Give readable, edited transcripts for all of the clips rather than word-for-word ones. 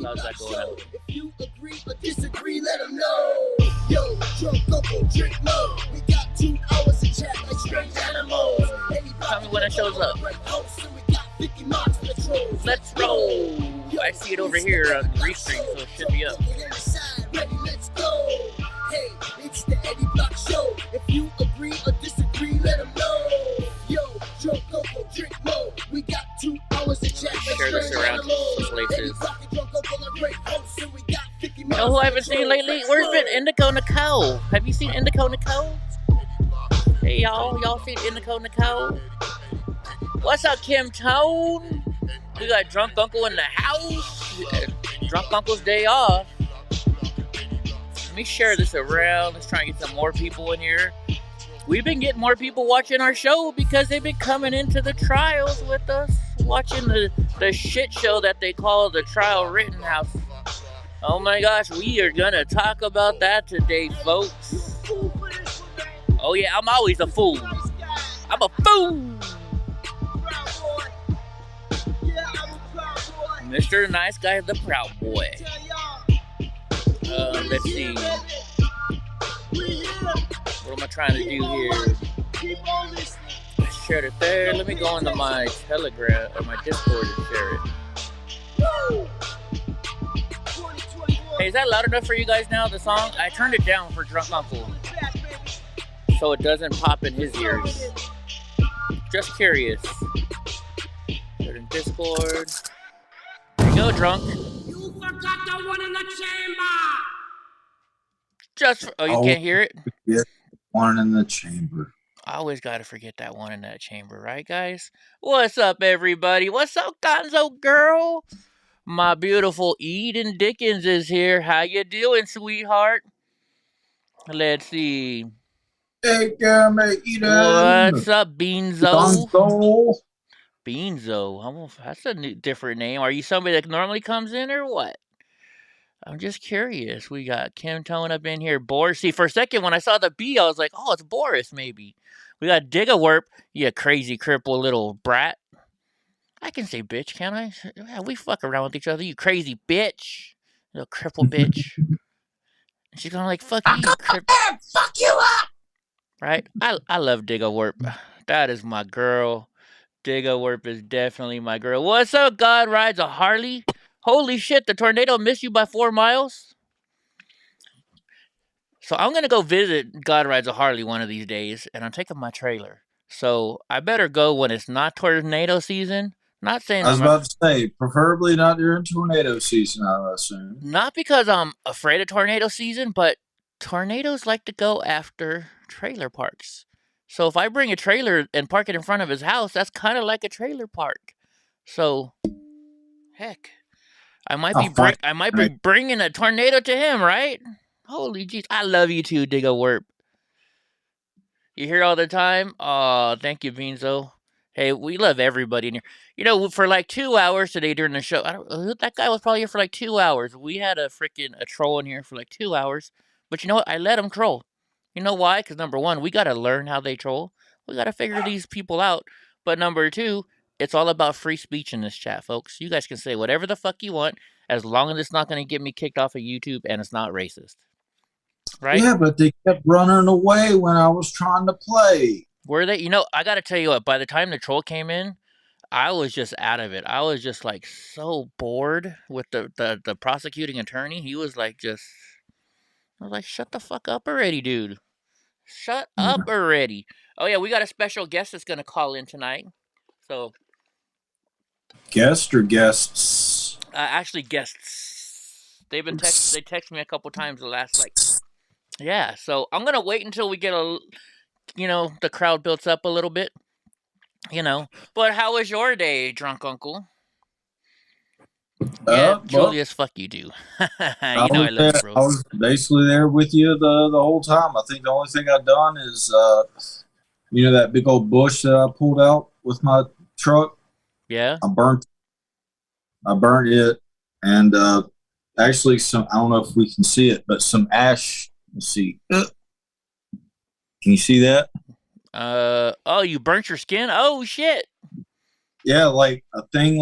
How's that going out? If you agree or disagree, let them know. Yo, drunk uncle, drink more. We got 2 hours to chat like strange animals. Tell me when it shows up. Let's roll. I see it over here on Restream, so it should be up. Let's go. Hey, it's the Eddie Block Show. If you agree or disagree, let them know. Yo, drunk uncle, drink more. We got 2 hours to chat like Share this strange around animals. places. You know who I haven't seen lately? Where's been Indigo Nicole? Have you seen Indigo Nicole? Hey y'all seen Indigo Nicole? What's up, Kim Tone? We got Drunk Uncle in the house. Drunk Uncle's day off. Let me share this around. Let's try and get some more people in here. We've been getting more people watching our show because they've been coming into the trials with us, watching the shit show that they call the Trial Rittenhouse. Oh my gosh, we are gonna talk about that today, folks. Oh yeah, I'm always a fool. I'm a fool. Mr. Nice Guy, the Proud Boy. Let's see. What am I trying to do here? I shared it there. Let me go into my Telegram or my Discord and share it. Hey, is that loud enough for you guys now, the song? I turned it down for Drunk Uncle, so it doesn't pop in his ears. Just curious. Put it in Discord. There you go, Drunk. You forgot the one in the chamber. You can't hear it? Yeah, one in the chamber. I always gotta forget that one in that chamber, right, guys? What's up, everybody? What's up, Gonzo girl? My beautiful Eden Dickens is here. How you doing, sweetheart? Let's see. Hey, Eden. What's up, Beanzo? Gonzo. Beanzo. That's a different name. Are you somebody that normally comes in or what? I'm just curious. We got Kim Tone up in here. Boris. See, for a second, when I saw the B, I was like, oh, it's Boris, maybe. We got Digawerp. You crazy cripple little brat. I can say bitch, can't I? Yeah, we fuck around with each other, you crazy bitch. Little cripple bitch. And she's going like, fuck you, cripple. Fuck you up! Right? I love Digawerp. That is my girl. Digawerp is definitely my girl. What's up, God Rides a Harley? Holy shit, the tornado missed you by 4 miles? So I'm going to go visit God Rides a Harley one of these days, and I'm taking my trailer. So I better go when it's not tornado season. Not saying I was about to say, preferably not during tornado season, I would assume. Not because I'm afraid of tornado season, but tornadoes like to go after trailer parks. So if I bring a trailer and park it in front of his house, that's kind of like a trailer park. So, heck, I might be bringing a tornado to him, right? Holy jeez, I love you too, Digawerp. You here all the time? Oh, thank you, Beanzo. Hey, we love everybody in here. You know, for like 2 hours today during the show, that guy was probably here for like 2 hours. We had a troll in here for like 2 hours. But you know what? I let him troll. You know why? Because number one, we got to learn how they troll. We got to figure these people out. But number two, it's all about free speech in this chat, folks. You guys can say whatever the fuck you want, as long as it's not going to get me kicked off of YouTube and it's not racist. Right? Yeah, but they kept running away when I was trying to play. Were they? You know, I got to tell you what, by the time the troll came in, I was just out of it. I was just like so bored with the prosecuting attorney. He was like I was like, shut the fuck up already, dude. Shut up already. Oh yeah, we got a special guest that's gonna call in tonight. So guest or guests? Actually guests. They text me a couple times the last yeah, so I'm gonna wait until we get the crowd builds up a little bit. But how was your day, Drunk Uncle? Yeah, Julius, fuck you, do. I love you, bro. I was basically there with you the whole time. I think the only thing I've done is, that big old bush that I pulled out with my truck. Yeah. I burnt it, and actually I don't know if we can see it, but some ash. Let's see. Can you see that? Oh, you burnt your skin? Oh, shit. Yeah, like a thing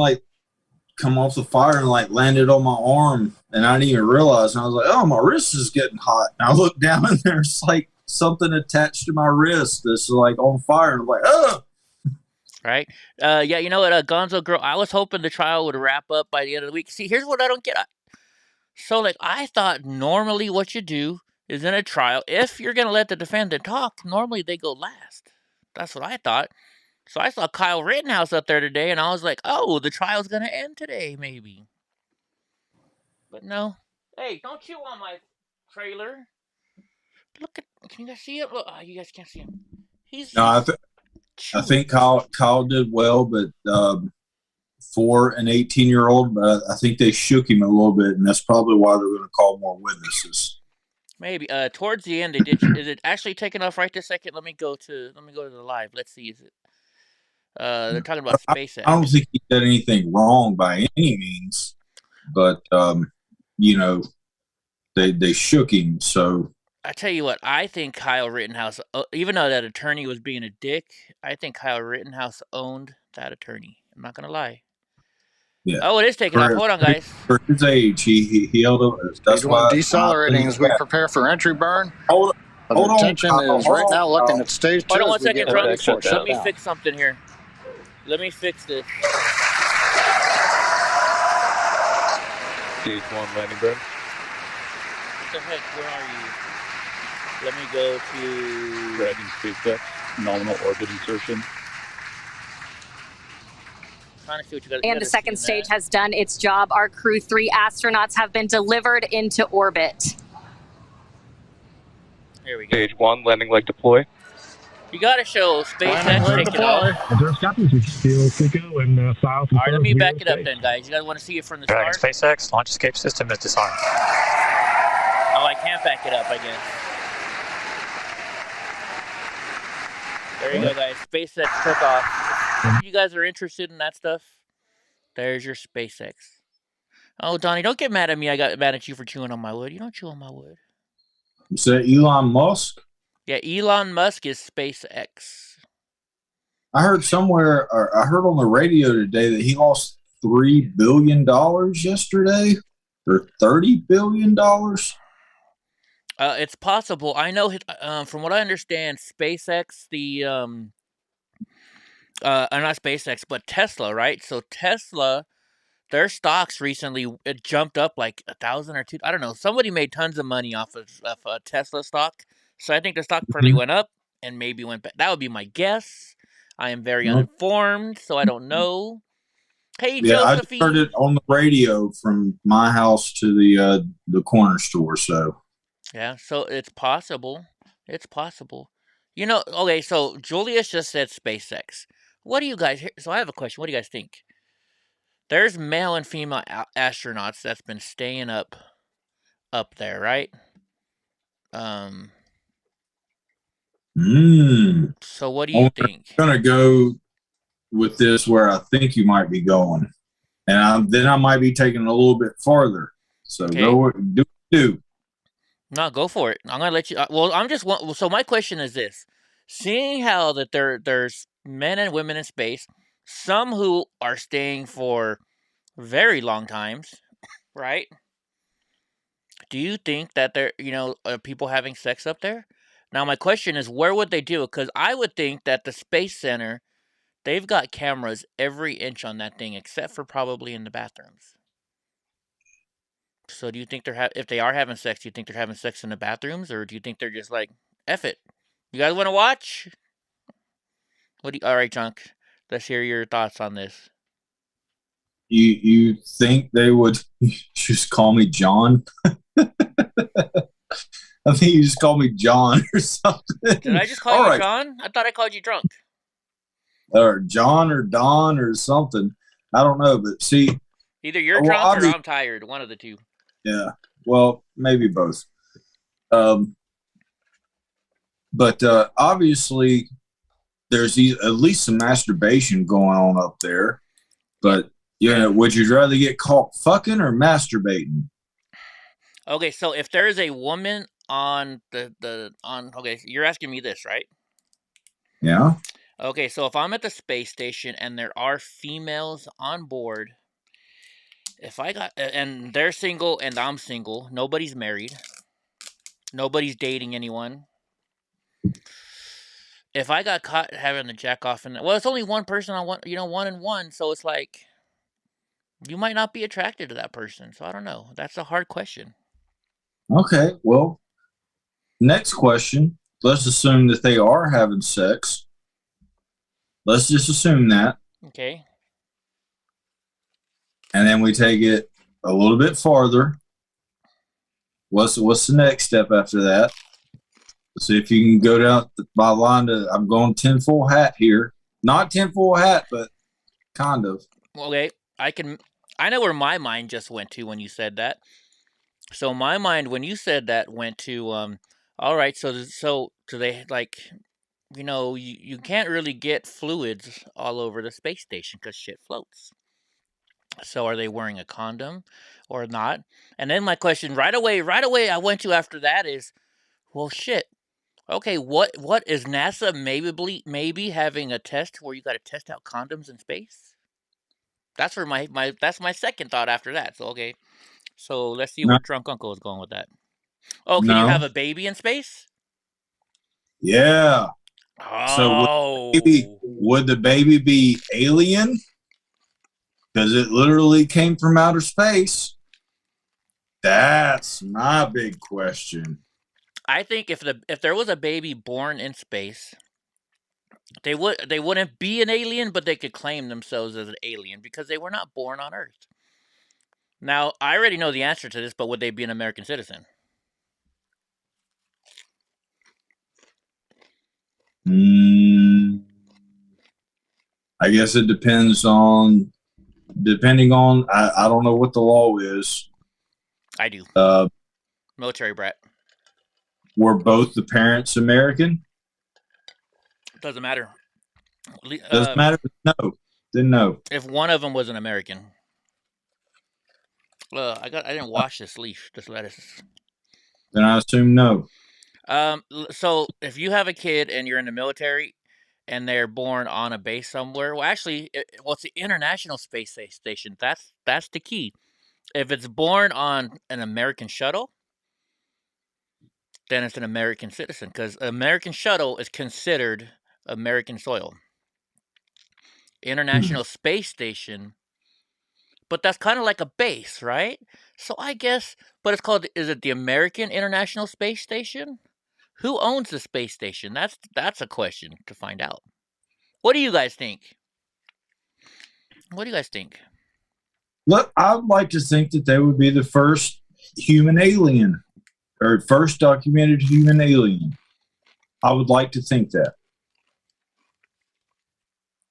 come off the fire and like landed on my arm, and I didn't even realize. And I was like, "Oh, my wrist is getting hot." And I looked down, and there's like something attached to my wrist that's like on fire. And I'm like, "Oh!" Right? Yeah, you know what, Gonzo Girl, I was hoping the trial would wrap up by the end of the week. See, here's what I don't get. So, like, I thought normally what you do is in a trial, if you're going to let the defendant talk, normally they go last. That's what I thought. So I saw Kyle Rittenhouse up there today, and I was like, oh, the trial's going to end today, maybe. But no. Hey, don't chew on my trailer. Look at, can you guys see it? Look, oh, you guys can't see him. No, I think Kyle did well, but for an 18-year-old, but I think they shook him a little bit, and that's probably why they're going to call more witnesses. Maybe. Towards the end, they did. Is it actually taken off right this second? Let me go to the live. Let's see. Is it? They're talking about SpaceX. I don't think he did anything wrong by any means, but you know, they shook him. So I tell you what, I think Kyle Rittenhouse, even though that attorney was being a dick, I think Kyle Rittenhouse owned that attorney. I'm not gonna lie. yeah. Oh, it is taking off. Hold on, guys. For his age, he held up. That's why decelerating as we prepare for entry burn. Hold on. Attention is right now looking at stage 2. Hold on 1 second, Trump. Let me down. fix something here. Let me fix this. Stage 1 landing burn. What the heck? Where are you? Let me go to... Dragon SpaceX, nominal orbit insertion. Trying to see what you guys and the second stage has done its job. Our crew 3 astronauts have been delivered into orbit. Here we go. Stage 1 landing leg deploy. You gotta show SpaceX taking off. Observe captains, we feel Seco and South. Alright, let me back it up then, guys. You guys want to see it from the Dragon start? SpaceX launch escape system is disarmed. Oh, I can't back it up, I guess. There you go, guys. SpaceX took off. If you guys are interested in that stuff, there's your SpaceX. Oh, Donnie, don't get mad at me. I got mad at you for chewing on my wood. You don't chew on my wood. Is that Elon Musk? Yeah, Elon Musk is SpaceX. I heard somewhere, or I heard on the radio today that he lost $3 billion yesterday, or $30 billion. It's possible. I know, from what I understand, SpaceX, not SpaceX, but Tesla, right? So Tesla, their stocks recently, it jumped up like 1,000 or 2. I don't know. Somebody made tons of money off of Tesla stock. So I think the stock probably went up and maybe went back. That would be my guess. I am very uninformed, so I don't know. Hey, Yeah, Josephine. I heard it on the radio from my house to the corner store. So yeah, so it's possible. It's possible. You know, okay, so Julius just said SpaceX. What do you guys... So I have a question. What do you guys think? There's male and female astronauts that's been staying up there, right? So what do you think? I'm going to go with this where I think you might be going. And then I might be taking it a little bit farther. So go do. No, go for it. I'm gonna let you. So my question is this: seeing how that there's men and women in space, some who are staying for very long times, right? Do you think that there, are people having sex up there? Now my question is, where would they do it? Because I would think that the Space Center, they've got cameras every inch on that thing, except for probably in the bathrooms. So do you think if they are having sex, do you think they're having sex in the bathrooms, or do you think they're just like, F it? You guys want to watch? All right, Junk. Let's hear your thoughts on this. You think they would just call me John? I think you just call me John or something. Did I just call you John? I thought I called you drunk. Or John or Don or something. I don't know, but see. Either you're drunk or I'm tired. One of the two. Yeah. Well, maybe both. But obviously, there's at least some masturbation going on up there. But would you rather get caught fucking or masturbating? Okay, so if there is a woman on okay, so you're asking me this, right? Yeah. Okay, so if I'm at the space station and there are females on board, If I got and they're single and I'm single, nobody's married, nobody's dating anyone. If I got caught having to jack off, and well, it's only one person on one, 1 and 1, so it's like you might not be attracted to that person. So I don't know. That's a hard question. Okay, well, next question. Let's assume that they are having sex. Let's just assume that. Okay. And then we take it a little bit farther. What's the next step after that? Let's see if you can go down my line to, I'm going tinfoil hat here. Not tinfoil hat, but kind of. Okay. I know where my mind just went to when you said that. So my mind, when you said that, went to, all right, so do they, like, you can't really get fluids all over the space station because shit floats. So are they wearing a condom or not? And then my question right away I went to after that is, well, shit. Okay, what is NASA maybe having a test where you got to test out condoms in space? That's where that's my second thought after that. So okay, so let's see No. where Drunk Uncle is going with that. Oh, can you No. have a baby in space? Yeah. So Oh. would the baby be alien? Because it literally came from outer space. That's my big question. I think if there was a baby born in space, they wouldn't be an alien, but they could claim themselves as an alien because they were not born on Earth. Now, I already know the answer to this, but would they be an American citizen? I guess it depending on, I don't know what the law is. I do. Military brat. Were both the parents American? Doesn't matter. Doesn't matter. No. Didn't know. If one of them was an American. I didn't wash this lettuce. Then I assume no. So if you have a kid and you're in the military and they're born on a base somewhere, well, actually, it's the International Space Station. That's the key. If it's born on an American shuttle, then it's an American citizen because American shuttle is considered American soil. International Space Station, but that's kind of like a base, right? So I guess, but is it the American International Space Station? Who owns the space station? That's a question to find out. What do you guys think? Look, I'd like to think that they would be the first human alien or first documented human alien. I would like to think that.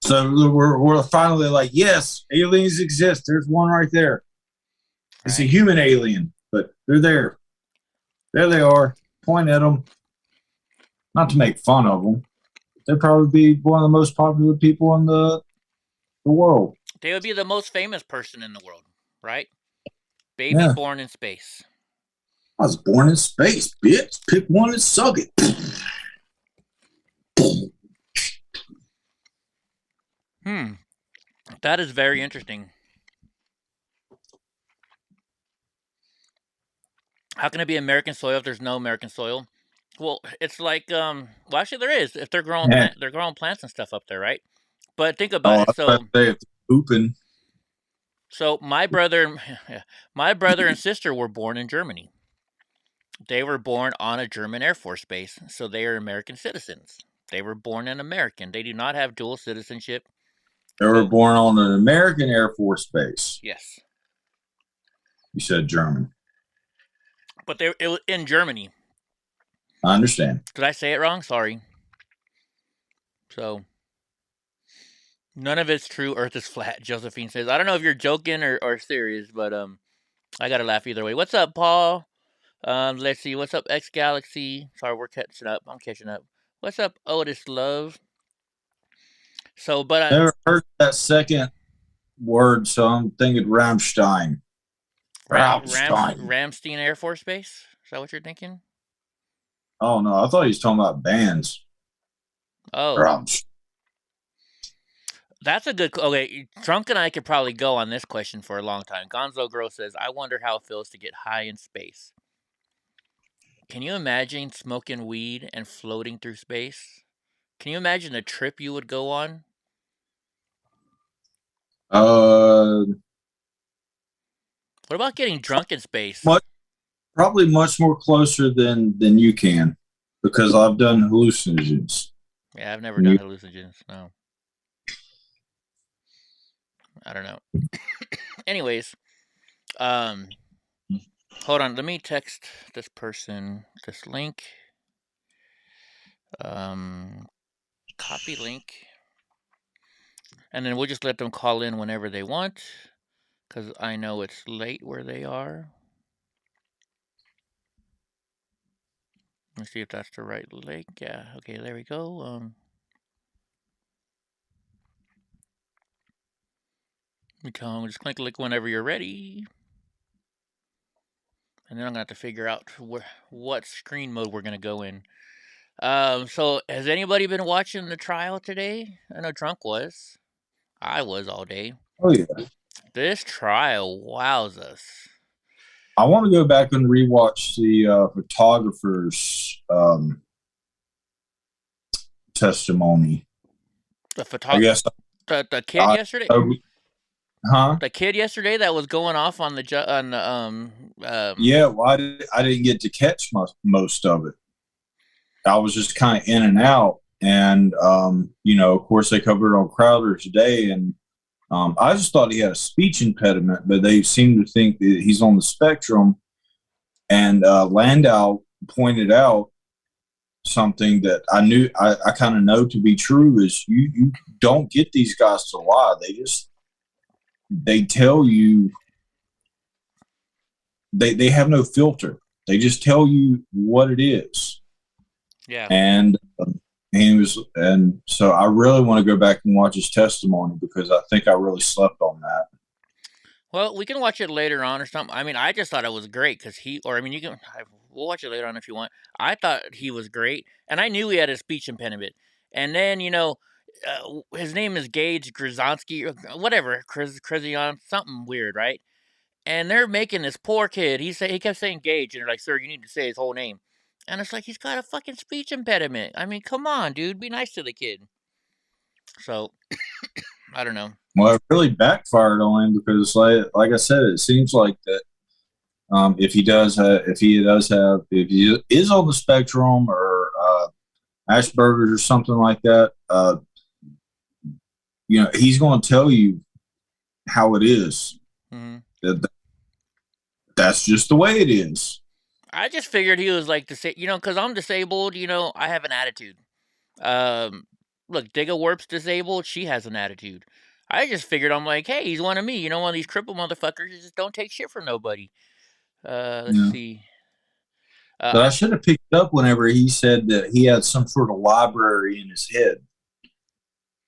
So we're finally like, yes, aliens exist. There's one right there. It's a human alien, but they're there. There they are. Point at them. Not to make fun of them. They'd probably be one of the most popular people in the world. They would be the most famous person in the world, right? Baby born in space. I was born in space, bitch. Pick one and suck it. That is very interesting. How can it be American soil if there's no American soil? Well, it's like well, actually there is. If they're growing they're growing plants and stuff up there, right? But think about it. So pooping. So my brother and sister were born in Germany. They were born on a German Air Force base, so they are American citizens. They were born an American. They do not have dual citizenship. They were born on an American Air Force base. Yes. You said German. But it was in Germany. I understand. Did I say it wrong? Sorry. So, none of it's true. Earth is flat, Josephine says. I don't know if you're joking or serious, but I gotta laugh either way. What's up, Paul? Let's see. What's up, X Galaxy? Sorry, we're catching up. I'm catching up. What's up, Otis Love? So, but I never heard that second word, so I'm thinking Rammstein. Ramstein Air Force Base? Is that what you're thinking? Oh, no. I thought he was talking about bands. Oh. That's a good. Okay, Drunk and I could probably go on this question for a long time. Gonzo Girl says, "I wonder how it feels to get high in space." Can you imagine smoking weed and floating through space? Can you imagine the trip you would go on? What about getting drunk in space? Probably much more closer than you can, because I've done hallucinogens. Yeah, I've never done hallucinogens. No, I don't know. Anyways, hold on. Let me text this person this link. Copy link, and then we'll just let them call in whenever they want, because I know it's late where they are. Let me see if that's the right link. Yeah. Okay. There we go. You tell them just click the link whenever you're ready, and then I'm gonna have to figure out what screen mode we're gonna go in. So has anybody been watching the trial today? I know Drunk was. I was all day. Oh yeah. This trial wows us. I want to go back and rewatch the photographer's testimony. The photographer. I guess the kid yesterday. Huh? The kid yesterday that was going off on the Yeah, well, I didn't get to catch most of it. I was just kind of in and out, and of course they covered it on Crowder today, and I just thought he had a speech impediment, but they seem to think that he's on the spectrum. And Landau pointed out something that I knew I kind of know to be true, is you don't get these guys to lie. They tell you, they have no filter. They just tell you what it is. Yeah. And so I really want to go back and watch his testimony, because I think I really slept on that. Well, we can watch it later on or something. I mean, I just thought it was great because we'll watch it later on if you want. I thought he was great, and I knew he had a speech impediment. And then, his name is Gage Grzanski, or whatever, Krizion, something weird, right? And they're making this poor kid. He kept saying Gage, and they're like, "Sir, you need to say his whole name." And it's like, he's got a fucking speech impediment. I mean, come on, dude, be nice to the kid. So, I don't know. Well, it really backfired on him, because, like I said, it seems like that if he is on the spectrum, or Asperger's or something like that, he's going to tell you how it is. Mm-hmm. That's just the way it is. I just figured he was like because I'm disabled. I have an attitude. Look, Digga Warp's disabled. She has an attitude. I just figured, I'm like, hey, he's one of me. One of these crippled motherfuckers who just don't take shit from nobody. Let's see. But I should have picked up whenever he said that he had some sort of library in his head.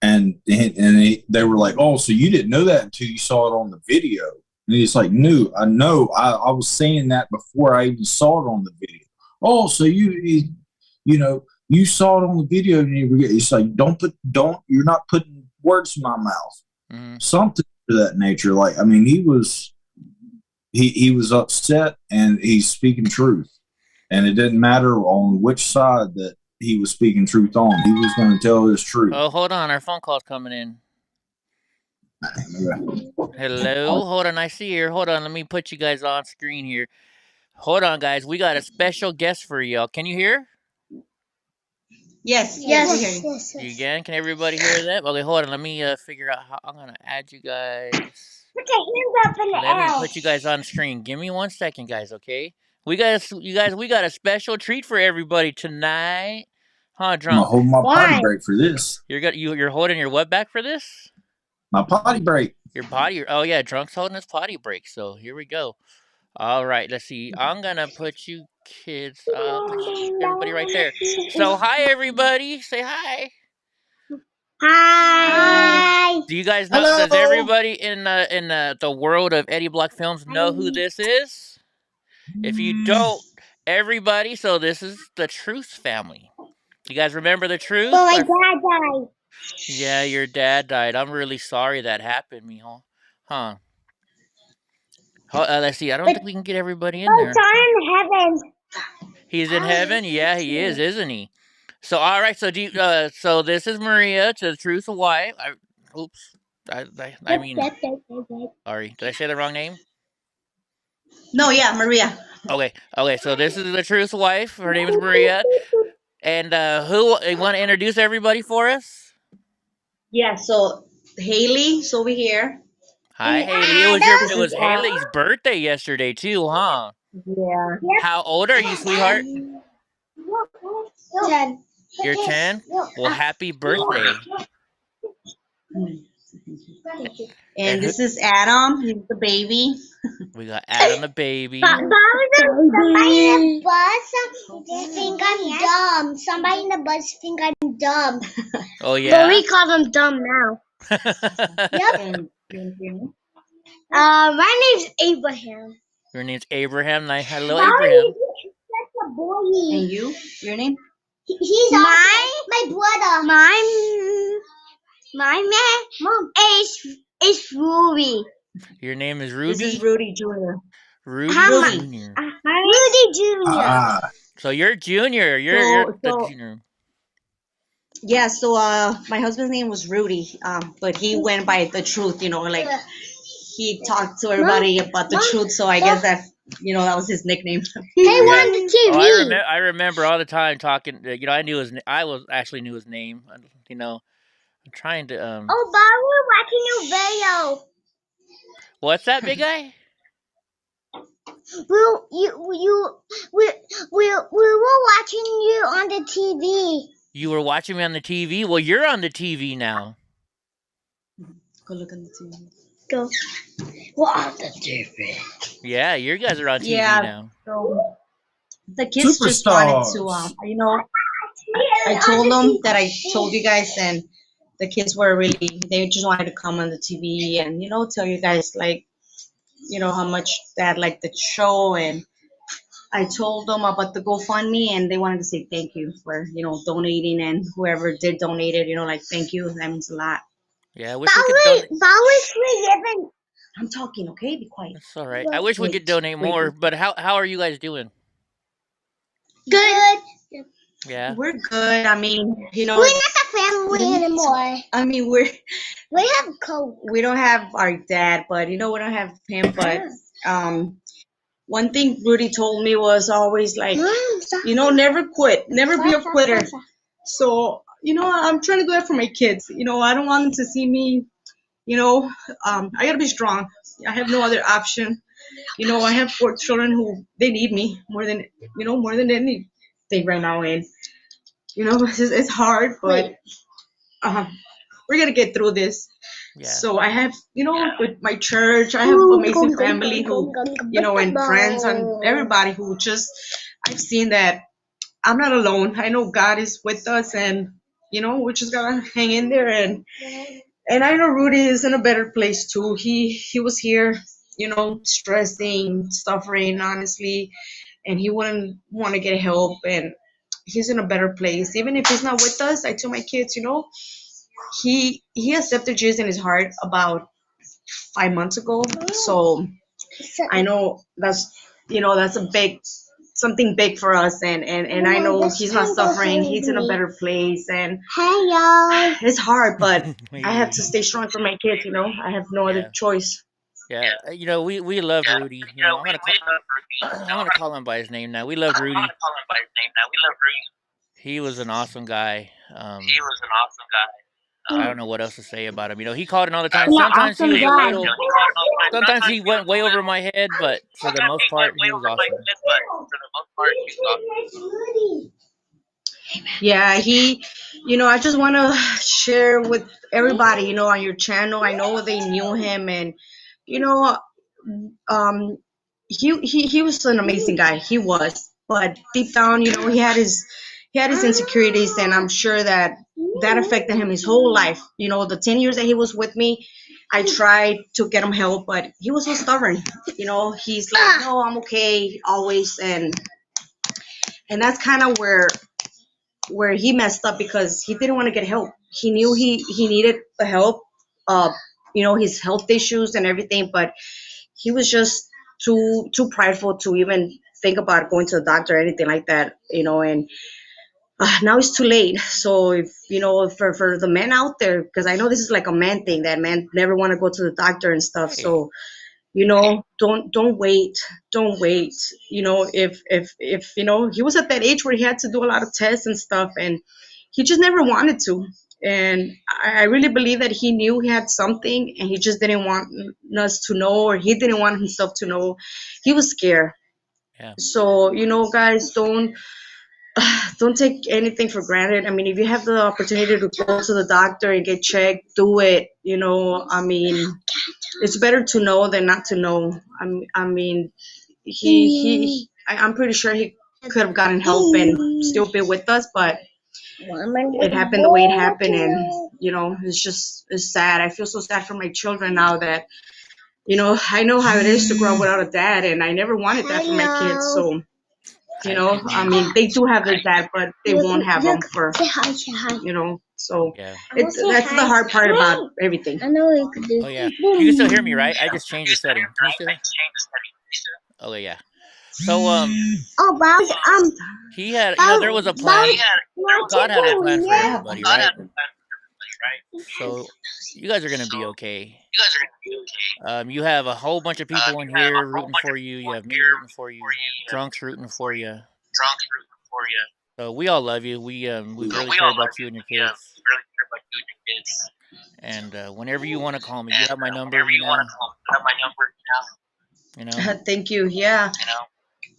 And they were like, "Oh, so you didn't know that until you saw it on the video?" And he's like, "No, I know. I was saying that before I even saw it on the video." "Oh, so you saw it on the video and you forget." He's like, you're not putting words in my mouth." Mm-hmm. Something to that nature. Like, I mean, he was upset, and he's speaking truth. And it didn't matter on which side that he was speaking truth on. He was going to tell his truth. Oh, hold on. Our phone call's coming in. Hello? Hold on. I see here. Hold on. Let me put you guys on screen here. Hold on, guys. We got a special guest for y'all. Can you hear? Yes. Yes. You can? Can everybody hear that? Okay, hold on. Let me figure out how I'm going to add you guys. Put your hands up in the air. Let me put you guys on screen. Give me 1 second, guys, okay? We got a special treat for everybody tonight. Huh, Drunk? I'm gonna hold my potty break for this. You're holding your what back for this? My potty break. Your potty? Oh yeah, Drunk's holding his potty break. So here we go. All right, let's see. I'm gonna put you kids. Everybody right there. So hi, everybody. Say hi. Hi. Do you guys know? Hello. Does everybody in the world of EddieBlockFilms know who this is? If you don't, everybody. So this is the Truth family. You guys remember the Truth? But my dad died. Yeah, your dad died. I'm really sorry that happened, mijo. Huh. Let's see. I don't But think we can get everybody in it's there. in heaven. He's in heaven? Yeah, he is, isn't he? So, all right. So, so this is Maria to the truth of wife. Oops. I mean, sorry. Did I say the wrong name? No, yeah, Maria. Okay. Okay. So this is the truth wife. Her name is Maria. And who you want to introduce everybody for us? Yeah, so Haley's over here. Hi, Haley. It was Haley's birthday yesterday too, huh? Yeah. How old are you, sweetheart? 10. You're 10? Well, happy birthday. And this is Adam. He's the baby. We got Adam the baby. Somebody in the bus think I'm dumb. Somebody in the bus think I'm dumb. Oh, yeah? But we call them dumb now. Yep. My name's Abraham. Your name's Abraham. Hello, Abraham. That's a boy. And you? Your name? He's my brother. My mom is Ruby. Your name is Ruby? This is Rudy Jr. Rudy Jr. Rudy Jr. So you're Junior. You're the Junior. Yeah, so my husband's name was Rudy, but he went by the truth, like he talked to everybody about the truth, so I guess that that was his nickname. Hey, on the TV. Oh, I remember all the time talking. I knew actually knew his name. I'm trying to. Oh, Bob, we're watching your video. What's that, big guy? We were watching you on the TV. You were watching me on the TV? Well, you're on the TV now. Go look on the TV. Go. We're on the TV. Yeah, you guys are on TV now. So the kids just wanted to, I told them that I told you guys, and the kids were they just wanted to come on the TV and, tell you guys, how much they liked the show. And I told them about the GoFundMe, and they wanted to say thank you for, donating, and whoever did donate it, thank you. That means a lot. Yeah, I wish we could donate. I'm talking, okay? Be quiet. That's all right. I wish we could donate more, but how are you guys doing? Good. Yeah. We're good. I mean, we're not a family anymore. I mean, we have Coke. We don't have our dad, but we don't have him. But one thing Rudy told me was always never quit, never be a quitter. So I'm trying to do that for my kids. I don't want them to see me. I gotta be strong. I have no other option. I have 4 children who they need me more than anything right now, and it's hard, but we're gonna get through this. Yeah. So I have with my church, I have amazing family who and friends and everybody who I've seen that I'm not alone. I know God is with us, and we just gotta hang in there, and I know Rudy is in a better place too. He was here, stressing, suffering, honestly, and he wouldn't want to get help, and he's in a better place. Even if he's not with us, I tell my kids, he accepted Jesus in his heart about 5 months ago. So I know that's something big for us, and I know he's not suffering. He's in a better place, and hey y'all, it's hard, but I have to stay strong for my kids. I have no other choice. Yeah, we love Rudy. I'm gonna call him by his name now. We love Rudy. He was an awesome guy. I don't know what else to say about him. He called in all the time. Sometimes he was sometimes he went way over my head, but for the most part, he was awesome. Yeah, I just want to share with everybody, on your channel. I know they knew him, and he was an amazing guy. He was, but deep down, he had his insecurities, and I'm sure that affected him his whole life. The 10 years that he was with me, I tried to get him help, but he was so stubborn. He's like, no, I'm okay, always, and that's kind of where where he messed up because he didn't want to get help. He knew he needed the help, his health issues and everything, but he was just too prideful to even think about going to the doctor or anything like that, and now it's too late. So if for the men out there, because I know this is like a man thing, that men never want to go to the doctor and stuff. Hey. So don't wait. If he was at that age where he had to do a lot of tests and stuff, and he just never wanted to. And I really believe that he knew he had something, and he just didn't want us to know, or he didn't want himself to know. He was scared. Yeah. So guys, don't take anything for granted. I mean, if you have the opportunity to go to the doctor and get checked, do it. I mean, it's better to know than not to know. I mean, I'm pretty sure he could have gotten help and still been with us, but it happened the way it happened, and it's sad. I feel so sad for my children now that I know how it is to grow up without a dad, and I never wanted that for my kids. So I mean, they do have their dad, but they won't have them for so Yeah. that's the hard part about everything. I know you could do. Oh yeah. You can still hear me, right? I just changed the setting. Can you still hear? Oh yeah. So Oh, Bob, he had, there was a plan. God had a plan for everybody, right? So you guys are gonna be okay. You have a whole bunch of people in here rooting for you. You have me rooting for you. Drunks rooting for you. So we all love you. We really care about you and your kids. And whenever you want to call me, you have my number. Thank you.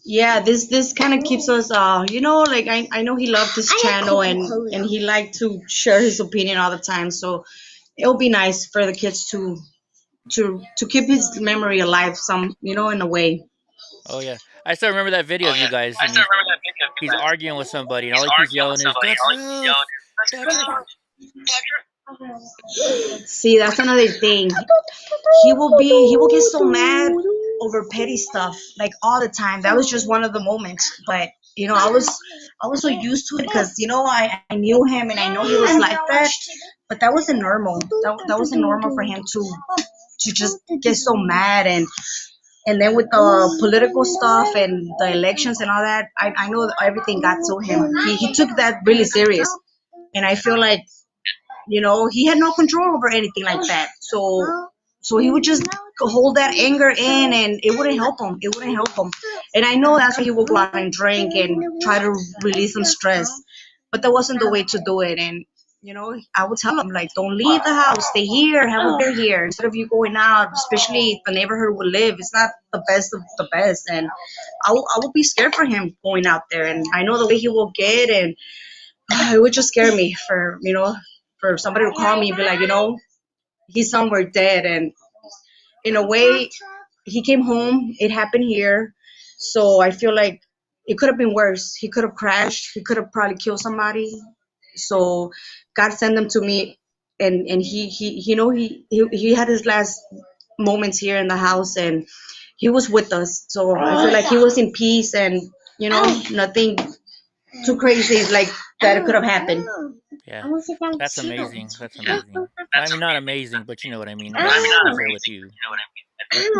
Yeah, this kind of keeps us like I know he loved this channel, and he liked to share his opinion all the time, so it'll be nice for the kids to keep his memory alive in a way. Oh yeah, I still remember that video of you guys. And he's arguing with somebody, and all he keeps yelling is "That's rough." See, that's another thing. He will get so mad over petty stuff like all the time. That was just one of the moments, but I was so used to it because I knew him, and I know he was like that, but that wasn't normal. That wasn't normal for him to just get so mad, and then with the political stuff and the elections and all that, I know that everything got to him. He took that really serious, and I feel like he had no control over anything like that. So he would just hold that anger in, and it wouldn't help him. And I know that's why he would go out and drink and try to release some stress. But that wasn't the way to do it. And, I would tell him, like, don't leave the house. Stay here. Have a beer here. Instead of you going out, especially if the neighborhood we live, it's not the best of the best. And I would be scared for him going out there. And I know the way he will get, and it would just scare me for somebody to call me and be like, he's somewhere dead. And in a way, he came home. It happened here. So I feel like it could have been worse. He could have crashed. He could have probably killed somebody. So God sent them to me. And he had his last moments here in the house, and he was with us. So I feel like he was in peace, and, nothing too crazy like that could have happened. Yeah, that's amazing. I mean, not amazing, but you know what I mean. I'm there with you.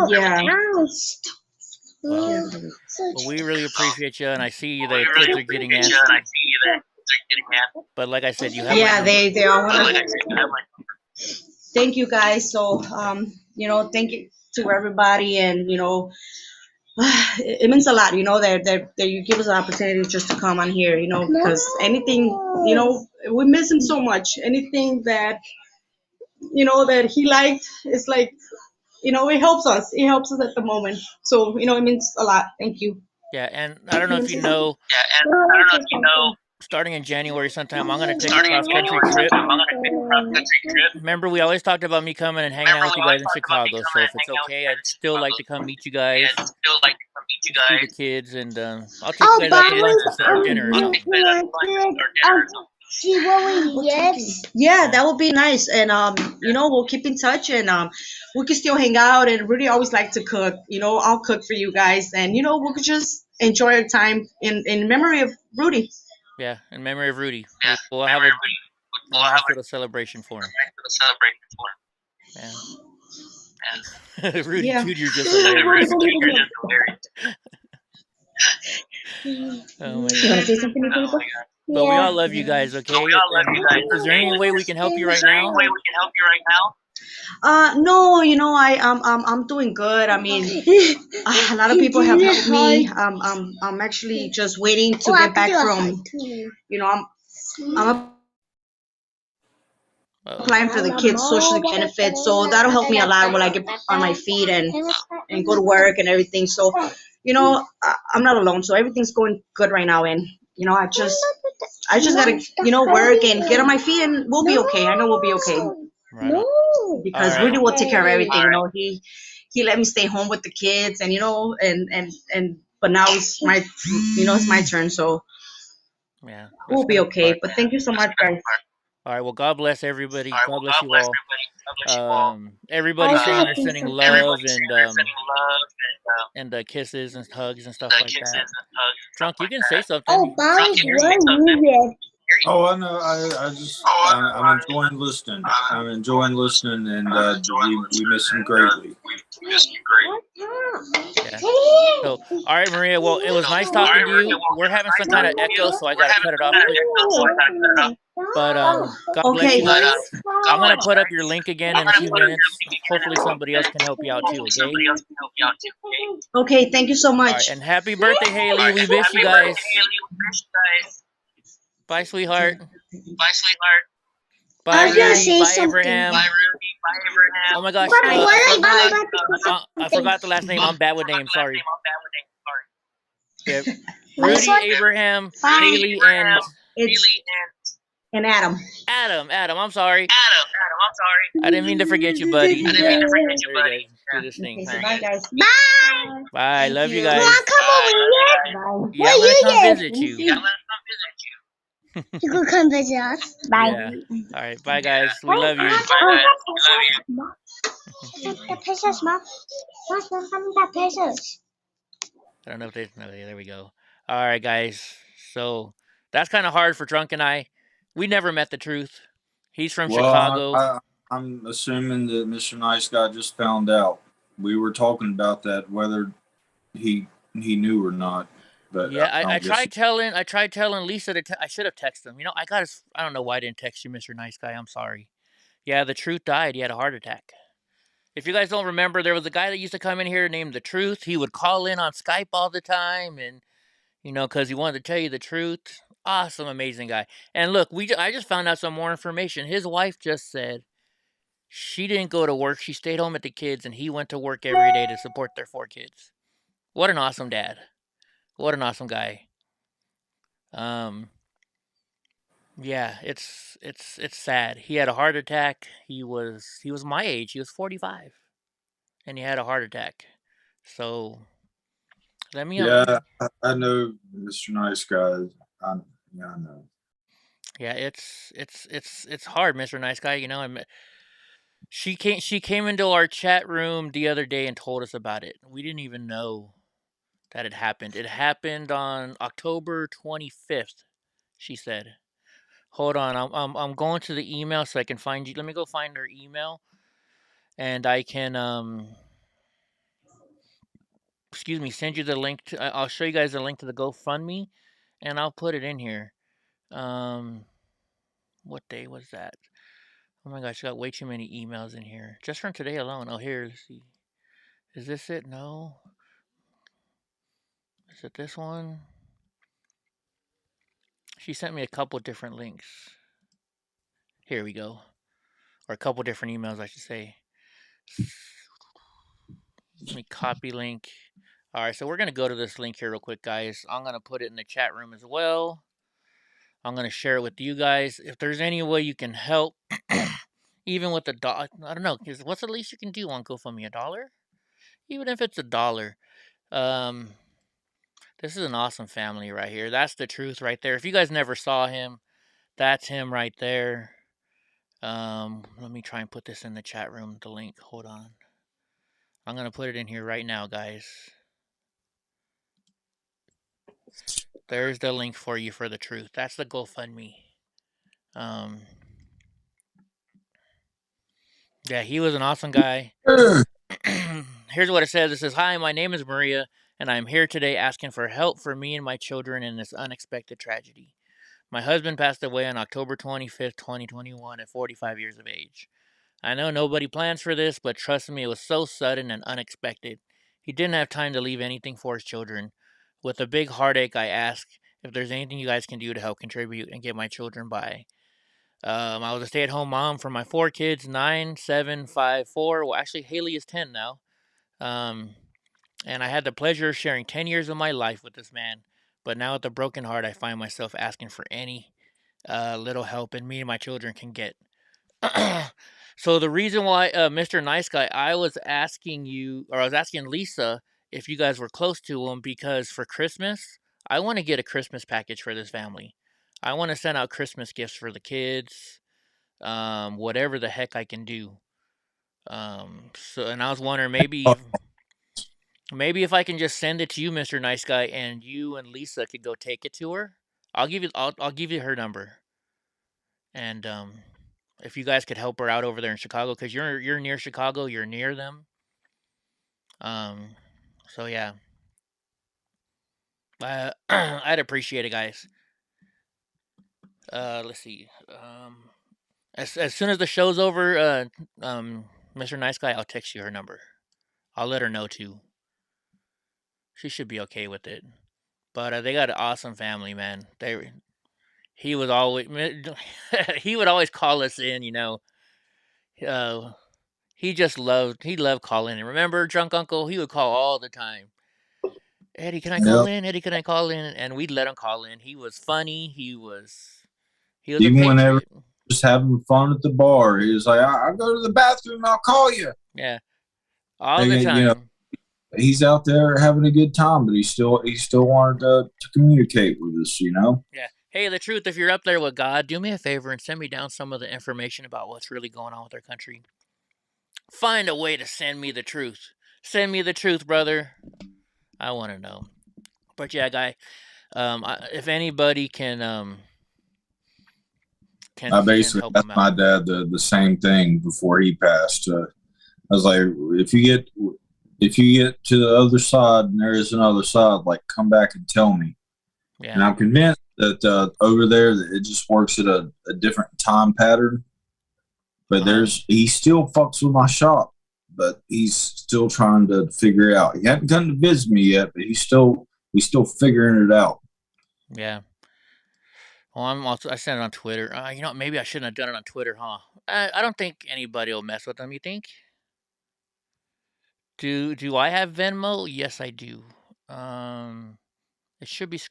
Yeah. Well, we really appreciate you, and I see the kids are getting antsy. But like I said, you have. Yeah, they all want to. Thank you guys. So thank you to everybody, and it means a lot, that you give us an opportunity just to come on here, because anything, we miss him so much. Anything that, that he liked, it's like, it helps us. It helps us at the moment. So, it means a lot. Thank you. Yeah, and I don't know if you know, starting in January sometime, I'm going to take a cross-country trip. Remember, we always talked about me coming and hanging out with you guys in Chicago, so if it's okay, I'd still like to come meet you guys, see the kids, and I'll take you guys out to lunch or dinner or something. Yeah, that would be nice. And we'll keep in touch, and we can still hang out. And Rudy always like to cook. I'll cook for you guys, and we could just enjoy our time in memory of Rudy. Yeah, in memory of Rudy. We'll have a nice little celebration for him. Yeah. Rudy Yeah. Jr.'s just hilarious. Oh my You god. want to say something, Nico? But we all love you guys, okay? And is there any way we can help you right now? No, I'm doing good. I mean, a lot of people have helped me. I'm actually just waiting to get back from, I'm applying for the kids' social benefits, so that'll help me a lot when I get on my feet and go to work and everything. So, I'm not alone. So everything's going good right now, and I just gotta work and get on my feet, and we'll be okay. I know we'll be okay. Right on. Because Rudy will take care of everything. He let me stay home with the kids, and but now it's my turn, so yeah, we'll be okay. But thank you so much, guys. All right, well, God bless everybody. God bless you all. Everybody's saying they're sending love and kisses and hugs and stuff like that. Drunk, you can say something. Oh, Bob, Oh, I know. I'm enjoying listening. I'm enjoying listening, and we miss him greatly. Yeah. So, all right, Maria. Well, it was nice talking to you. We're having some kind of echo, so I gotta cut it off quick. But God bless you guys. I'm gonna put up your link again in a few minutes. Hopefully, somebody else can help you out too. Okay. Okay. Thank you so much. All right, and happy birthday, Haley. We miss you guys. Bye, sweetheart. Bye, Rudy. Bye, Abraham. Oh my gosh. I forgot the last name. I'm bad with names. Sorry. Yeah. Rudy, Abraham, Haley, and Adam. Adam. I'm sorry. I didn't mean to forget you, buddy. There you go. Do this thing. Okay, bye, guys. Bye. Bye. Love you guys. Wanna come over here? Yeah, I'm gonna come visit you. You could come visit us. Bye. Yeah. All right. Bye, guys. We love you. The pesos, Mom. What's the pesos? I don't know if they. Okay, there we go. All right, guys. So that's kind of hard for Drunk and I. We never met the truth. He's from Chicago. I'm assuming that Mr. Nice Guy just found out. We were talking about that, whether he knew or not. But yeah, I tried telling Lisa I should have texted him. I don't know why I didn't text you, Mr. Nice Guy. I'm sorry. Yeah, the truth died. He had a heart attack. If you guys don't remember, there was a guy that used to come in here named The Truth. He would call in on Skype all the time, and because he wanted to tell you the truth. Awesome, amazing guy. And look, I just found out some more information. His wife just said she didn't go to work. She stayed home with the kids, and he went to work every day to support their 4 kids. What an awesome dad. What an awesome guy. Yeah, it's sad. He had a heart attack. He was my age. He was 45, and he had a heart attack. So let me. Yeah, I know, Mr. Nice Guy. I know. Yeah, it's hard, Mr. Nice Guy. She came into our chat room the other day and told us about it. We didn't even know that it happened. It happened on October 25th. She said. Hold on, I'm going to the email so I can find you. Let me go find her email, and I can send you the link to. I'll show you guys the link to the GoFundMe, and I'll put it in here. What day was that? Oh my gosh, I got way too many emails in here just from today alone. Oh, here, let's see. Is this it? No. Is it this one? She sent me a couple different links. Here we go. Or a couple different emails, I should say. Let me copy link. All right, so we're going to go to this link here real quick, guys. I'm going to put it in the chat room as well. I'm going to share it with you guys. If there's any way you can help, even with $1, I don't know, what's the least you can do on GoFundMe? $1? Even if it's $1. This is an awesome family right here. That's the truth right there. If you guys never saw him, that's him right there. Let me try and put this in the chat room, the link. Hold on. I'm going to put it in here right now, guys. There's the link for you for the truth. That's the GoFundMe. Yeah, he was an awesome guy. Here's what it says. It says, "Hi, my name is Maria, and I'm here today asking for help for me and my children in this unexpected tragedy. My husband passed away on October 25th, 2021 at 45 years of age. I know nobody plans for this, but trust me, it was so sudden and unexpected. He didn't have time to leave anything for his children. With a big heartache, I ask if there's anything you guys can do to help contribute and get my children by. I was a stay-at-home mom for my 4 kids, 9, 7, 5, 4. Well, actually, Haley is 10 now. And I had the pleasure of sharing 10 years of my life with this man. But now with a broken heart, I find myself asking for any little help and me and my children can get." So the reason why, Mr. Nice Guy, I was asking Lisa if you guys were close to him because for Christmas, I want to get a Christmas package for this family. I want to send out Christmas gifts for the kids, whatever the heck I can do. And I was wondering maybe if I can just send it to you, Mr. Nice Guy, and you and Lisa could go take it to her. I'll give you her number, and if you guys could help her out over there in Chicago, because you're near Chicago, you're near them. So yeah, I'd appreciate it, guys. Let's see. As soon as the show's over, Mr. Nice Guy, I'll text you her number. I'll let her know too. She should be okay with it. But they got an awesome family, man. He was always he would always call us in, you know. He loved calling in. Remember Drunk Uncle? He would call all the time. Eddie, can I call in? Eddie, can I call in? And we'd let him call in. He was funny. He was Even a whenever patriot. just having fun at the bar, he was like, "I'll go to the bathroom. I'll call you." Yeah, all the time. You know, he's out there having a good time, but he still wanted to communicate with us. You know. Yeah. Hey, the truth. If you're up there with God, do me a favor and send me down some of the information about what's really going on with our country. Find a way to send me the truth. Send me the truth, brother. I want to know. But yeah, guy. If anybody can I basically asked my dad the same thing before he passed. I was like, if you get to the other side and there is another side, like come back and tell me. Yeah. And I'm convinced that over there that it just works at a different time pattern. But he still fucks with my shop, but he's still trying to figure it out. He hasn't come to visit me yet, but he's still figuring it out. Yeah. Well, I sent it on Twitter. You know, maybe I shouldn't have done it on Twitter, huh? I don't think anybody will mess with them. You think? Do I have Venmo? Yes, I do. It should be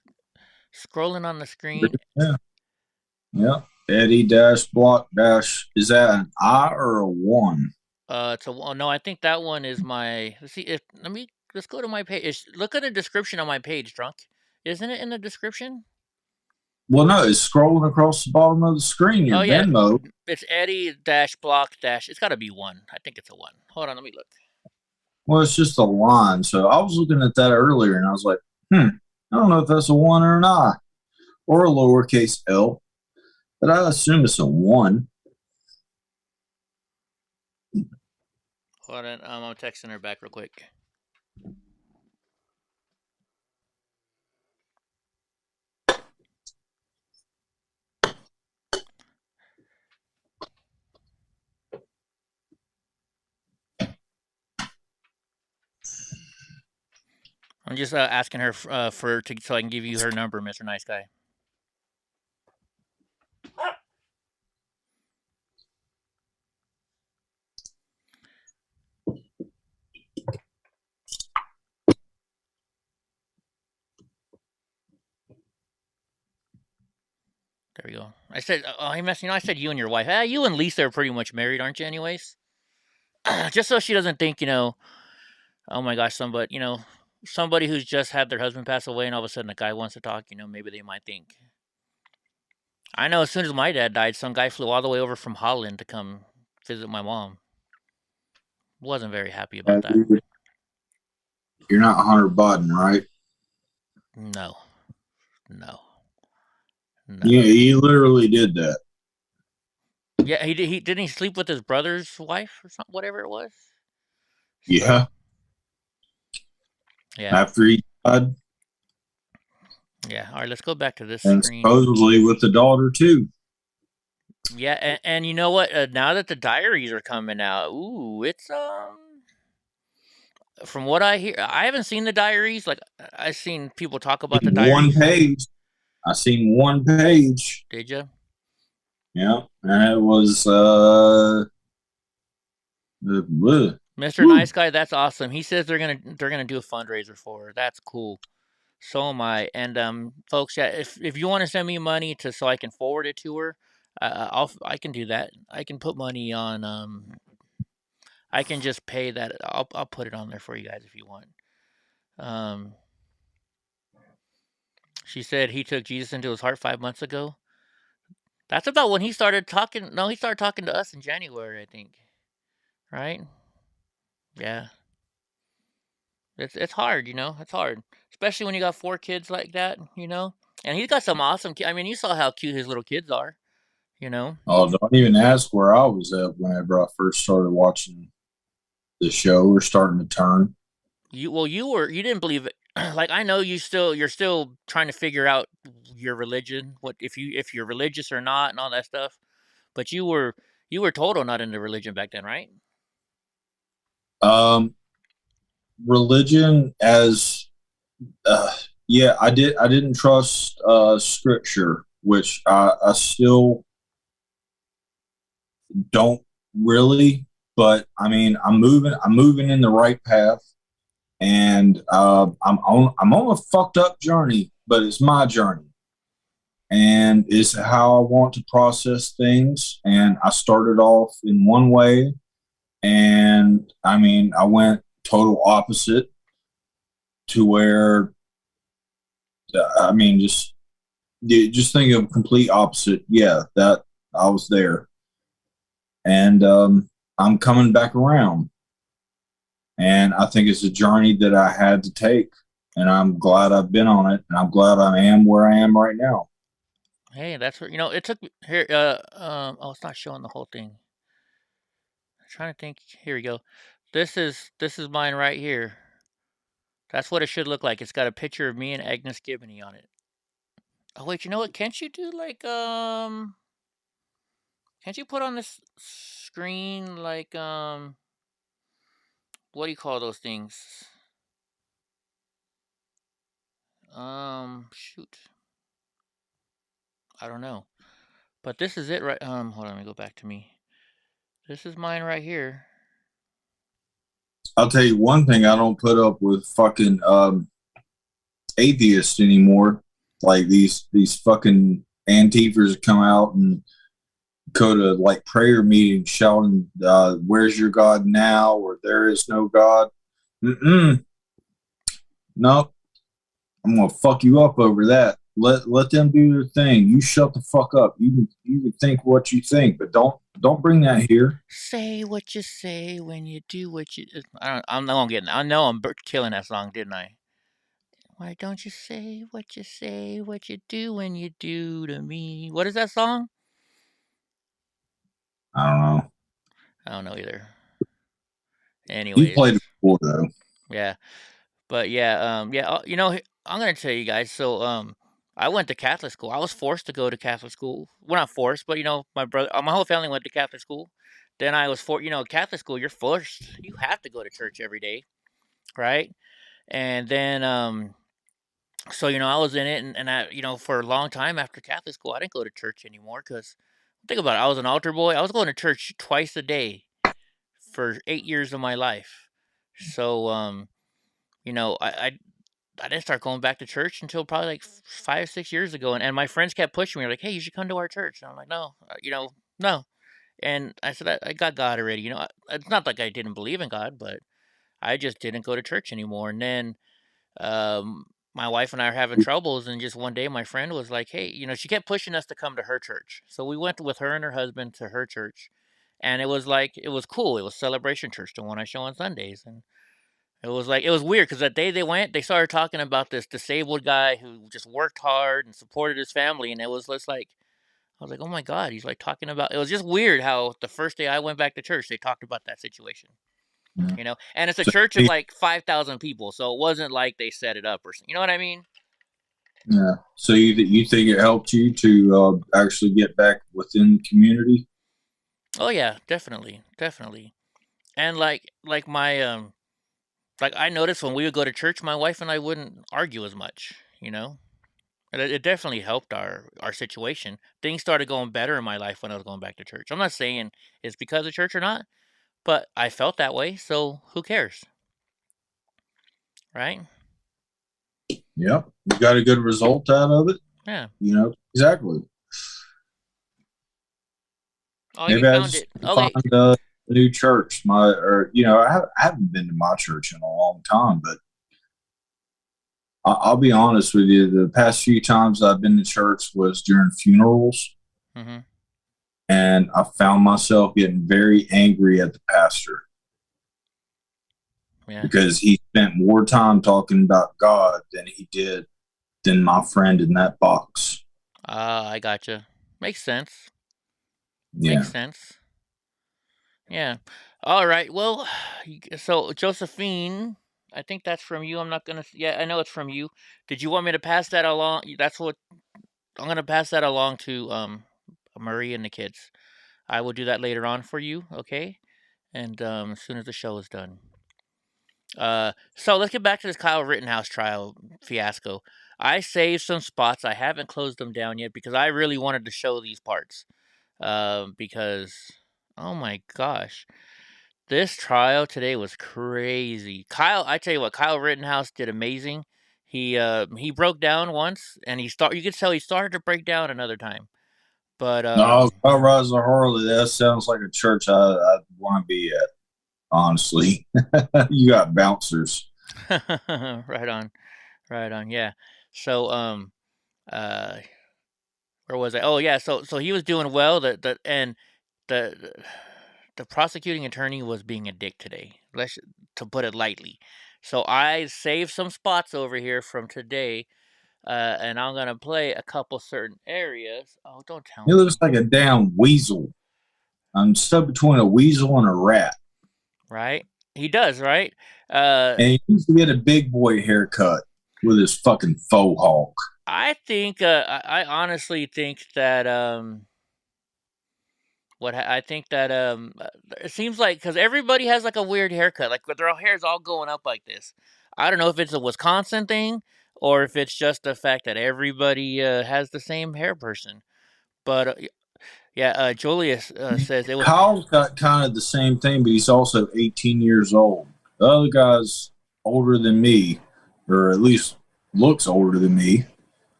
scrolling on the screen. Yeah. Yeah. Eddie-Block- is that an I or a 1? No, I think that one is my. Let's see. Let's go to my page. Look at the description on my page, Drunk. Isn't it in the description? Well, no, it's scrolling across the bottom of the screen. Your Venmo. It's Eddie-Block-. It's got to be 1. I think it's a 1. Hold on, let me look. Well, it's just a line. So I was looking at that earlier, and I was like, I don't know if that's a 1 or an I, or a lowercase l, but I assume it's a 1. Hold on, I'm texting her back real quick. I'm just asking her so I can give you her number, Mr. Nice Guy. There we go. I said, I said you and your wife. You and Lisa are pretty much married, aren't you? Anyways, just so she doesn't think, oh my gosh, somebody who's just had their husband pass away, and all of a sudden a guy wants to talk. Maybe they might think. I know. As soon as my dad died, some guy flew all the way over from Holland to come visit my mom. Wasn't very happy about that. You're not Hunter Biden, right? No. No. Yeah, he literally did that. Yeah, he did. Didn't he sleep with his brother's wife or something? Whatever it was. Yeah. Yeah. After he died. Yeah. All right, let's go back to this And screen. supposedly with the daughter too. Yeah, and you know what? Now that the diaries are coming out, ooh, it's from what I hear, I haven't seen the diaries. Like I've seen people talk about the One diaries. page. I seen one page. Did you? Yeah, and it was Mr. Nice Guy, that's awesome. He says they're gonna do a fundraiser for her. That's cool. So am I. And folks, yeah, if you want to send me money so I can forward it to her, I can do that. I can put money on I can just pay that. I'll put it on there for you guys if you want. Um, she said he took Jesus into his heart 5 months ago. That's about when he started talking. No, he started talking to us in January, I think. Right? Yeah. It's hard, you know. It's hard, especially when you got 4 kids like that, you know. And he's got some awesome. I mean, you saw how cute his little kids are, you know. Oh, don't even ask where I was at whenever I first started watching the show or starting to turn. You didn't believe it. Like I know you're still trying to figure out your religion, what if you're religious or not, and all that stuff. But you were total not into religion back then, right? Religion as yeah, I didn't trust scripture, which I still don't really, but I mean I'm moving in the right path, and I'm on a fucked up journey, but it's my journey, and it's how I want to process things. And I started off in one way, and I mean I went total opposite to where I mean just think of complete opposite. Yeah, that I was there, and I'm coming back around, and I think it's a journey that I had to take, and I'm glad I've been on it, and I'm glad I am where I am right now. Hey, that's what it took me here. Oh, it's not showing the whole thing. I'm trying to think. Here we go. This is mine right here. That's what it should look like. It's got a picture of me and Agnes Gibney on it. Oh wait, you know what? Can't you do like Can't you put on this screen like what do you call those things? Shoot. I don't know. But this is it right hold on, let me go back to me. This is mine right here. I'll tell you one thing: I don't put up with fucking atheists anymore. Like these fucking antifers come out and go to like prayer meetings shouting, "Where's your God now?" or "There is no God." Nope. I'm gonna fuck you up over that. Let them do their thing. You shut the fuck up. You can think what you think, but don't bring that here. Say what you say when you do what you. I'm not getting. I know I'm killing that song, didn't I? Why don't you say what you do when you do to me? What is that song? I don't know. I don't know either. You Anyways, played it before though. yeah, but yeah, you know, I'm gonna tell you guys. So, I went to Catholic school. I was forced to go to Catholic school. Well, not forced, but you know, my whole family went to Catholic school. Then I was Catholic school. You're forced. You have to go to church every day, right? And then, so I was in it, and I, for a long time after Catholic school, I didn't go to church anymore because think about it. I was an altar boy. I was going to church twice a day for 8 years of my life. So, I didn't start going back to church until probably like 5, 6 years ago, and my friends kept pushing me like, "Hey, you should come to our church." And I'm like, "No, no." And I said, "I got God already." It's not like I didn't believe in God, but I just didn't go to church anymore. And then my wife and I are having troubles, and just one day my friend was like, "Hey," she kept pushing us to come to her church, so we went with her and her husband to her church, and it was cool. It was Celebration Church, the one I show on Sundays, It was weird because that day they went, they started talking about this disabled guy who just worked hard and supported his family, and it was just like, I was like, oh my God, he's like talking about. It was just weird how the first day I went back to church, they talked about that situation, Yeah. you know. And it's a So, church of like 5,000 people, so it wasn't like they set it up or something. You know what I mean? yeah. So you think it helped you to actually get back within the community? Oh yeah, definitely. And like my like I noticed when we would go to church, my wife and I wouldn't argue as much, you know. And it definitely helped our situation. Things started going better in my life when I was going back to church. I'm not saying it's because of church or not, but I felt that way, so who cares? Right? Yep. You got a good result out of it? Yeah. You know, exactly. Oh, Maybe you I found just it. Okay. find a new church. I haven't been to my church in a long time, but I'll be honest with you. The past few times I've been to church was during funerals, Mm-hmm. and I found myself getting very angry at the pastor because he spent more time talking about God than my friend in that box. I gotcha. Makes sense. Yeah. Makes sense. Yeah. All right. Well, so Josephine, I think that's from you. I'm not gonna. Yeah, I know it's from you. Did you want me to pass that along? That's what I'm gonna pass that along to Marie and the kids. I will do that later on for you. Okay. And as soon as the show is done. So let's get back to this Kyle Rittenhouse trial fiasco. I saved some spots. I haven't closed them down yet because I really wanted to show these parts. Because, oh my gosh, this trial today was crazy. I tell you what, Kyle Rittenhouse did amazing. He broke down once, and you could tell he started to break down another time. But No, Rise of Harley. That sounds like a church I'd want to be at. Honestly, you got bouncers. right on, yeah. So where was I? Oh yeah, so he was doing well. The the prosecuting attorney was being a dick today. To put it lightly. So I saved some spots over here from today, and I'm gonna play a couple certain areas. Oh, don't tell He me. looks like a damn weasel. I'm stuck between a weasel and a rat. Right? He does, right? And he needs to get a big boy haircut with his fucking faux hawk. I think I honestly think that it seems like because everybody has like a weird haircut, like their hair's all going up like this. I don't know if it's a Wisconsin thing or if it's just the fact that everybody has the same hair person. But Julius says it was. Kyle's got kind of the same thing, but he's also 18 years old. The other guy's older than me, or at least looks older than me.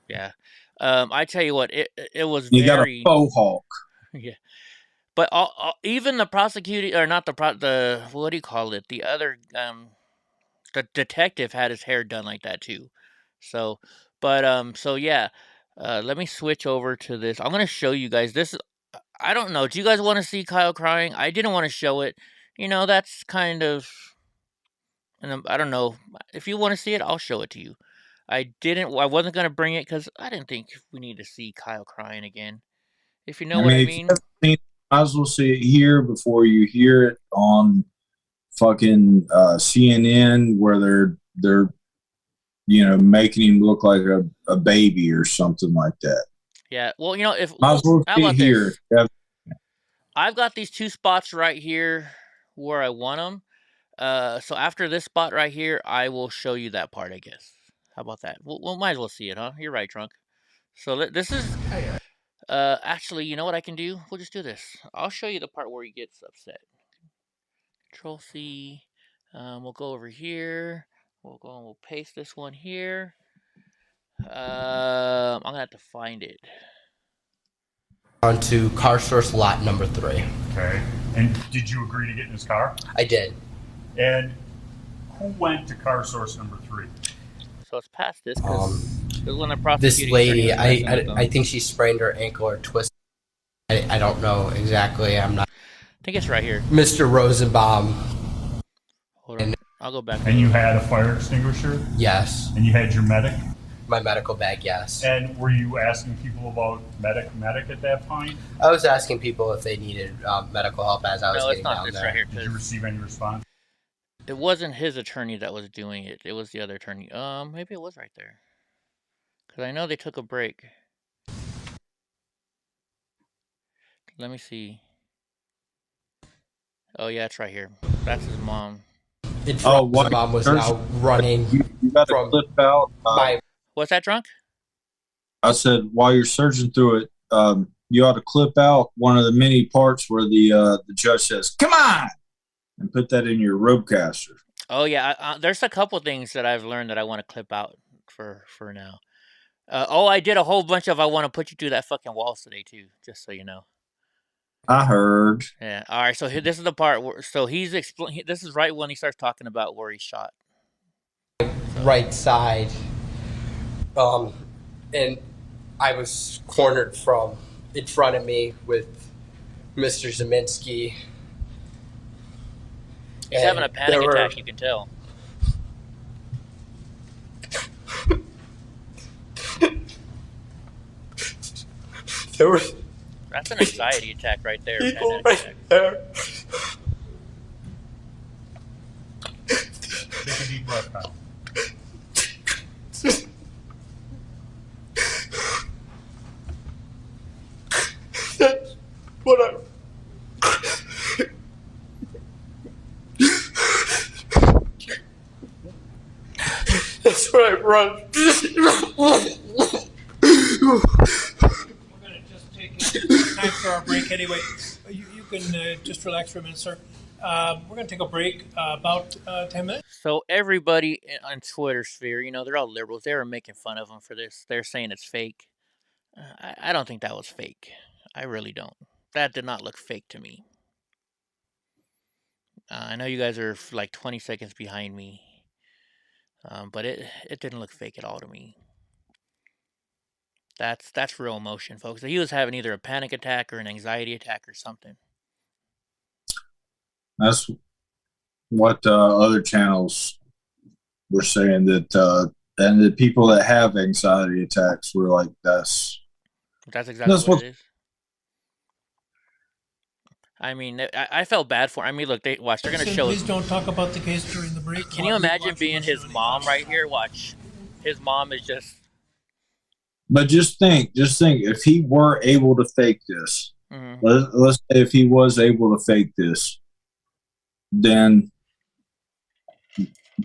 Yeah. I tell you what, it was He very. got a faux hawk. Yeah. But even the prosecuting, or not the what do you call it? The other the detective had his hair done like that too. So, but so yeah. Let me switch over to this. I'm gonna show you guys this. I don't know. Do you guys want to see Kyle crying? I didn't want to show it. You know, that's kind of. And I don't know if you want to see it. I'll show it to you. I wasn't gonna bring it because I didn't think we need to see Kyle crying again. If you know what I mean. If you haven't seen it, might as well see it here before you hear it on fucking CNN, where they're making him look like a baby or something like that. Yeah. Well, if might as well see it here. Yeah. I've got these two spots right here where I want them. So after this spot right here, I will show you that part, I guess. How about that? We'll might as well see it, huh? You're right, Drunk. So this is, actually, you know what I can do? We'll just do this. I'll show you the part where he gets upset. Control C. We'll go over here. We'll go and we'll paste this one here. I'm gonna have to find it. On to car source lot number 3. Okay. And did you agree to get in his car? I did. And who went to car source number 3? So it's past this because when the prosecuting this lady, I think she sprained her ankle or twisted. I don't know exactly. I'm not. I think it's right here. Mr. Rosenbaum. Hold on. I'll go back. And you had a fire extinguisher? Yes. And you had your medic? My medical bag, yes. And were you asking people about medic at that point? I was asking people if they needed medical help as I was getting down there. Right here, Did you receive any response? It wasn't his attorney that was doing it. It was the other attorney. Maybe it was right there. Because I know they took a break. Let me see. Oh, yeah, it's right here. That's his mom. His mom was now running you got to clip out. What's that, Drunk? I said, while you're searching through it, you ought to clip out one of the many parts where the judge says, "Come on," and put that in your roadcaster. Oh, yeah. There's a couple things that I've learned that I want to clip out for now. I did a whole bunch of I want to put you through that fucking walls today, too, just so you know. I heard. Yeah. All right. So this is the part where he's this is right when he starts talking about where he's shot. Right side. And I was cornered from in front of me with Mr. Zeminski. He's having a panic attack, you can tell. That's an anxiety attack right there. People right there. Take a deep breath now. That's what I... That's what I run. We're going to just take time for our break anyway. You can just relax for a minute, sir. We're going to take a break about 10 minutes. So everybody on Twitter sphere, they're all liberals. They were making fun of him for this. They're saying it's fake. I don't think that was fake. I really don't. That did not look fake to me. I know you guys are like 20 seconds behind me. But it didn't look fake at all to me. That's real emotion, folks. He was having either a panic attack or an anxiety attack or something. That's what other channels were saying, that and the people that have anxiety attacks were like, that's exactly what it is. I mean, I felt bad for him. I mean, look, they're going to show us. Please don't talk about the case during the break. Can you imagine being his mom right here? Watch. His mom is just... But just think, if he were able to fake this, let's say if he was able to fake this, then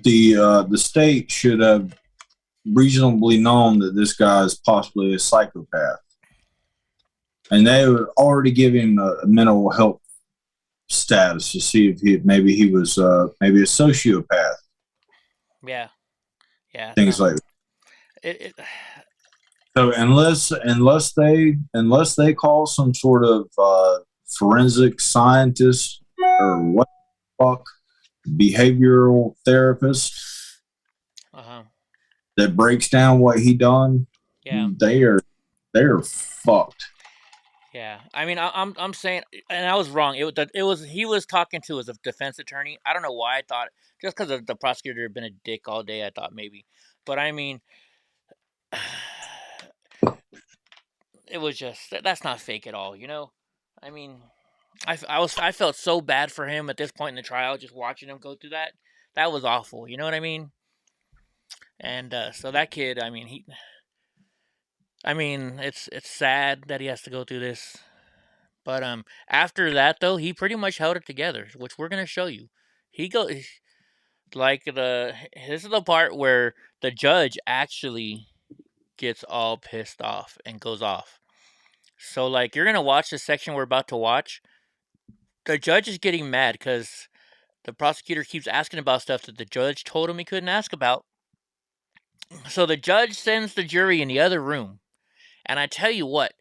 the state should have reasonably known that this guy is possibly a psychopath. And they would already give him a mental health status to see if he was maybe a sociopath. Yeah. Things like that. So unless they call some sort of forensic scientist or what the fuck, behavioral therapist that breaks down what he done, they're fucked. Yeah, I mean, I'm saying, and I was wrong. He was talking to his defense attorney. I don't know why I thought, just because the prosecutor had been a dick all day, I thought maybe. But I mean, it was just, that's not fake at all, I mean, I felt so bad for him at this point in the trial, just watching him go through that. That was awful, you know what I mean? And so that kid, it's sad that he has to go through this. But after that, though, he pretty much held it together, which we're going to show you. This is the part where the judge actually gets all pissed off and goes off. So, you're going to watch the section we're about to watch. The judge is getting mad because the prosecutor keeps asking about stuff that the judge told him he couldn't ask about. So the judge sends the jury in the other room. And I tell you what,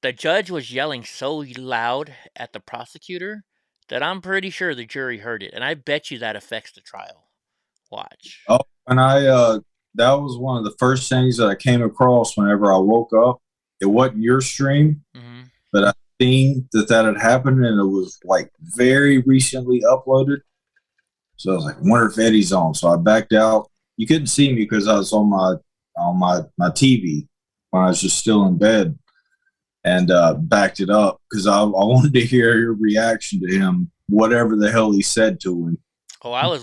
the judge was yelling so loud at the prosecutor that I'm pretty sure the jury heard it. And I bet you that affects the trial. Watch. Oh, and that was one of the first things that I came across whenever I woke up. It wasn't your stream, but I seen that had happened, and it was very recently uploaded. So I was like, I wonder if Eddie's on. So I backed out. You couldn't see me because I was on my TV when I was just still in bed, and backed it up because I wanted to hear your reaction to him, whatever the hell he said to him. Oh, I was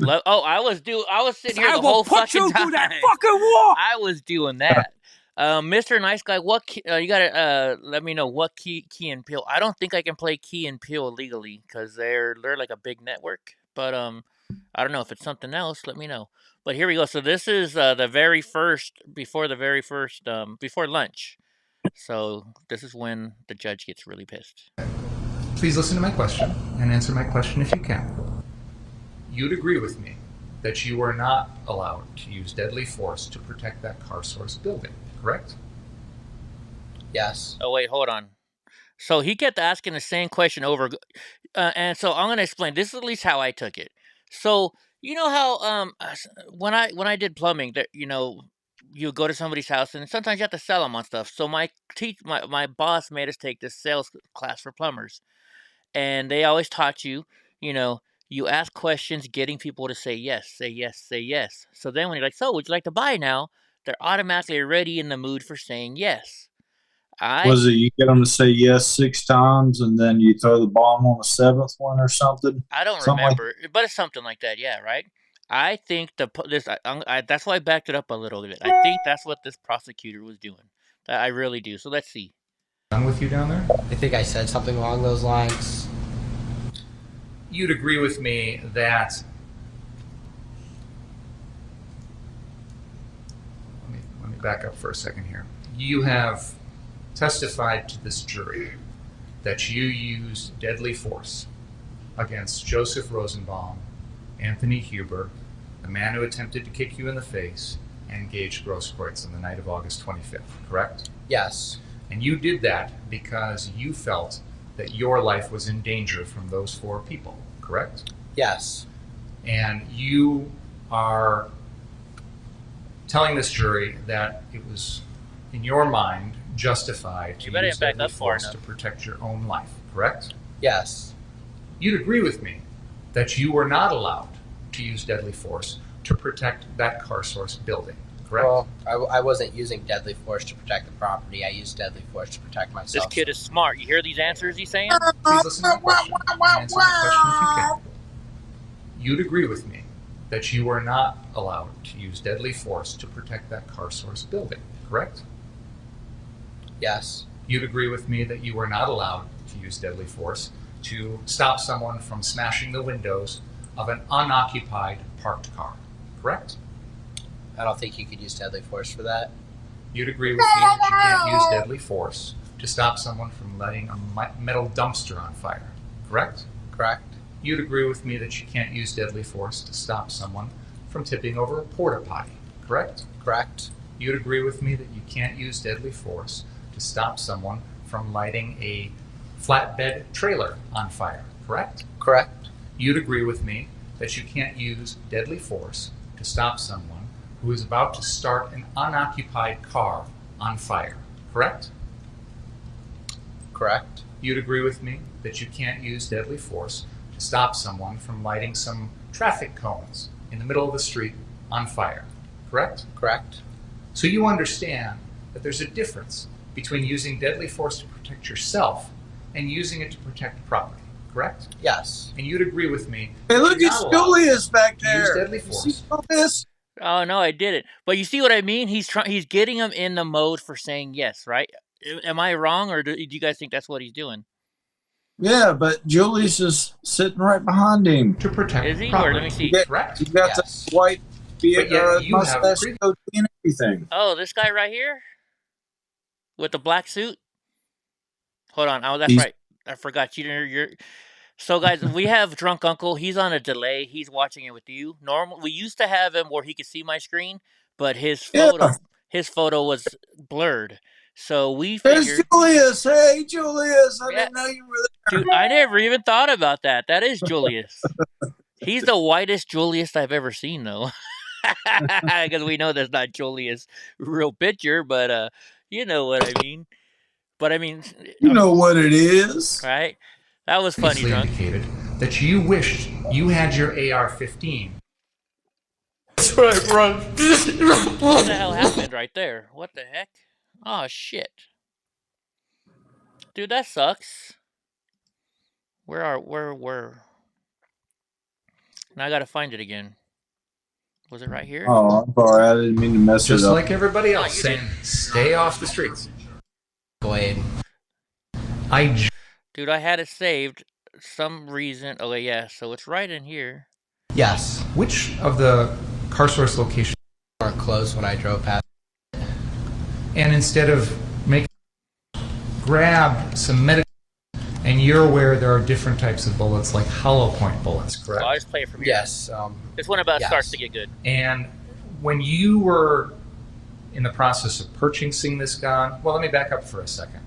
sitting here the whole fucking time. That fucking wall. I was doing that. Mr. Nice Guy, you gotta let me know what Key and Peele. I don't think I can play Key and Peele legally because they're like a big network. But I don't know if it's something else. Let me know. But here we go. So this is the very first before lunch. So this is when the judge gets really pissed. Please listen to my question and answer my question if you can. You'd agree with me that you are not allowed to use deadly force to protect that car source building, correct? Yes. Oh, wait, hold on. So he kept asking the same question over. And so I'm going to explain. This is at least how I took it. So, you know how when I did plumbing, that you go to somebody's house and sometimes you have to sell them on stuff. So my boss made us take this sales class for plumbers. And they always taught you, you ask questions, getting people to say yes, say yes, say yes. So then when you're like, so would you like to buy now? They're automatically already in the mood for saying yes. Was it you get them to say yes 6 times and then you throw the bomb on the 7th one or something? I don't remember, but it's something like that, yeah, right? I think that's why I backed it up a little bit. I think that's what this prosecutor was doing. I really do. So let's see. Done with you down there? I think I said something along those lines. You'd agree with me that let me back up for a second here. You have testified to this jury that you used deadly force against Joseph Rosenbaum, Anthony Huber, the man who attempted to kick you in the face, and Gage Grosskreutz on the night of August 25th, correct? Yes. And you did that because you felt that your life was in danger from those 4 people, correct? Yes. And you are telling this jury that it was, in your mind, justified to use deadly force to protect your own life, correct? Yes. You'd agree with me that you were not allowed to use deadly force to protect that car source building, correct? Well, I wasn't using deadly force to protect the property. I used deadly force to protect myself. This kid is smart. You hear these answers he's saying? Please listen to my question and answer my question if you can. You'd agree with me that you were not allowed to use deadly force to protect that car source building, correct? Yes. You'd agree with me that you were not allowed to use deadly force to stop someone from smashing the windows of an unoccupied parked car, correct? I don't think you could use deadly force for that. You'd agree with me that you can't use deadly force to stop someone from lighting a metal dumpster on fire, correct? Correct. You'd agree with me that you can't use deadly force to stop someone from tipping over a porta potty, correct? Correct. You'd agree with me that you can't use deadly force to stop someone from lighting a flatbed trailer on fire, correct? Correct. You'd agree with me that you can't use deadly force to stop someone who is about to start an unoccupied car on fire, correct? Correct. You'd agree with me that you can't use deadly force to stop someone from lighting some traffic cones in the middle of the street on fire, correct? Correct. So you understand that there's a difference between using deadly force to protect yourself and using it to protect property, correct? Yes. And you'd agree with me. Hey, look at Julius back there. Use deadly force. This? Oh no, I didn't. But you see what I mean? He's getting him in the mode for saying yes, right? Am I wrong, or do you guys think that's what he's doing? Yeah, but Julius is sitting right behind him to protect. Is he? Property. Or let me see. Correct. He got yes. the white you mustache and everything. Oh, this guy right here with the black suit. Hold on. Oh, that's right. I forgot you're. So, guys, we have Drunk Uncle. He's on a delay. He's watching it with you. We used to have him where he could see my screen, but his photo was blurred. So we figured. There's Julius. Hey, Julius. I didn't know you were there. Dude, I never even thought about that. That is Julius. He's the whitest Julius I've ever seen, though. Because we know that's not Julius' real picture, but you know what I mean. But I mean, you know what it is, right? That was funny, Drunk. Indicated that you wished you had your AR-15. That's right, bro. What the hell happened right there? What the heck? Oh, shit. Dude, that sucks. Where? Now I gotta find it again. Was it right here? Oh, I'm sorry. I didn't mean to mess Just it up. like everybody else saying, stay off the streets. Blade. Dude, I had it saved. Some reason. Oh, yeah. So it's right in here. Yes. Which of the car source locations weren't closed when I drove past? And instead of grab some medical, and you're aware there are different types of bullets, like hollow point bullets, correct? So I just play it from here. Yes. It's when about starts to get good. And when you were in the process of purchasing this gun, well, let me back up for a second.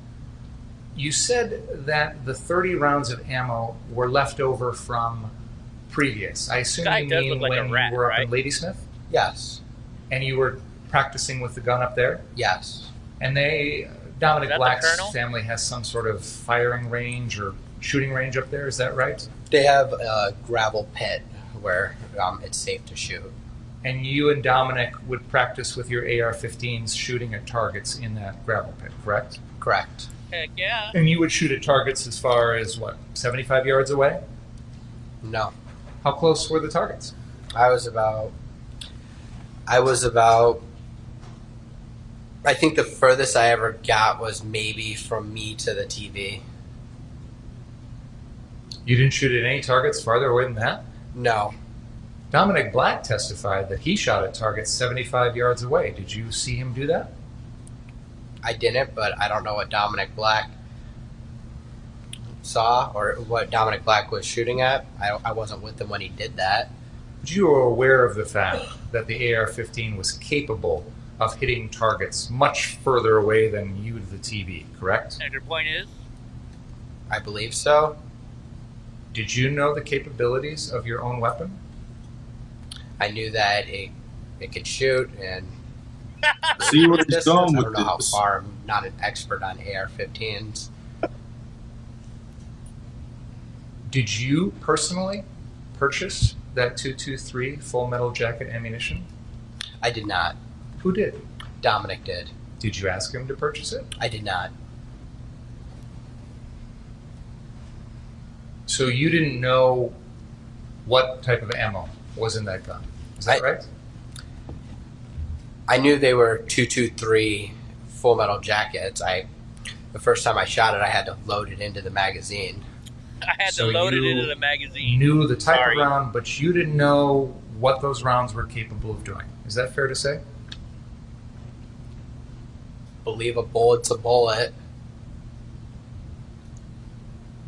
You said that the 30 rounds of ammo were left over from previous. I assume you mean when you were up in Ladysmith? Yes. And you were practicing with the gun up there? Yes. And Dominic Black's family has some sort of firing range or shooting range up there, is that right? They have a gravel pit where it's safe to shoot. And you and Dominic would practice with your AR-15s shooting at targets in that gravel pit, correct? Correct. Heck yeah. And you would shoot at targets as far as, what, 75 yards away? No. How close were the targets? I think the furthest I ever got was maybe from me to the TV. You didn't shoot at any targets farther away than that? No. Dominic Black testified that he shot at targets 75 yards away. Did you see him do that? I didn't, but I don't know what Dominic Black saw or what Dominic Black was shooting at. I wasn't with him when he did that. But you were aware of the fact that the AR-15 was capable of hitting targets much further away than you to the TV, correct? And your point is? I believe so. Did you know the capabilities of your own weapon? I knew that it could shoot and see what he's going with I don't know how far. I'm not an expert on AR-15s. Did you personally purchase that .223 full metal jacket ammunition? I did not. Who did? Dominic did. Did you ask him to purchase it? I did not. So you didn't know what type of ammo was in that gun. Is that right? I knew they were .223 full metal jackets. The first time I shot it, I had to load it into the magazine. I had to load it into the magazine. Knew the type of round, but you didn't know what those rounds were capable of doing. Is that fair to say? Believe a bullet's a bullet.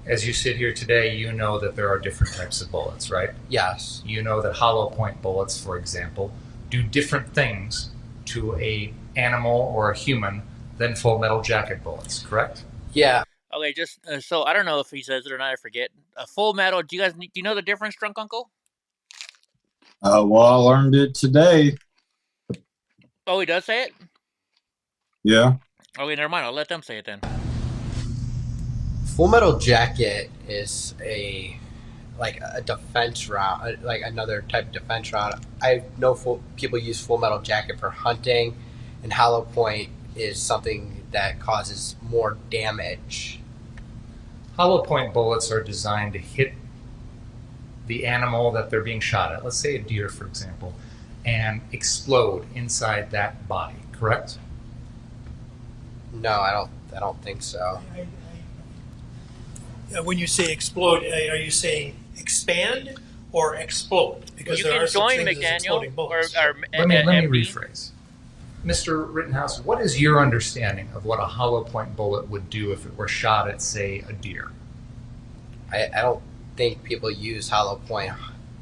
As you sit here today, you know that there are different types of bullets, right? Yes. You know that hollow point bullets, for example, do different things to a animal or a human than full metal jacket bullets, correct? Yeah. Okay, just so I don't know if he says it or not. I forget. A full metal. Do you know the difference, Drunk Uncle? Well, I learned it today. Oh, he does say it? Yeah. Okay, never mind. I'll let them say it then. Full metal jacket is a defense round, like another type of defense round. I know people use full metal jacket for hunting, and hollow point is something that causes more damage. Hollow point bullets are designed to hit the animal that they're being shot at, let's say a deer, for example, and explode inside that body, correct? No, I don't think so. When you say explode, are you saying expand or explode? Because you there can are such join things as McDaniel exploding bullets. Let me rephrase. Mr. Rittenhouse, what is your understanding of what a hollow point bullet would do if it were shot at, say, a deer? I don't think people use hollow point.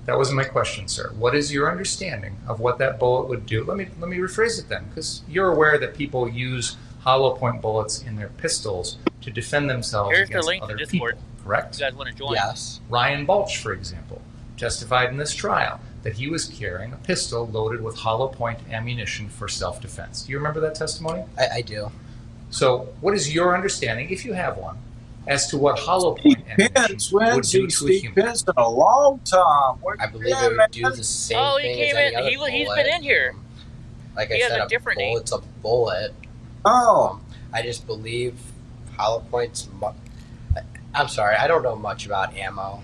That wasn't my question, sir. What is your understanding of what that bullet would do? Let me rephrase it then, because you're aware that people use hollow point bullets in their pistols to defend themselves against other people, correct? You guys want to join? Yes. Ryan Balch, for example, testified in this trial that he was carrying a pistol loaded with hollow point ammunition for self-defense. Do you remember that testimony? I do. So what is your understanding, if you have one, as to what hollow point Pence, emanation we would do to a Steve human. Pence in a long time. I believe it would do the same thing as any other bullet. He's been in here. Like He I has said, a different name. bullet's a bullet. Oh. I just believe hollow points. I'm sorry, I don't know much about ammo.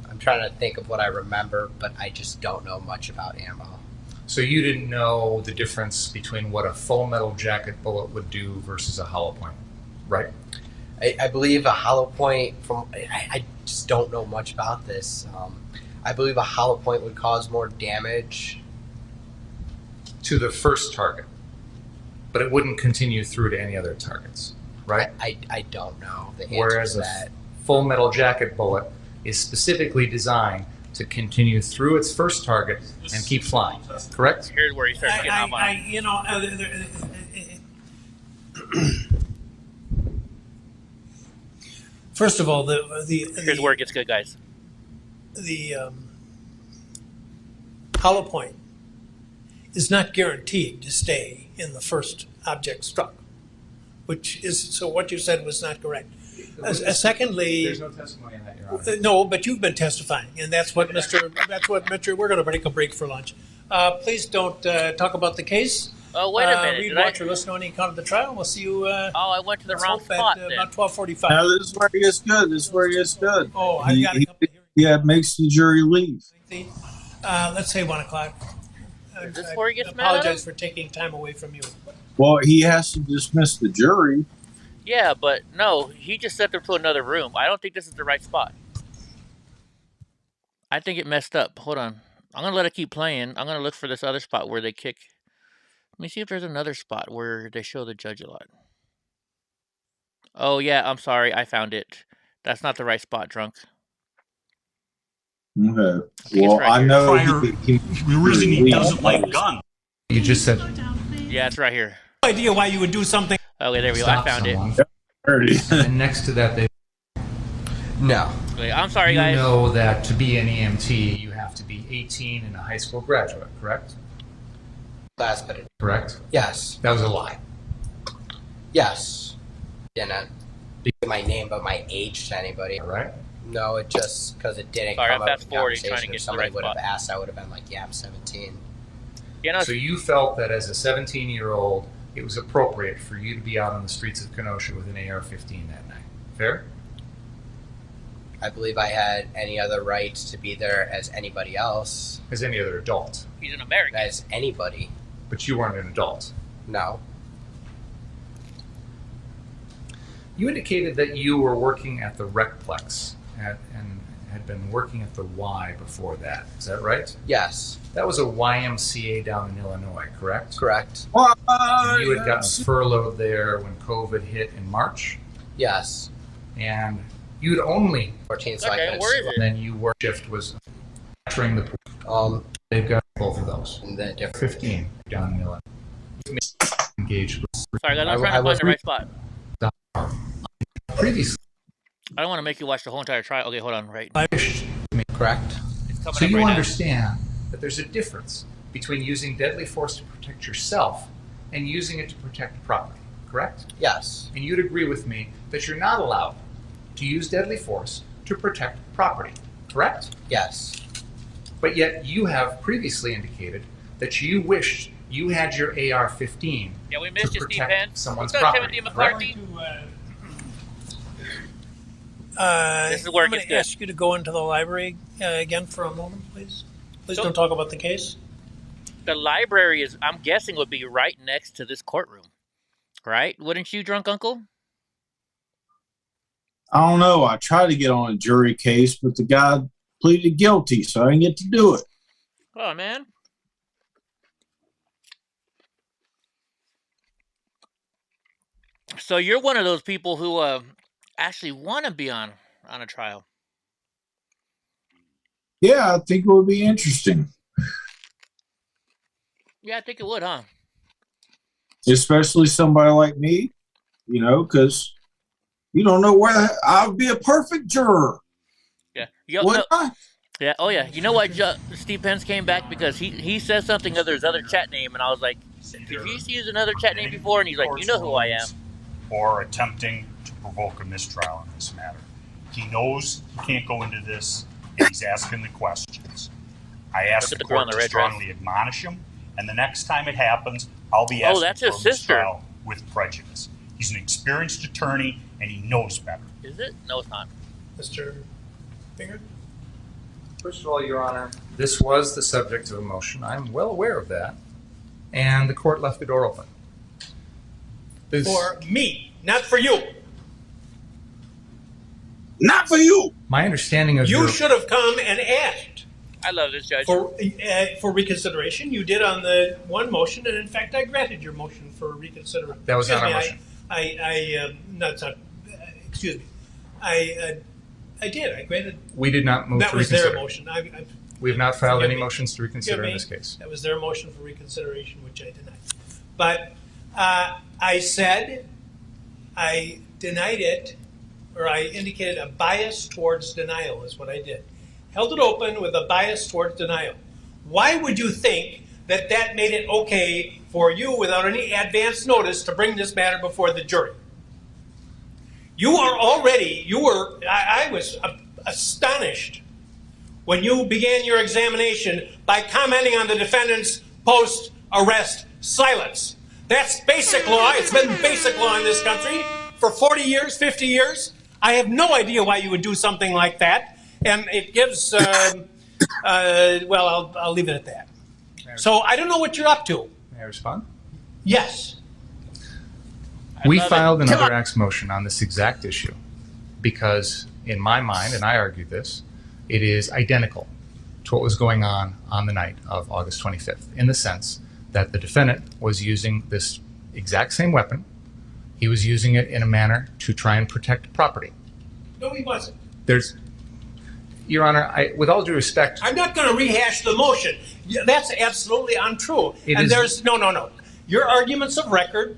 I'm trying to think of what I remember, but I just don't know much about ammo. So you didn't know the difference between what a full metal jacket bullet would do versus a hollow point, right? I believe a hollow point, I just don't know much about this. I believe a hollow point would cause more damage to the first target, but it wouldn't continue through to any other targets, right? I don't know the answer Whereas to that. a full metal jacket bullet is specifically designed to continue through its first target and keep flying, correct? Here's where he starts getting on mine. First of all, here's where it gets good, guys. The hollow point is not guaranteed to stay in the first object struck, which is, so what you said was not correct. Secondly, there's no testimony on that, Your Honor. no, but you've been testifying, and that's what Mr. We're going to take a break for lunch. Please don't talk about the case. Oh, wait a minute. Read, watch, or listen to any account of the trial. We'll see you. I went to the wrong spot then. About 12:45. Now, this is where it gets good. This is where it gets good. Oh, I've got a couple of hearings. Yeah, it makes the jury leave. Let's say 1 o'clock. Is this where he gets mad? I apologize for taking time away from you. Well, he has to dismiss the jury. Yeah, but no, he just sent them to another room. I don't think this is the right spot. I think it messed up. Hold on. I'm going to let it keep playing. I'm going to look for this other spot where they kick. Let me see if there's another spot where they show the judge a lot. Oh, yeah, I'm sorry. I found it. That's not the right spot, drunk. Okay. Well, right I know the reason he doesn't like gun. You just said. Yeah, it's right here. No idea why you would do something. Okay, there we go. I found it. And next to that, they. No. Okay, I'm sorry, guys. You know that to be an EMT, you have to be 18 and a high school graduate, correct? Last bit. Correct? Yes. That was a lie. Yes. Didn't give my name, but my age to anybody. All right. No, it just because it didn't Sorry, come up fast in forwarding, conversation. trying to get If to the somebody right would have spot. asked, I would have been like, "Yeah, I'm 17." Yeah, no, so you felt that as a 17-year-old, it was appropriate for you to be out on the streets of Kenosha with an AR-15 that night. Fair? I believe I had any other rights to be there as anybody else. As any other adult. He's an American. As anybody. But you weren't an adult. No. You indicated that you were working at the Recplex and had been working at the Y before that. Is that right? Yes. That was a YMCA down in Illinois, correct? Correct. And you had gotten furloughed there when COVID hit in March? Yes. And you'd only 14 seconds. Where is it? And then you work shift was entering the they've got both of those. And the different 15 down in Illinois. Engaged with Sorry, guys, I'm trying to find the right spot. Previously. I don't want to make you watch the whole entire trial. Okay, hold on. Right. Correct. So you understand that there's a difference between using deadly force to protect yourself and using it to protect property, correct? Yes. And you'd agree with me that you're not allowed to use deadly force to protect property, correct? Yes. But yet you have previously indicated that you wished you had your AR-15 Yeah, we missed to you, Steve protect Penn. someone's What's up, property. Timothy McCarthy? This is where it I'm going gets to good. ask you to go into the library again for a moment, please. Please don't talk about the case. The library is, I'm guessing, would be right next to this courtroom. Right? Wouldn't you, drunk uncle? I don't know. I tried to get on a jury case, but the guy pleaded guilty, so I didn't get to do it. Oh, man. So you're one of those people who actually want to be on a trial. Yeah, I think it would be interesting. Yeah, I think it would, huh? Especially somebody like me, you know, because you don't know where I would be a perfect juror. Yeah. Would I? Yeah. Oh, yeah. You know what? Steve Pence came back because he says something other his other chat name, and I was like, "Did you use another chat name before?" And he's like, "You know who I am." Or attempting to provoke a mistrial in this matter. He knows he can't go into this, and he's asking the questions. I asked the court to strongly admonish him, and the next time it happens, I'll be asking for a mistrial with prejudice. He's an experienced attorney, and he knows better. Is it? No, it's not. Mr. Finger? First of all, Your Honor, this was the subject of a motion. I'm well aware of that. And the court left the door open. For me, not for you. Not for you. My understanding of you should have come and asked. I love this, Judge. For reconsideration, you did on the one motion, and in fact, I granted your motion for reconsideration. That was not our motion. Excuse me. I did. I granted. We did not move that to was reconsider. their motion. We have not filed any motions to reconsider in this case. That was their motion for reconsideration, which I denied. But I said I denied it, or I indicated a bias towards denial is what I did. Held it open with a bias towards denial. Why would you think that that made it okay for you, without any advance notice, to bring this matter before the jury? I was astonished when you began your examination by commenting on the defendant's post-arrest silence. That's basic law. It's been basic law in this country for 40 years, 50 years. I have no idea why you would do something like that. And it gives, well, I'll leave it at that. So I don't know what you're up to. May I respond? Yes. We filed an other acts motion on this exact issue because, in my mind, and I argued this, it is identical to what was going on the night of August 25th, in the sense that the defendant was using this exact same weapon. He was using it in a manner to try and protect property. No, he wasn't. Your Honor, with all due respect, I'm not going to rehash the motion. That's absolutely untrue. No. Your arguments of record,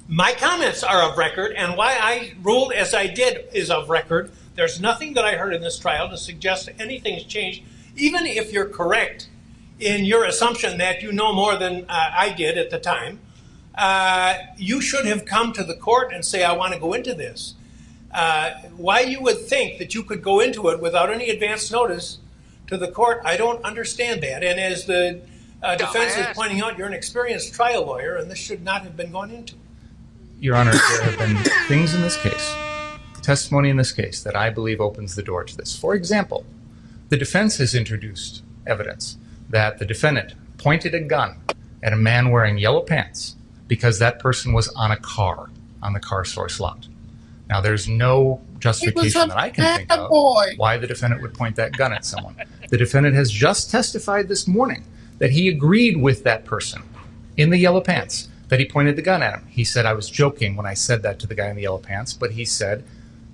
my comments are of record, and why I ruled as I did is of record. There's nothing that I heard in this trial to suggest anything's changed, even if you're correct in your assumption that you know more than I did at the time. You should have come to the court and say, I want to go into this. Why you would think that you could go into it without any advance notice to the court, I don't understand that. And as the defense is pointing out, you're an experienced trial lawyer, and this should not have been gone into. Your Honor, there have been things in this case, testimony in this case, that I believe opens the door to this. For example, the defense has introduced evidence that the defendant pointed a gun at a man wearing yellow pants because that person was on a car on the car source lot. Now, there's no justification that I can think of why the defendant would point that gun at someone. The defendant has just testified this morning that he agreed with that person in the yellow pants, that he pointed the gun at him. He said, I was joking when I said that to the guy in the yellow pants, but he said,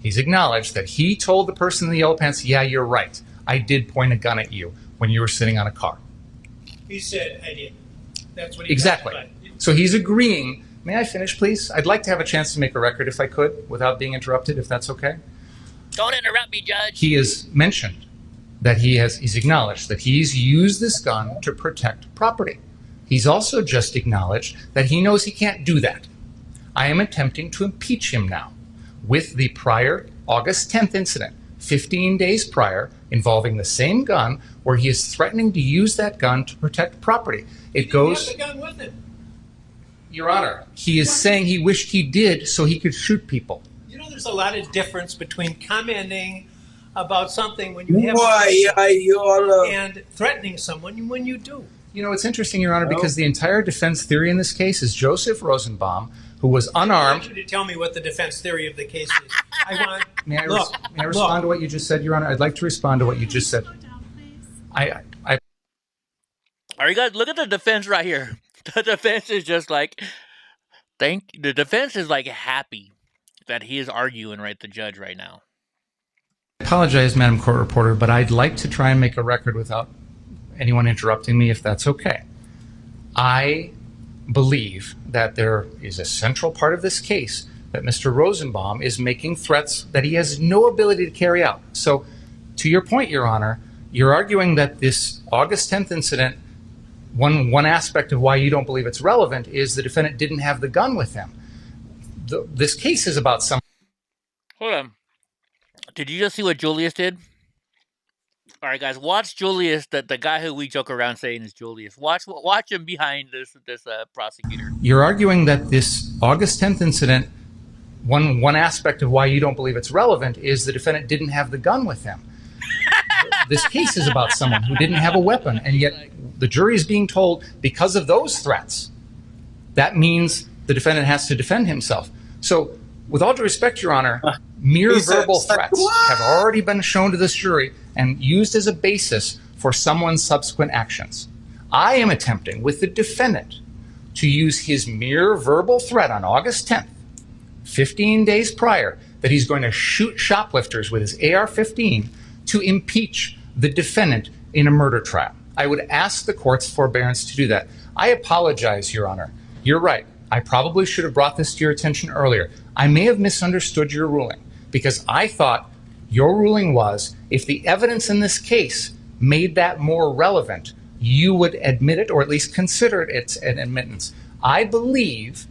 he's acknowledged that he told the person in the yellow pants, yeah, you're right. I did point a gun at you when you were sitting on a car. He said, I did. That's what he Exactly. testified. So he's agreeing. May I finish, please? I'd like to have a chance to make a record if I could, without being interrupted, if that's okay. Don't interrupt me, Judge. He has mentioned that he's acknowledged that he's used this gun to protect property. He's also just acknowledged that he knows he can't do that. I am attempting to impeach him now with the prior August 10th incident, 15 days prior, involving the same gun, where he is threatening to use that gun to protect property. It goes... He had the gun with him. Your Honor, he is saying he wished he did so he could shoot people. You know, there's a lot of difference between commenting about something when you have and threatening someone when you do. You know, it's interesting, Your Honor, because the entire defense theory in this case is Joseph Rosenbaum, who was unarmed. I want you to tell me what the defense theory of the case is. May I respond to what you just said, Your Honor? I'd like to respond to what you just said. All right, guys, look at the defense right here. The defense is just like, the defense is like happy that he is arguing the judge right now. I apologize, Madam Court Reporter, but I'd like to try and make a record without anyone interrupting me, if that's okay. I believe that there is a central part of this case that Mr. Rosenbaum is making threats that he has no ability to carry out. So, to your point, Your Honor, you're arguing that this August 10th incident, one aspect of why you don't believe it's relevant is the defendant didn't have the gun with him. This case is about some... Hold on. Did you just see what Julius did? All right, guys, watch Julius, the guy who we joke around saying is Julius. Watch him behind this prosecutor. You're arguing that this August 10th incident, one aspect of why you don't believe it's relevant is the defendant didn't have the gun with him. This case is about someone who didn't have a weapon, and yet the jury is being told because of those threats, that means the defendant has to defend himself. So, with all due respect, Your Honor, mere verbal threats have already been shown to this jury and used as a basis for someone's subsequent actions. I am attempting, with the defendant, to use his mere verbal threat on August 10th, 15 days prior, that he's going to shoot shoplifters with his AR-15 to impeach the defendant in a murder trial. I would ask the court's forbearance to do that. I apologize, Your Honor. You're right. I probably should have brought this to your attention earlier. I may have misunderstood your ruling because I thought your ruling was if the evidence in this case made that more relevant, you would admit it or at least consider it an admittance. I believe,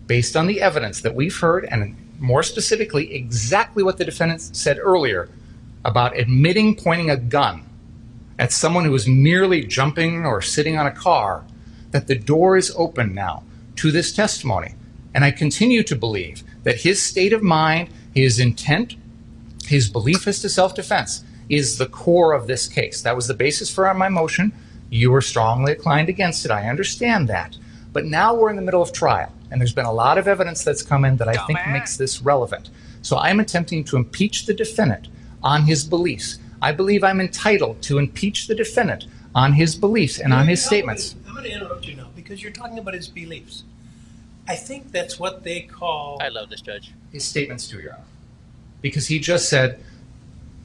based on the evidence that we've heard, and more specifically exactly what the defendant said earlier about admitting pointing a gun at someone who was merely jumping or sitting on a car, that the door is open now to this testimony. And I continue to believe that his state of mind, his intent, his belief as to self-defense is the core of this case. That was the basis for my motion. You were strongly inclined against it. I understand that. But now we're in the middle of trial, and there's been a lot of evidence that's come in that I think makes this relevant. So I'm attempting to impeach the defendant on his beliefs. I believe I'm entitled to impeach the defendant on his beliefs and on his statements. I'm going to interrupt you now because you're talking about his beliefs. I think that's what they call... I love this judge. His statements too, Your Honor. Because he just said,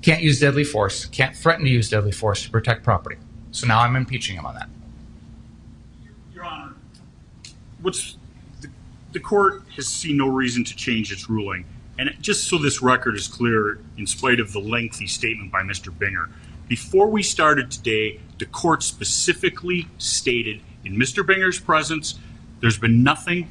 can't use deadly force, can't threaten to use deadly force to protect property. So now I'm impeaching him on that. Your Honor, the court has seen no reason to change its ruling. And just so this record is clear, in spite of the lengthy statement by Mr. Binger, before we started today, the court specifically stated in Mr. Binger's presence, there's been nothing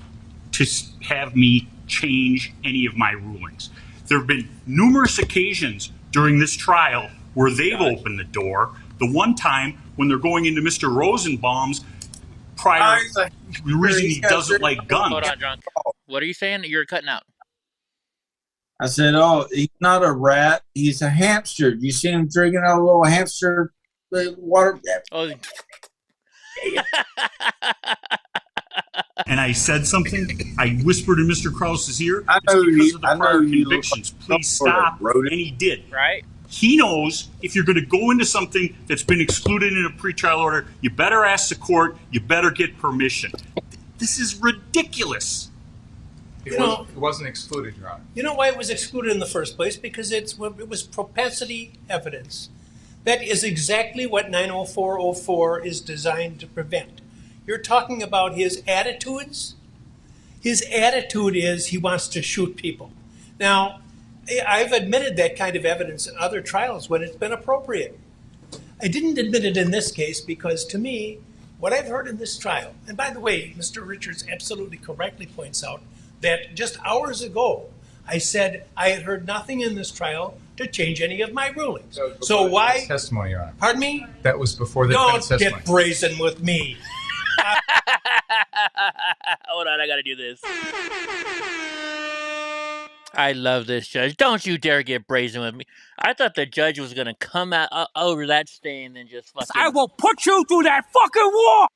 to have me change any of my rulings. There have been numerous occasions during this trial where they've opened the door. The one time when they're going into Mr. Rosenbaum's prior reason he doesn't like guns. Hold on, John. What are you saying? You're cutting out. I said, oh, he's not a rat. He's a hamster. You see him drinking out a little hamster water? Oh. And I said something. I whispered in Mr. Krause's ear. I know because of the prior convictions. Please stop. And he did. Right. He knows if you're going to go into something that's been excluded in a pretrial order, you better ask the court. You better get permission. This is ridiculous. It wasn't excluded, Your Honor. You know why it was excluded in the first place? Because it was propensity evidence. That is exactly what 90404 is designed to prevent. You're talking about his attitudes. His attitude is he wants to shoot people. Now, I've admitted that kind of evidence in other trials when it's been appropriate. I didn't admit it in this case because, to me, what I've heard in this trial, and by the way, Mr. Richards absolutely correctly points out that just hours ago, I said I had heard nothing in this trial to change any of my rulings. So why? Testimony, Your Honor. Pardon me? That was before the defense testimony. Don't get brazen with me. Hold on, I gotta do this. I love this judge. Don't you dare get brazen with me. I thought the judge was gonna come out over that stain and just fucking... I will put you through that fucking wall!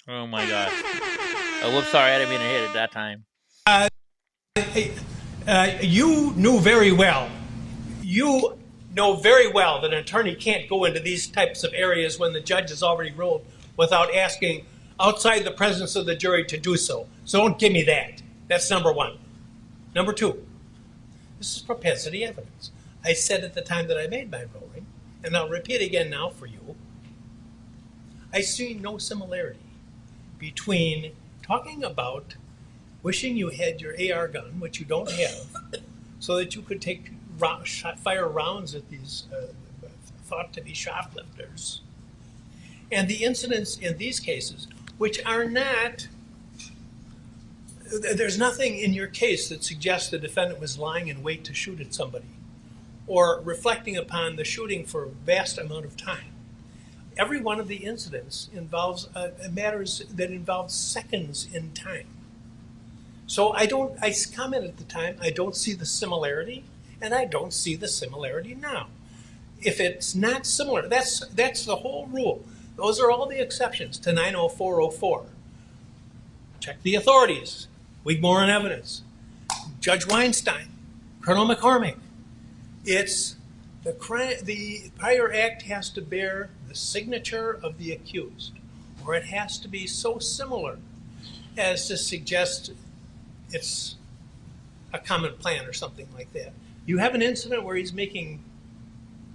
Oh my god. Oh, whoops, sorry, I didn't mean to hit it that time. You knew very well. You know very well that an attorney can't go into these types of areas when the judge has already ruled without asking outside the presence of the jury to do so. So don't give me that. That's number one. Number two, this is propensity evidence. I said at the time that I made my ruling, and I'll repeat again now for you, I see no similarity between talking about wishing you had your AR gun, which you don't have, so that you could fire rounds at these thought to be shoplifters, and the incidents in these cases, which are not there's nothing in your case that suggests the defendant was lying in wait to shoot at somebody or reflecting upon the shooting for a vast amount of time. Every one of the incidents involves matters that involve seconds in time. So I commented at the time, I don't see the similarity, and I don't see the similarity now. If it's not similar, that's the whole rule. Those are all the exceptions to 90404. Check the authorities, Wigmore and evidence, Judge Weinstein, Colonel McCormick. It's the prior act has to bear the signature of the accused, or it has to be so similar as to suggest it's a common plan or something like that. You have an incident where he's making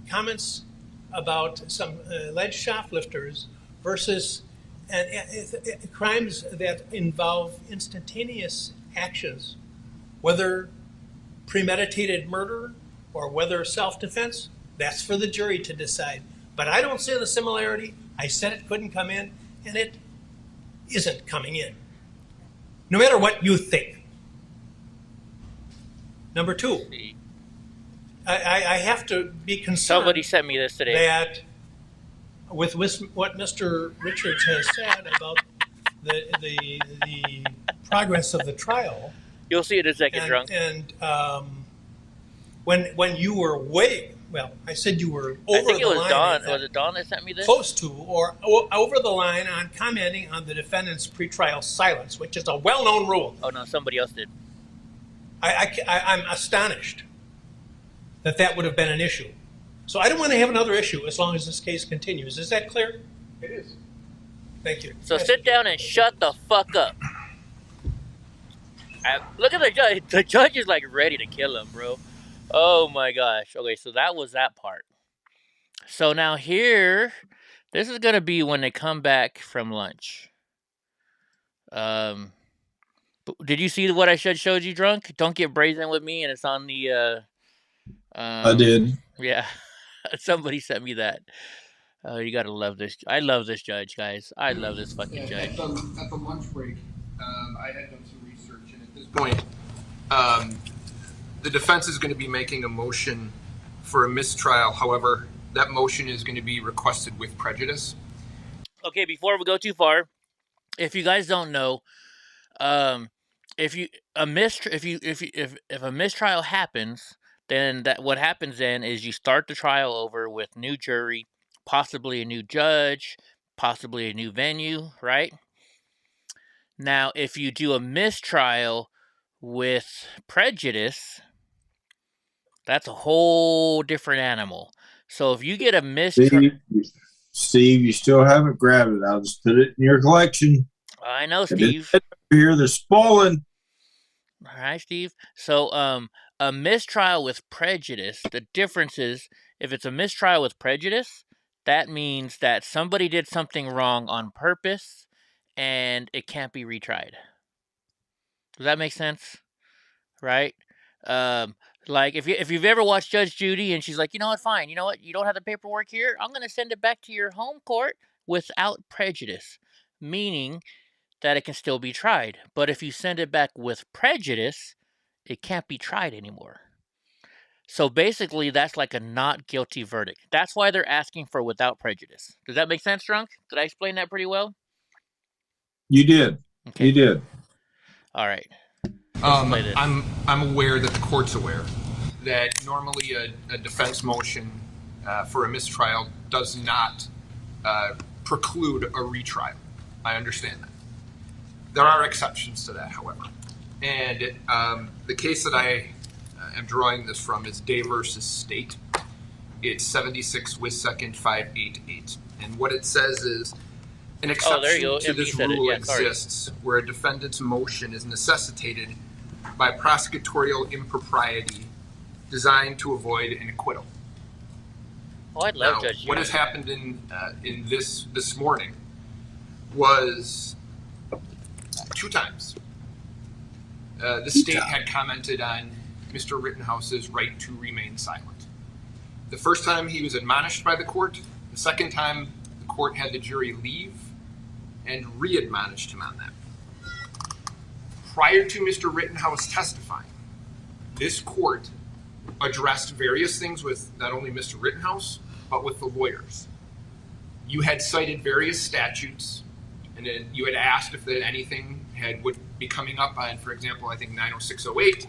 comments about some alleged shoplifters versus crimes that involve instantaneous actions, whether premeditated murder or whether self-defense, that's for the jury to decide. But I don't see the similarity. I said it couldn't come in, and it isn't coming in, no matter what you think. Number two, I have to be concerned. Somebody sent me this today. That with what Mr. Richards has said about the progress of the trial. You'll see it in a second, Drunk. And when you were I said you were over the line. I think it was Dawn. Was it Dawn that sent me this? Close to or over the line on commenting on the defendant's pretrial silence, which is a well-known rule. Oh, no, somebody else did. I'm astonished that would have been an issue. So I don't want to have another issue as long as this case continues. Is that clear? It is. Thank you. So sit down and shut the fuck up. Look at the judge. The judge is like ready to kill him, bro. Oh my gosh. Okay, so that was that part. So now here, this is going to be when they come back from lunch. Did you see what I showed you, Drunk? Don't get brazen with me, and it's on the... I did. Yeah. Somebody sent me that. Oh, you gotta love this. I love this judge, guys. I love this fucking judge. At the lunch break, I had done some research, and at this point, the defense is going to be making a motion for a mistrial. However, that motion is going to be requested with prejudice. Okay, before we go too far, if you guys don't know, if a mistrial happens, then what happens then is you start the trial over with new jury, possibly a new judge, possibly a new venue, right? Now, if you do a mistrial with prejudice, that's a whole different animal. So if you get a mistrial... Steve, you still haven't grabbed it. I'll just put it in your collection. I know, Steve. Here, they're spoiling. All right, Steve. So, a mistrial with prejudice, the difference is, if it's a mistrial with prejudice, that means that somebody did something wrong on purpose, and it can't be retried. Does that make sense? Right? Like, if you've ever watched Judge Judy, and she's like, you know what, fine, you know what, you don't have the paperwork here, I'm going to send it back to your home court without prejudice, meaning that it can still be tried. But if you send it back with prejudice, it can't be tried anymore. So basically, that's like a not guilty verdict. That's why they're asking for without prejudice. Does that make sense, Drunk? Did I explain that pretty well? You did. Okay. You did. All right. I'm aware that the court's aware that normally a defense motion for a mistrial does not preclude a retrial. I understand that. There are exceptions to that, however. And the case that I am drawing this from is Day versus State. It's 76 Wis 2nd 588. And what it says is, an exception to this rule exists where a defendant's motion is necessitated by prosecutorial impropriety designed to avoid an acquittal. Oh, I'd love Judge Judy. What has happened in this morning was 2 times. The state had commented on Mr. Rittenhouse's right to remain silent. The first time he was admonished by the court. The second time the court had the jury leave and re-admonished him on that. prior to Mr. Rittenhouse testifying, this court addressed various things with not only Mr. Rittenhouse, but with the lawyers. You had cited various statutes, and then you had asked if anything would be coming up on, for example, I think 90608.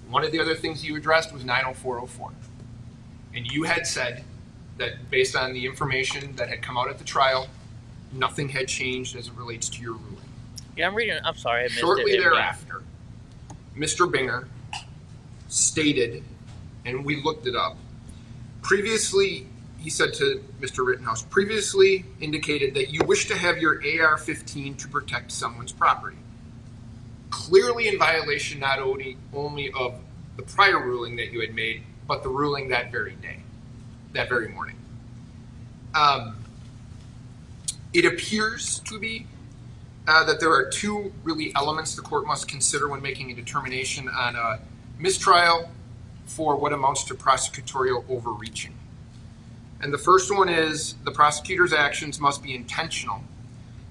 One of the other things you addressed was 90404. And you had said that based on the information that had come out at the trial, nothing had changed as it relates to your ruling. Yeah, I'm reading. I'm sorry, I missed Shortly it. thereafter, Mr. Binger stated, and we looked it up, previously, he said to Mr. Rittenhouse, previously indicated that you wish to have your AR-15 to protect someone's property. Clearly in violation not only of the prior ruling that you had made, but the ruling that very day, that very morning. It appears to be that there are two really elements the court must consider when making a determination on a mistrial for what amounts to prosecutorial overreaching. And the first one is the prosecutor's actions must be intentional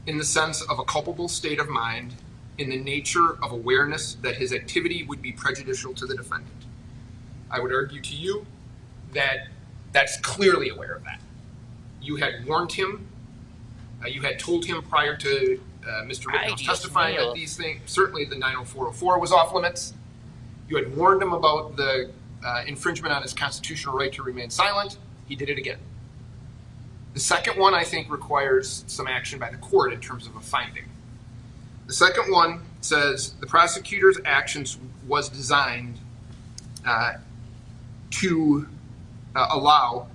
in the sense of a culpable state of mind in the nature of awareness that his activity would be prejudicial to the defendant. I would argue to you that that's clearly aware of that. You had warned him, you had told him prior to Mr. Rittenhouse testifying that these things, certainly the 90404 was off limits. You had warned him about the infringement on his constitutional right to remain silent. He did it again. The second one, I think, requires some action by the court in terms of a finding. The second one says the prosecutor's actions was designed to allow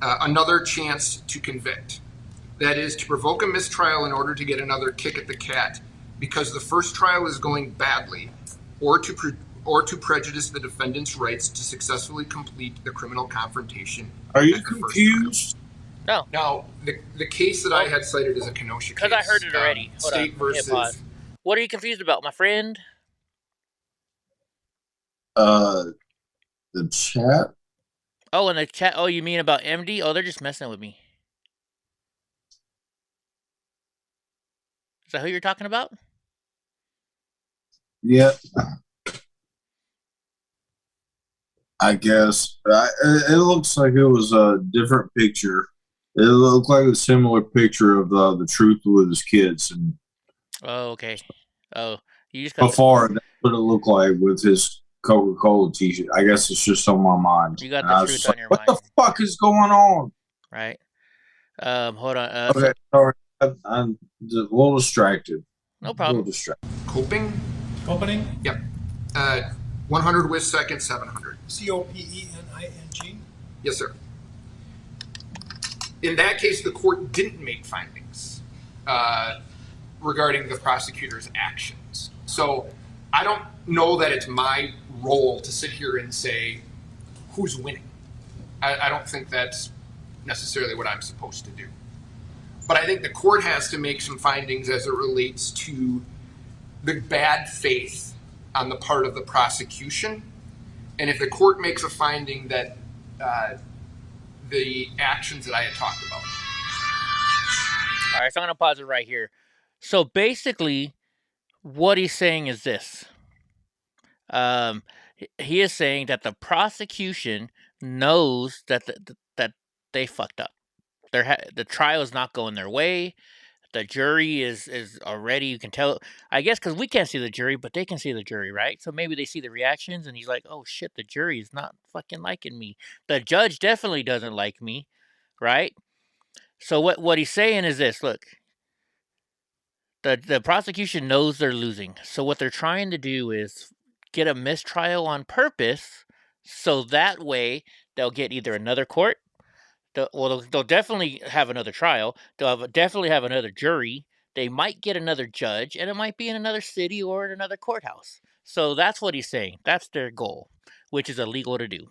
another chance to convict. That is, to provoke a mistrial in order to get another kick at the cat because the first trial is going badly, or to prejudice the defendant's rights to successfully complete the criminal confrontation. Are you confused? No. Now, the case that I had cited is a Kenosha case. Because I heard it already. Hold State on. versus. Pause. What are you confused about, my friend? The chat. Oh, in the chat. Oh, you mean about MD? Oh, they're just messing with me. Is that who you're talking about? Yeah. I guess. It looks like it was a different picture. It looked like a similar picture of the truth with his kids. And oh, okay. Oh, you just got before, that's what it looked like with his Coca-Cola t-shirt. I guess it's just on my mind. You got and the I was truth just on like, your what mind. the fuck is going on? Right. Hold on. Okay, sorry. I'm a little distracted. No problem. A little distracted. Coping? Yep. 100 with second, 700. COPENING? Yes, sir. In that case, the court didn't make findings regarding the prosecutor's actions. So I don't know that it's my role to sit here and say who's winning. I don't think that's necessarily what I'm supposed to do. But I think the court has to make some findings as it relates to the bad faith on the part of the prosecution. And if the court makes a finding that the actions that I had talked about. All right, so I'm going to pause it right here. So basically, what he's saying is this. He is saying that the prosecution knows that that they fucked up. The trial is not going their way. The jury is already, you can tell, I guess, because we can't see the jury, but they can see the jury, right? So maybe they see the reactions, and he's like, oh, shit, the jury is not fucking liking me. The judge definitely doesn't like me, right? So what he's saying is this, look, the prosecution knows they're losing. So what they're trying to do is get a mistrial on purpose, so that way they'll get either another court, they'll definitely have another trial. They'll definitely have another jury. They might get another judge, and it might be in another city or in another courthouse. So that's what he's saying. That's their goal, which is illegal to do.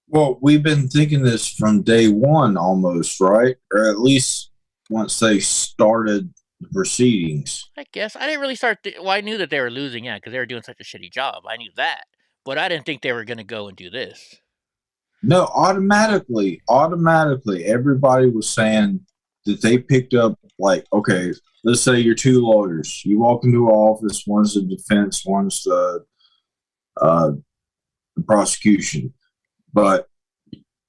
Well, we've been thinking this from day one almost, right? Or at least once they started the proceedings. I guess. I didn't really start... well, I knew that they were losing, yeah, because they were doing such a shitty job. I knew that. But I didn't think they were going to go and do this. No, automatically, everybody was saying that they picked up like, okay, let's say you're two lawyers. You walk into an office. One's the defense, one's the prosecution. But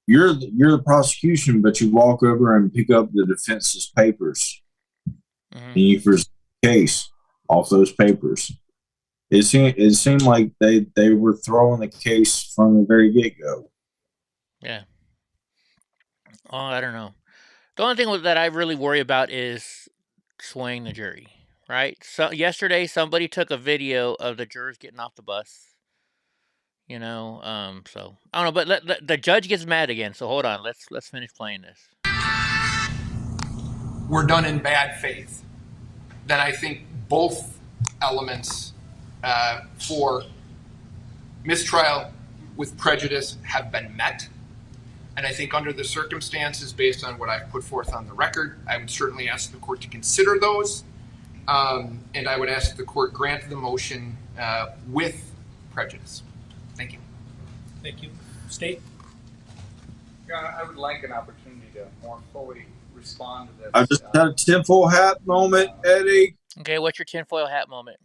you're the prosecution, but you walk over and pick up the defense's papers, and you present the case off those papers. It seemed like they were throwing the case from the very get-go. Yeah. Oh, I don't know. The only thing that I really worry about is swaying the jury, right? So yesterday, somebody took a video of the jurors getting off the bus. You know, so I don't know, but the judge gets mad again. So hold on, let's finish playing this. Were done in bad faith. Then I think both elements for mistrial with prejudice have been met. And I think under the circumstances, based on what I've put forth on the record, I would certainly ask the court to consider those. And I would ask the court grant the motion with prejudice. Thank you. Thank you. State? Your Honor, I would like an opportunity to more fully respond to this. I just had a tinfoil hat moment, Eddie. Okay, what's your tinfoil hat moment?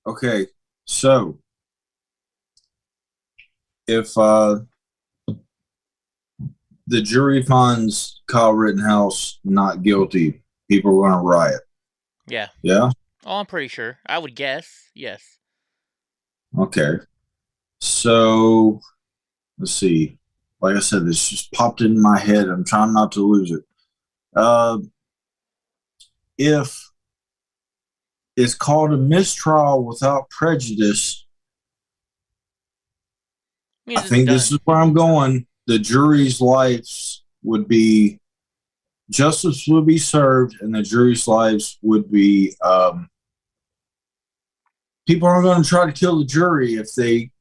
Okay, so if the jury finds Kyle Rittenhouse not guilty, people are going to riot. Yeah. Yeah? Oh, I'm pretty sure. I would guess. Yes. Okay. So, let's see. Like I said, this just popped in my head. I'm trying not to lose it. If it's called a mistrial without prejudice, I think this is where I'm going. The jury's lives would be, justice would be served, and the jury's lives would be, people aren't going to try to kill the jury if they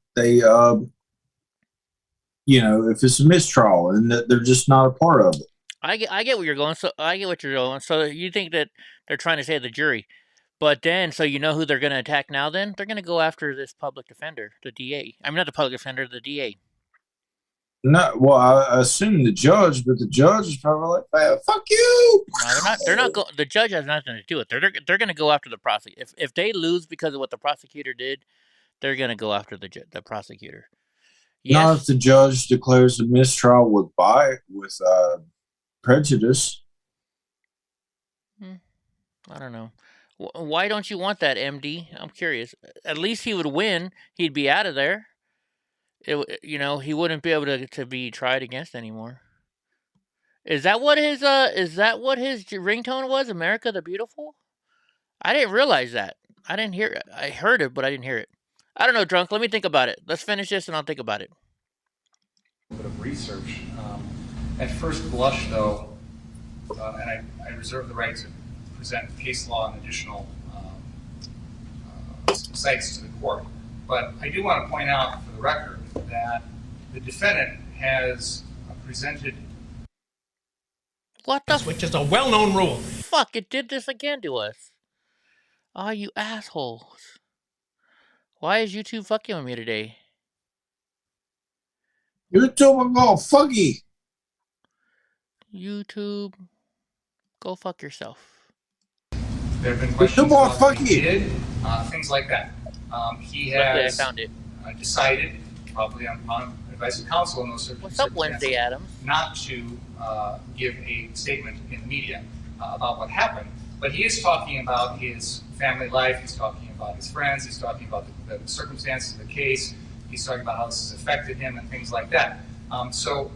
you know, if it's a mistrial and that they're just not a part of it. I get where you're going. So I get what you're going. So you think that they're trying to save the jury, but then so you know who they're going to attack now? Then they're going to go after this public defender, the DA. I mean, not the public defender, the DA. No, well, I assume the judge, but the judge is probably like, "Fuck you." No, they're not. They're not going. The judge has nothing to do with it. They're going to go after the prosecutor. If they lose because of what the prosecutor did, they're going to go after the prosecutor. Yes. Not if the judge declares a mistrial with prejudice. I don't know. Why don't you want that, MD? I'm curious. At least he would win. He'd be out of there. You know, he wouldn't be able to be tried against anymore. Is that what his ringtone was? America the Beautiful? I didn't realize that. I didn't hear it. I heard it, but I didn't hear it. I don't know, Drunk. Let me think about it. Let's finish this and I'll think about it. A bit of research. At first blush, though, and I reserve the right to present case law and additional sites to the court, but I do want to point out for the record that the defendant has presented. What the? Which is a well-known rule. Fuck! It did this again to us. Oh, you assholes! Why is YouTube fucking with me today? YouTube, go fucky. YouTube, go fuck yourself. There have been questions about what he did, things like that. He has decided, probably on advice of counsel in those circumstances, what's up, Wednesday Adams? Not to give a statement in the media about what happened. But he is talking about his family life, he's talking about his friends, he's talking about the circumstances of the case, he's talking about how this has affected him and things like that. So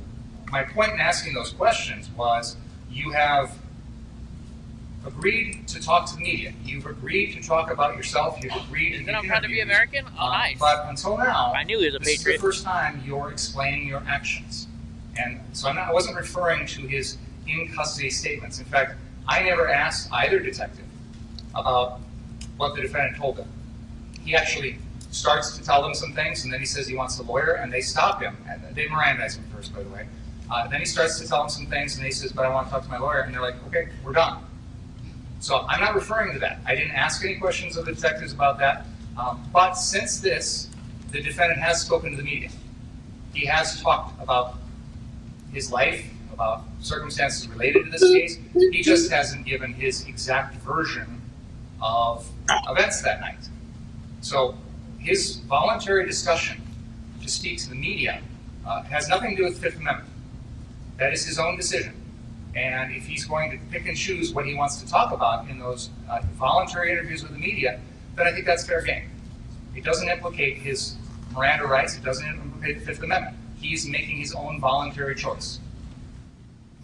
my point in asking those questions was, you have agreed to talk to the media, you've agreed to talk about yourself, you've agreed to I'm proud to be American? Oh, nice. But until now, I knew he was a this patriot. is the first time you're explaining your actions. And so I wasn't referring to his in-custody statements. In fact, I never asked either detective about what the defendant told him. He actually starts to tell them some things, and then he says he wants a lawyer, and they stop him. And they Mirandize him first, by the way. Then he starts to tell them some things, and he says, but I want to talk to my lawyer. And they're like, okay, we're done. So I'm not referring to that. I didn't ask any questions of the detectives about that. But since this, the defendant has spoken to the media. He has talked about his life, about circumstances related to this case. He just hasn't given his exact version of events that night. So his voluntary discussion to speak to the media has nothing to do with the Fifth Amendment. That is his own decision. And if he's going to pick and choose what he wants to talk about in those voluntary interviews with the media, then I think that's fair game. It doesn't implicate his Miranda rights. It doesn't implicate the Fifth Amendment. He's making his own voluntary choice.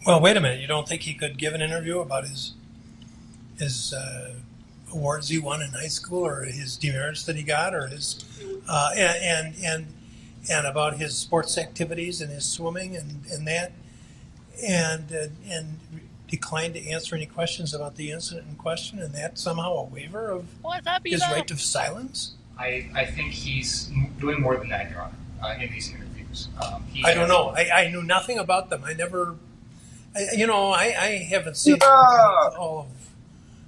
Well, wait a minute. You don't think he could give an interview about his awards he won in high school, or his demerits that he got, or his and about his sports activities and his swimming and that, and declined to answer any questions about the incident in question, and that somehow a waiver of his right to silence? I think he's doing more than that, Your Honor, in these interviews. I don't know. I knew nothing about them. I never, I haven't seen all of.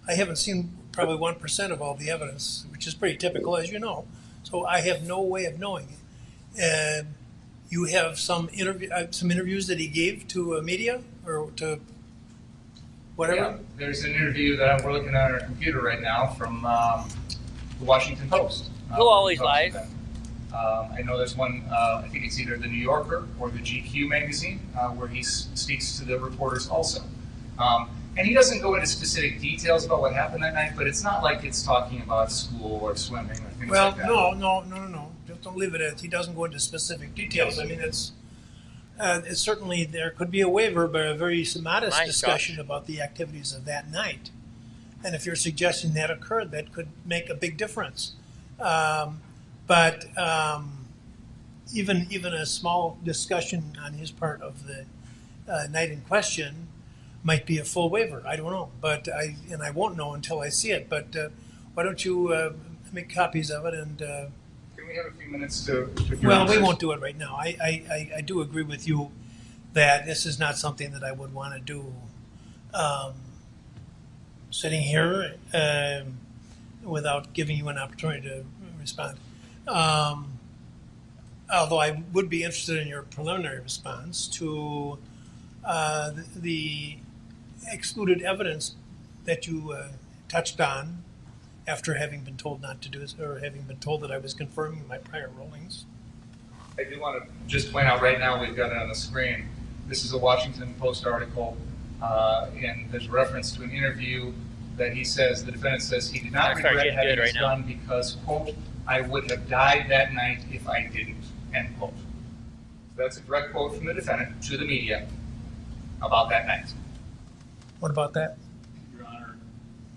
I haven't seen probably 1% of all the evidence, which is pretty typical, as you know. So I have no way of knowing it. You have some interviews that he gave to media or to whatever. Yeah, there's an interview that we're looking at on our computer right now from the Washington Post. Who always lies? I know there's one. I think it's either the New Yorker or the GQ magazine where he speaks to the reporters also. And he doesn't go into specific details about what happened that night, but it's not like it's talking about school or swimming or things like that. No. Just don't leave it as he doesn't go into specific details. I mean, it's certainly there could be a waiver, but a very modest discussion about the activities of that night. And if you're suggesting that occurred, that could make a big difference. But even a small discussion on his part of the night in question might be a full waiver. I don't know, but I won't know until I see it. But why don't you make copies of it and? Can we have a few minutes to well, we won't do it right now. I do agree with you that this is not something that I would want to do sitting here without giving you an opportunity to respond. Although I would be interested in your preliminary response to the excluded evidence that you touched on after having been told not to do it, or having been told that I was confirming my prior rulings. I do want to just point out right now, we've got it on the screen. This is a Washington Post article, and there's reference to an interview that he says, the defendant says he did not regret having this done because, quote, I would have died that night if I didn't, end quote. So that's a direct quote from the defendant to the media about that night. What about that? Your Honor,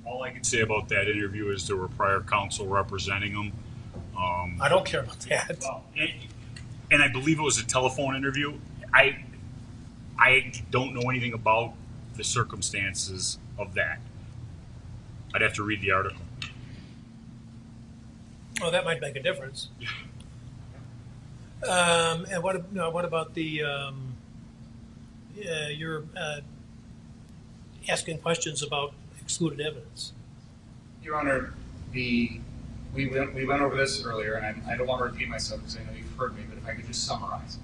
all I can say about that interview is there were prior counsel representing him. I don't care about that. Well, and I believe it was a telephone interview. I don't know anything about the circumstances of that. I'd have to read the article. Well, that might make a difference. And what about the your asking questions about excluded evidence? Your Honor, we went over this earlier, and I don't want to repeat myself because I know you've heard me, but if I could just summarize.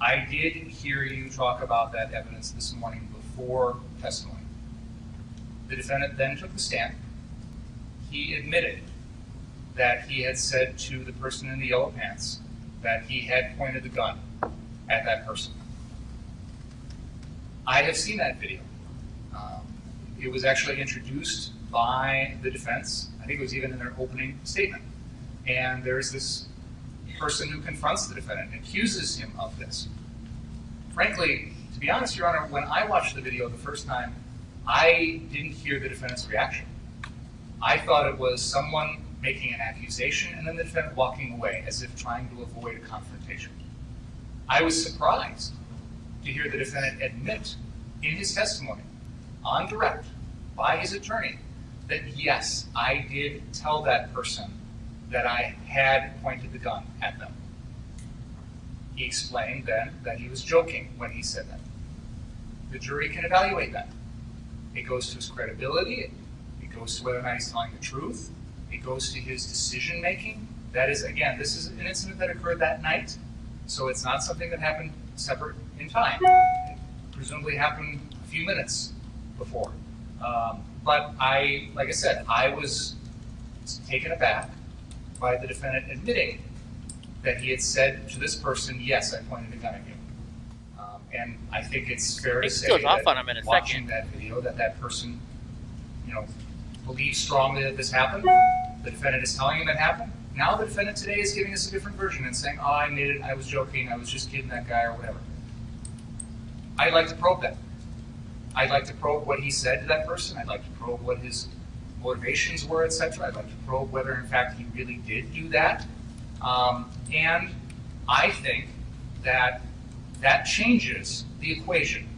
I did hear you talk about that evidence this morning before testimony. The defendant then took the stand. He admitted that he had said to the person in the yellow pants that he had pointed the gun at that person. I have seen that video. It was actually introduced by the defense. I think it was even in their opening statement. And there's this person who confronts the defendant and accuses him of this. Frankly, to be honest, Your Honor, when I watched the video the first time, I didn't hear the defendant's reaction. I thought it was someone making an accusation and then the defendant walking away as if trying to avoid a confrontation. I was surprised to hear the defendant admit in his testimony, on direct, by his attorney, that yes, I did tell that person that I had pointed the gun at them. He explained then that he was joking when he said that. The jury can evaluate that. It goes to his credibility, it goes to whether or not he's telling the truth, it goes to his decision making. That is, again, this is an incident that occurred that night, so it's not something that happened separate in time. presumably happened a few minutes before. But like I said, I was taken aback by the defendant admitting that he had said to this person, yes, I pointed a gun at you. And I think it's fair to say that watching that video, that person, believes strongly that this happened. The defendant is telling him it happened. Now the defendant today is giving us a different version and saying, oh, I made it, I was joking, I was just kidding that guy or whatever. I'd like to probe that. I'd like to probe what he said to that person. I'd like to probe what his motivations were, etc. I'd like to probe whether, in fact, he really did do that. And I think that changes the equation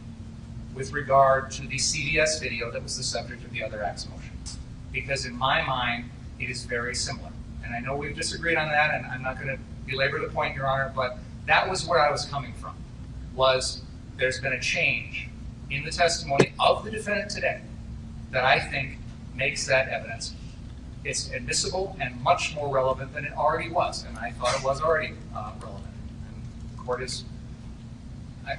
with regard to the CDS video that was the subject of the other acts motion. Because in my mind, it is very similar. And I know we've disagreed on that, and I'm not going to belabor the point, Your Honor, but that was where I was coming from, was there's been a change in the testimony of the defendant today that I think makes that evidence. It's admissible and much more relevant than it already was, and I thought it was already relevant. And the court is...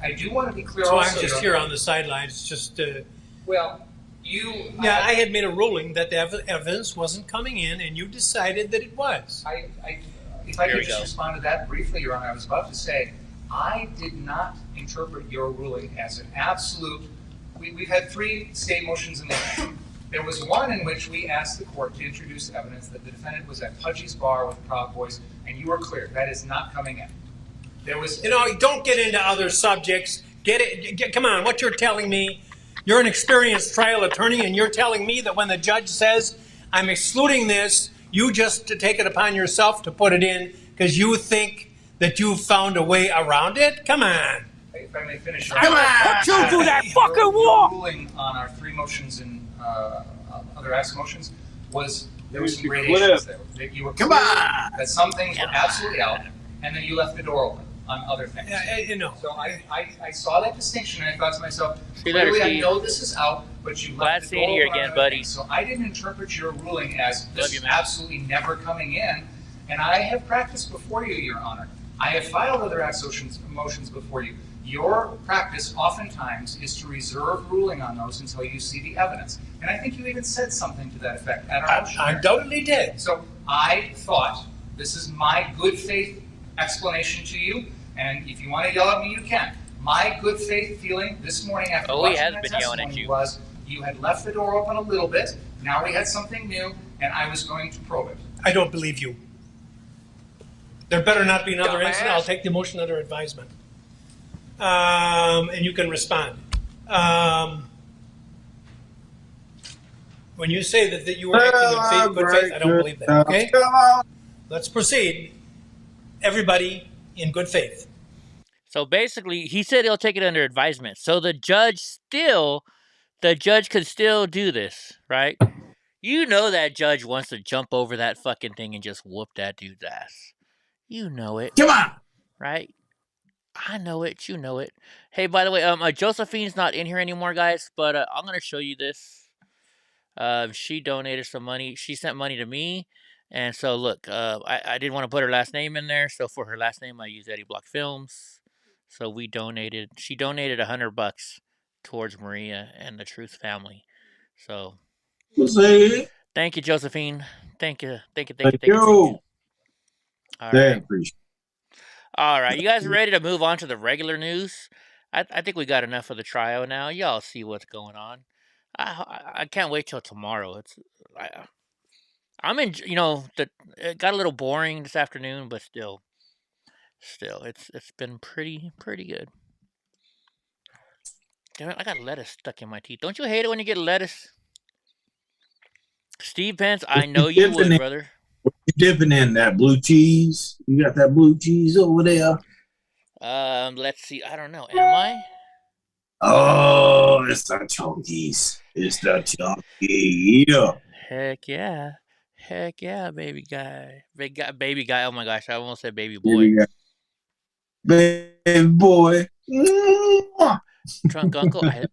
I do want to be clear so also... I'm just here on the sidelines, just... well, I had made a ruling that the evidence wasn't coming in, and you decided that it was. If I could just respond to that briefly, Your Honor, I was about to say, I did not interpret your ruling as an absolute... We've had 3 state motions in there. There was one in which we asked the court to introduce evidence that the defendant was at Pudgy's bar with Proud Boys, and you were clear, that is not coming in. There was... don't get into other subjects. Come on, what you're telling me, you're an experienced trial attorney, and you're telling me that when the judge says, I'm excluding this, you just to take it upon yourself to put it in because you think that you've found a way around it? Come on. If I may finish. Come on! Put you through that fucking wall! The ruling on our 3 motions and other acts motions was there were some gradations there. That you were clear that some things were absolutely out, and then you left the door open on other things. So I saw that distinction, and I thought to myself, clearly I know this is out, but you left the door open on other things. So I didn't interpret your ruling as this is absolutely never coming in, and I have practiced before you, Your Honor. I have filed other acts motions before you. Your practice oftentimes is to reserve ruling on those until you see the evidence. And I think you even said something to that effect at our motion. I undoubtedly did. So I thought, this is my good faith explanation to you, and if you want to yell at me, you can. My good faith feeling this morning after watching that testimony was you had left the door open a little bit, now we had something new, and I was going to probe it. I don't believe you. There better not be another incident. I'll take the motion under advisement. And you can respond. When you say that you were acting in good faith, I don't believe that. Okay? Let's proceed. Everybody in good faith. So basically, he said he'll take it under advisement. So the judge could still do this, right? You know that judge wants to jump over that fucking thing and just whoop that dude's ass. You know it. Come on! Right? I know it. You know it. Hey, by the way, Josephine's not in here anymore, guys, but I'm going to show you this. She donated some money. She sent money to me. And so, look, I didn't want to put her last name in there. So for her last name, I used EddieBlockFilms. So she donated $100 towards Maria and the Truth family. So thank you, Josephine. Thank you. Thank you. All right. All right, you guys ready to move on to the regular news? I think we got enough of the trial now. Y'all see what's going on. I can't wait till tomorrow. I'm in. It got a little boring this afternoon, but still, it's been pretty good. Damn it, I got lettuce stuck in my teeth. Don't you hate it when you get lettuce? Steve Pence, I know you would, brother. What you dipping in? That blue cheese? You got that blue cheese over there? Let's see. I don't know. Am I? Oh, it's the chunkies. It's the chunky. Yeah. Heck yeah, baby guy. Baby guy. Oh my gosh, I almost said baby boy. Baby boy. Drunk uncle. I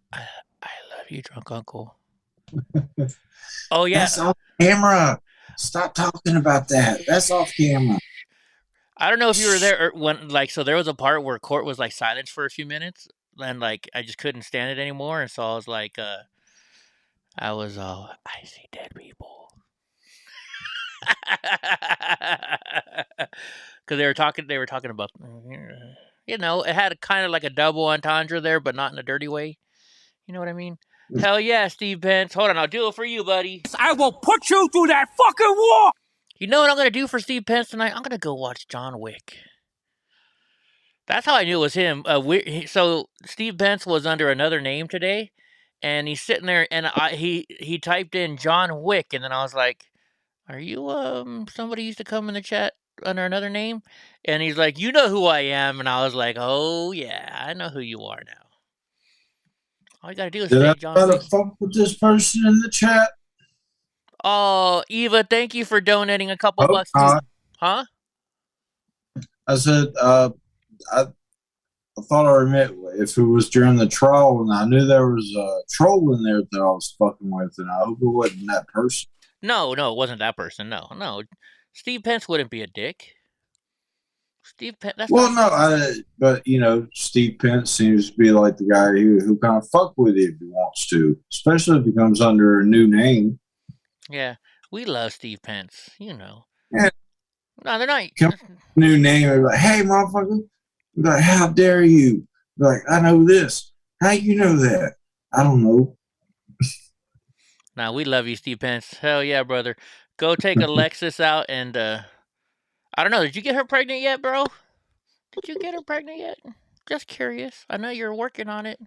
love you, drunk uncle. Oh yeah. That's off camera. Stop talking about that. That's off camera. I don't know if you were there when, so there was a part where court was like silent for a few minutes. like I just couldn't stand it anymore, and so I was like, I see dead people. Because they were talking about, you know, it had kind of like a double entendre there, but not in a dirty way. You know what I mean? Hell yeah, Steve Pence. Hold on, I'll do it for you, buddy. I will put you through that fucking wall! You know what I'm going to do for Steve Pence tonight? I'm going to go watch John Wick. That's how I knew it was him. So Steve Pence was under another name today, and he's sitting there, and he typed in John Wick, and then I was like, "Are you somebody used to come in the chat under another name?" And he's like, "You know who I am," and I was like, "Oh yeah, I know who you are now." All you gotta do is say John Wick. Fuck with this person in the chat. Oh, Eva, thank you for donating a couple bucks too. Huh? I said, I thought I remember if it was during the trial, and I knew there was a troll in there that I was fucking with, and I hope it wasn't that person. No, it wasn't that person. No. Steve Pence wouldn't be a dick. Steve Pence. But you know, Steve Pence seems to be like the guy who kind of fuck with you if he wants to, especially if he comes under a new name. Yeah, we love Steve Pence. You know. Yeah. No, they're not. New name. They're like, hey, motherfucker. They're like, how dare you? They're like, I know this. How you know that? I don't know. Nah, we love you, Steve Pence. Hell yeah, brother. Go take Alexis out and I don't know. Did you get her pregnant yet, bro? Did you get her pregnant yet? Just curious. I know you're working on it.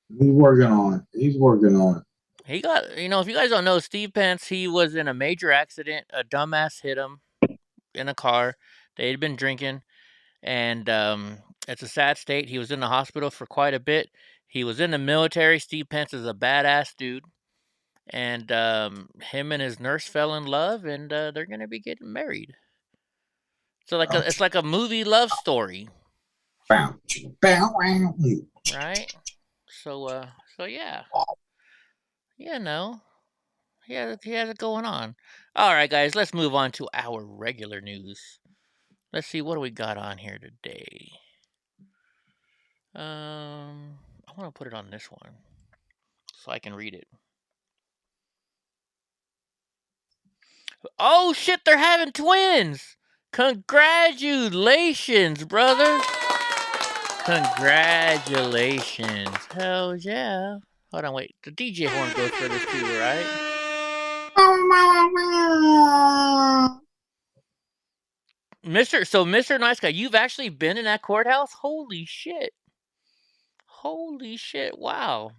He's working on it. He got, you know, if you guys don't know, Steve Pence, he was in a major accident. A dumbass hit him in a car. They had been drinking, and it's a sad state. He was in the hospital for quite a bit. He was in the military. Steve Pence is a badass dude. And him and his nurse fell in love, and they're gonna be getting married. So it's like a movie love story, right? So yeah, no, he has it going on. All right, guys, let's move on to our regular news. Let's see what do we got on here today. I want to put it on this one so I can read it. Oh shit, they're having twins! Congratulations, brother! Congratulations. Hell yeah. Hold on, wait. The DJ horn goes for this too, right? Mr. Nice Guy, you've actually been in that courthouse? Holy shit. Wow.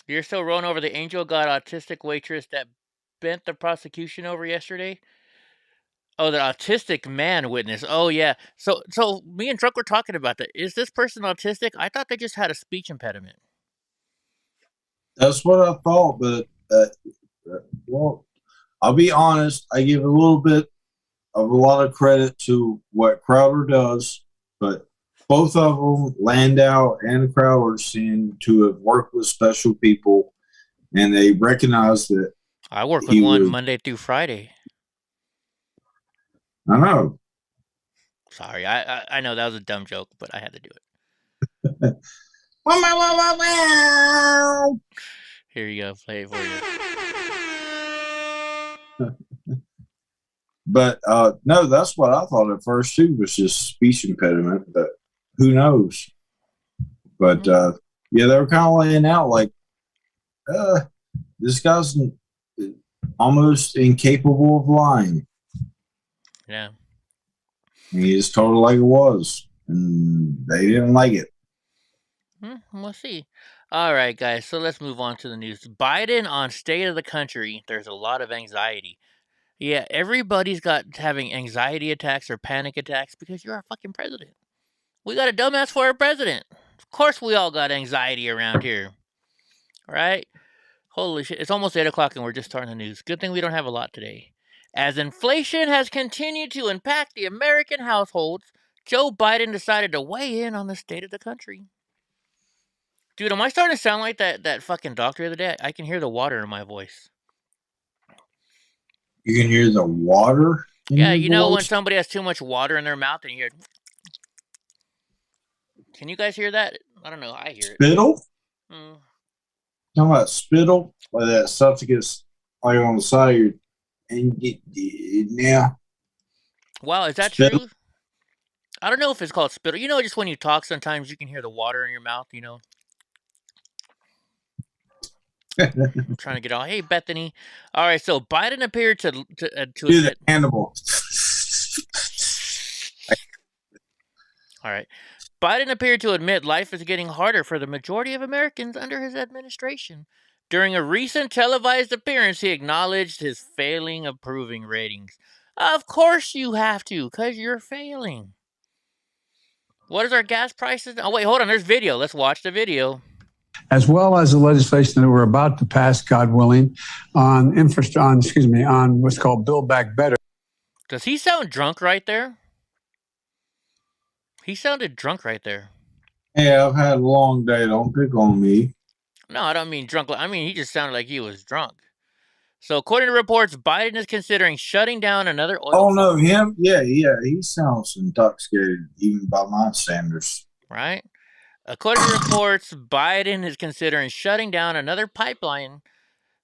You're still rolling over the angel god autistic waitress that bent the prosecution over yesterday? Oh, the autistic man witness. Oh, yeah. So me and Truck were talking about that. Is this person autistic? I thought they just had a speech impediment. That's what I thought, but well, I'll be honest. I give a little bit of a lot of credit to what Crowder does, but both of them, Landau and Crowder, seem to have worked with special people, and they recognize that. I work with one Monday through Friday. I know. Sorry, I know that was a dumb joke, but I had to do it. Here you go, play it for you. But no, that's what I thought at first too, was just speech impediment, but who knows? But yeah, they were kind of laying out like this guy's almost incapable of lying. Yeah. He just told it like it was, and they didn't like it. We'll see. All right, guys, so let's move on to the news. Biden on State of the Country. There's a lot of anxiety. Yeah, everybody's having anxiety attacks or panic attacks because you're our fucking president. We got a dumbass for our president. Of course we all got anxiety around here. All right? Holy shit. It's almost 8 o'clock and we're just starting the news. Good thing we don't have a lot today. As inflation has continued to impact the American households, Joe Biden decided to weigh in on the state of the country. Dude, am I starting to sound like that fucking doctor the other day? I can hear the water in my voice. You can hear the water? Yeah, you know when somebody has too much water in their mouth and you hear... Can you guys hear that? I don't know. I hear it. Spittle? Mm. Talking about spittle? Like that stuff that gets like on the side of your and get now. Wow, is that Spittle? true? I don't know if it's called spittle. You know, just when you talk, sometimes you can hear the water in your mouth, you know. I'm trying to get on. Hey, Bethany. All right, so Biden appeared to Do admit. the Hannibal. All right. Biden appeared to admit life is getting harder for the majority of Americans under his administration. During a recent televised appearance, he acknowledged his failing approving ratings. Of course you have to, because you're failing. What is our gas prices? Oh, wait, hold on. There's video. Let's watch the video. As well as the legislation that we're about to pass, God willing, on what's called Build Back Better. Does he sound drunk right there? He sounded drunk right there. Hey, I've had a long day. Don't pick on me. No, I don't mean drunk. I mean, he just sounded like he was drunk. So, according to reports, Biden is considering shutting down another oil. Oh, no, him? Yeah. He sounds intoxicated, even by my standards. Right? According to reports, Biden is considering shutting down another pipeline,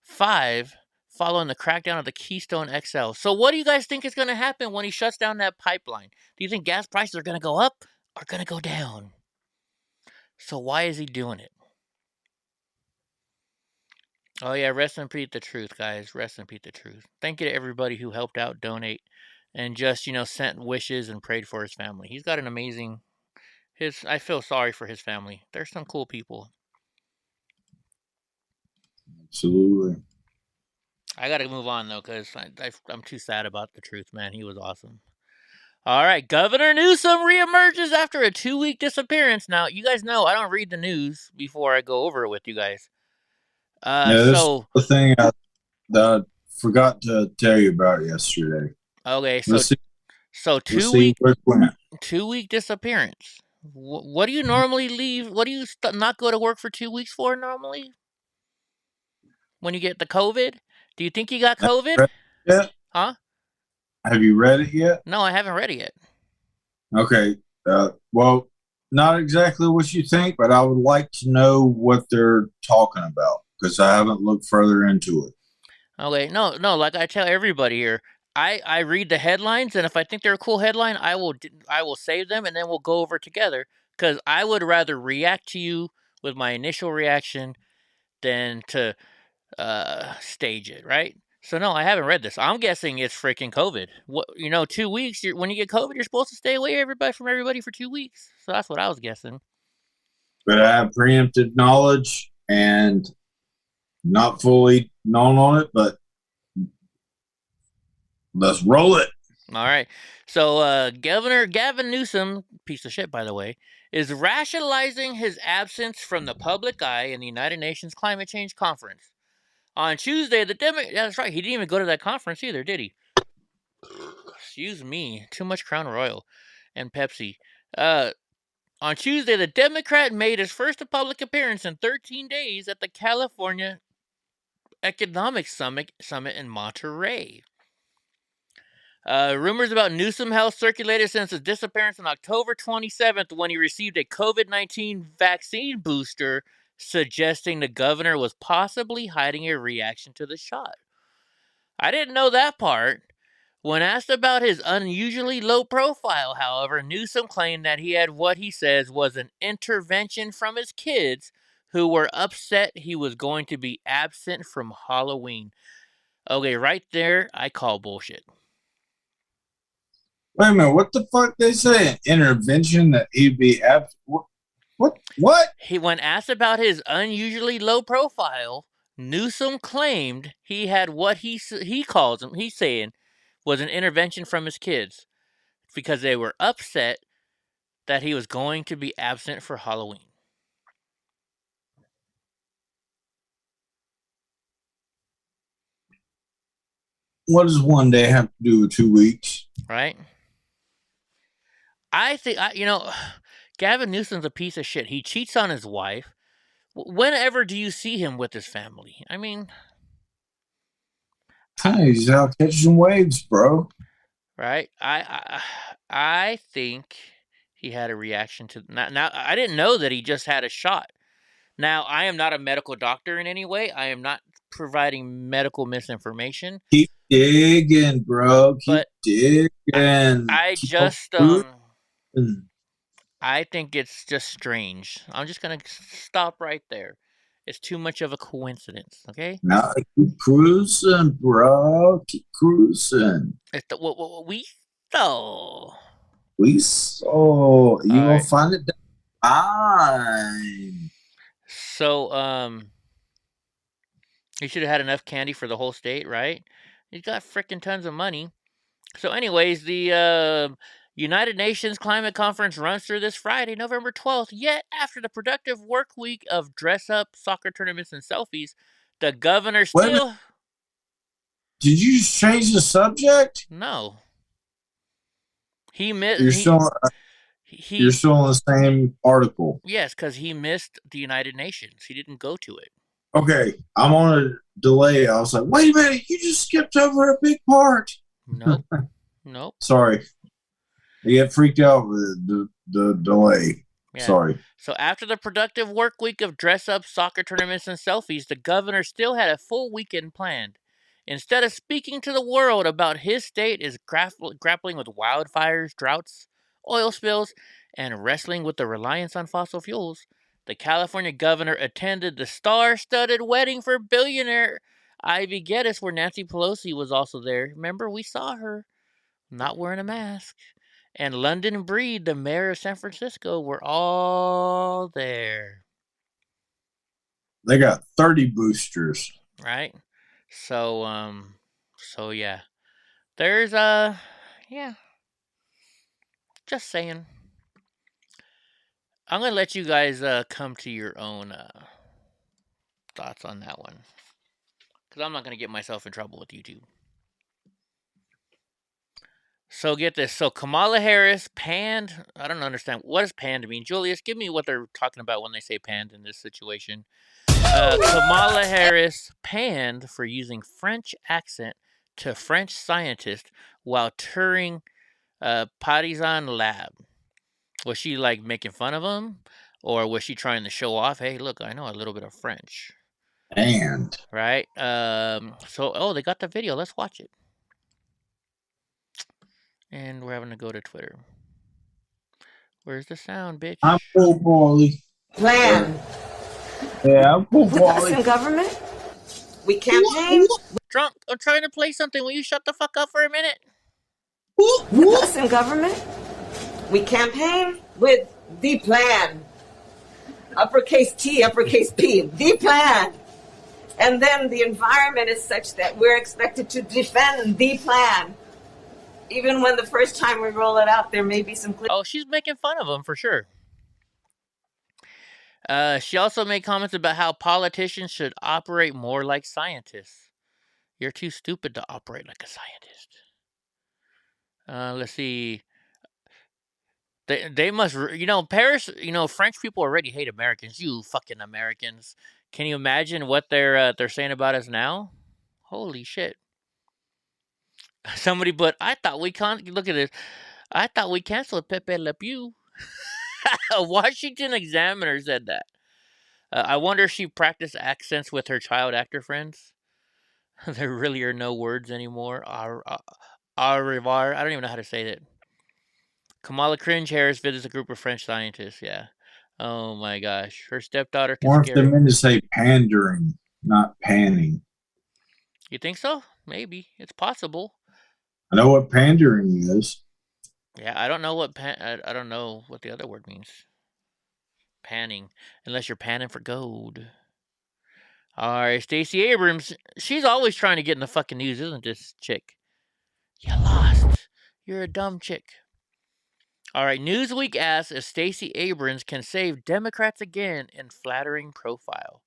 5, following the crackdown of the Keystone XL. So what do you guys think is going to happen when he shuts down that pipeline? Do you think gas prices are going to go up or going to go down? So why is he doing it? Oh, yeah, rest in peace the truth, guys. Rest in peace the truth. Thank you to everybody who helped out, donate, and just, sent wishes and prayed for his family. He's got an amazing... I feel sorry for his family. They're some cool people. Absolutely. I got to move on, though, because I'm too sad about the truth, man. He was awesome. All right, Governor Newsom reemerges after a 2-week disappearance. Now, you guys know I don't read the news before I go over it with you guys. This is the thing that I forgot to tell you about yesterday. Okay, so 2-week disappearance. What do you normally leave? What do you not go to work for 2 weeks for normally? When you get the COVID? Do you think you got COVID? Yet? Huh? Have you read it yet? No, I haven't read it yet. Okay. Well, not exactly what you think, but I would like to know what they're talking about because I haven't looked further into it. Okay, no, like I tell everybody here, I read the headlines, and if I think they're a cool headline, I will save them, and then we'll go over together, because I would rather react to you with my initial reaction than to stage it, right? So no, I haven't read this. I'm guessing it's freaking COVID. 2 weeks, when you get COVID, you're supposed to stay away from everybody for 2 weeks. So that's what I was guessing. But I have preemptive knowledge and not fully known on it, but let's roll it. All right. So Governor Gavin Newsom, piece of shit, by the way, is rationalizing his absence from the public eye in the United Nations Climate Change Conference. On Tuesday, that's right, he didn't even go to that conference either, did he? Excuse me. Too much Crown Royal and Pepsi. On Tuesday, the Democrat made his first public appearance in 13 days at the California Economic Summit in Monterey. Rumors about Newsom health circulated since his disappearance on October 27th when he received a COVID-19 vaccine booster, suggesting the governor was possibly hiding a reaction to the shot. I didn't know that part. When asked about his unusually low profile, however, Newsom claimed that he had what he says was an intervention from his kids who were upset he was going to be absent from Halloween. Okay, right there, I call bullshit. Wait a minute, what the fuck they say? An intervention that he'd be absent? What? When asked about his unusually low profile, Newsom claimed he had what he's saying was an intervention from his kids because they were upset that he was going to be absent for Halloween. What does one day have to do with 2 weeks? Right? I think, Gavin Newsom's a piece of shit. He cheats on his wife. Whenever do you see him with his family? I mean... he's out catching waves, bro. Right? I think he had a reaction to. Now, I didn't know that he just had a shot. Now, I am not a medical doctor in any way. I am not providing medical misinformation. Keep digging, bro. Keep digging. I just I think it's just strange. I'm just gonna stop right there. It's too much of a coincidence. Okay. Now keep cruising, bro. Keep cruising. We saw. We saw. You gonna right. find it fine. So he should have had enough candy for the whole state, right? He's got freaking tons of money. So, anyways, the United Nations Climate Conference runs through this Friday, November 12th. Yet, after the productive work week of dress-up, soccer tournaments, and selfies, the governor still... Did you just change the subject? No. He missed... You're still on the same article. Yes, because he missed the United Nations. He didn't go to it. Okay, I'm on a delay. I was like, wait a minute, you just skipped over a big part. Nope. Nope. Sorry. I get freaked out with the delay. Yeah. Sorry. So after the productive work week of dress-up, soccer tournaments, and selfies, the governor still had a full weekend planned. Instead of speaking to the world about his state is grappling with wildfires, droughts, oil spills, and wrestling with the reliance on fossil fuels, the California governor attended the star-studded wedding for billionaire Ivy Geddes, where Nancy Pelosi was also there. Remember, we saw her not wearing a mask. And London Breed, the mayor of San Francisco, were all there. They got 30 boosters. Right? So yeah. There's yeah. Just saying. I'm going to let you guys come to your own thoughts on that one. Because I'm not going to get myself in trouble with YouTube. So get this. So Kamala Harris panned. I don't understand. What does panned mean? Julius, give me what they're talking about when they say panned in this situation. Kamala Harris panned for using French accent to French scientist while touring Partisan Lab. Was she like making fun of him? Or was she trying to show off? Hey, look, I know a little bit of French. And right. So they got the video. Let's watch it. And we're having to go to Twitter. Where's the sound, bitch? I'm full Paulie. Plan. Yeah, I'm full With us in government, we campaign. Drunk, I'm trying to play something. Will you shut the fuck up for a minute? With us in government, we campaign with the plan. Uppercase T, uppercase P, the plan. And then the environment is such that we're expected to defend the plan. Even when the first time we roll it out, there may be some... Oh, she's making fun of him for sure. She also made comments about how politicians should operate more like scientists. You're too stupid to operate like a scientist. Let's see. They must, Paris, French people already hate Americans. You fucking Americans. Can you imagine what they're saying about us now? Holy shit. Somebody, but I thought we can't, look at this. I thought we canceled Pepe Le Pew. A Washington Examiner said that. I wonder if she practiced accents with her child actor friends. There really are no words anymore. Au revoir. I don't even know how to say that. Kamala Cringe Harris visits a group of French scientists. Yeah. Oh my gosh. Her stepdaughter can Or if they meant to say pandering, not panning. You think so? Maybe. It's possible. I know what pandering is. Yeah, I don't know what I don't know what the other word means. Panning, unless you're panning for gold. All right, Stacey Abrams. She's always trying to get in the fucking news, isn't this chick? You lost. You're a dumb chick. All right, Newsweek asks if Stacey Abrams can save Democrats again in flattering profile.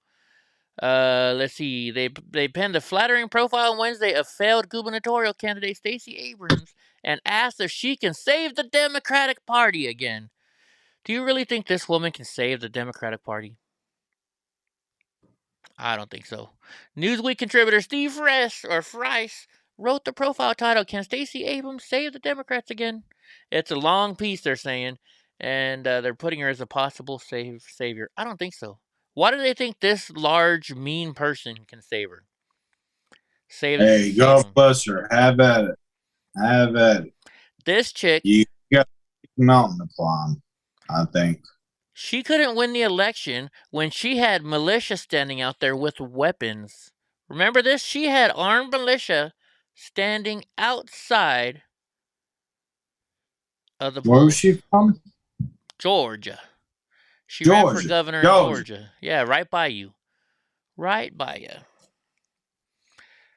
Let's see. They penned a flattering profile on Wednesday of failed gubernatorial candidate Stacey Abrams and asked if she can save the Democratic Party again. Do you really think this woman can save the Democratic Party? I don't think so. Newsweek contributor Steve Friess wrote the profile titled, "Can Stacey Abrams save the Democrats again?" It's a long piece, they're saying, and they're putting her as a possible savior. I don't think so. Why do they think this large, mean person can save her? Hey, God bless her. Have at it. Have at it. This chick, you got a mountain to climb, I think. She couldn't win the election when she had militia standing out there with weapons. Remember this? She had armed militia standing outside of the polls. Where was she from? Georgia. She ran for governor in Georgia. Yeah, right by you. Right by you.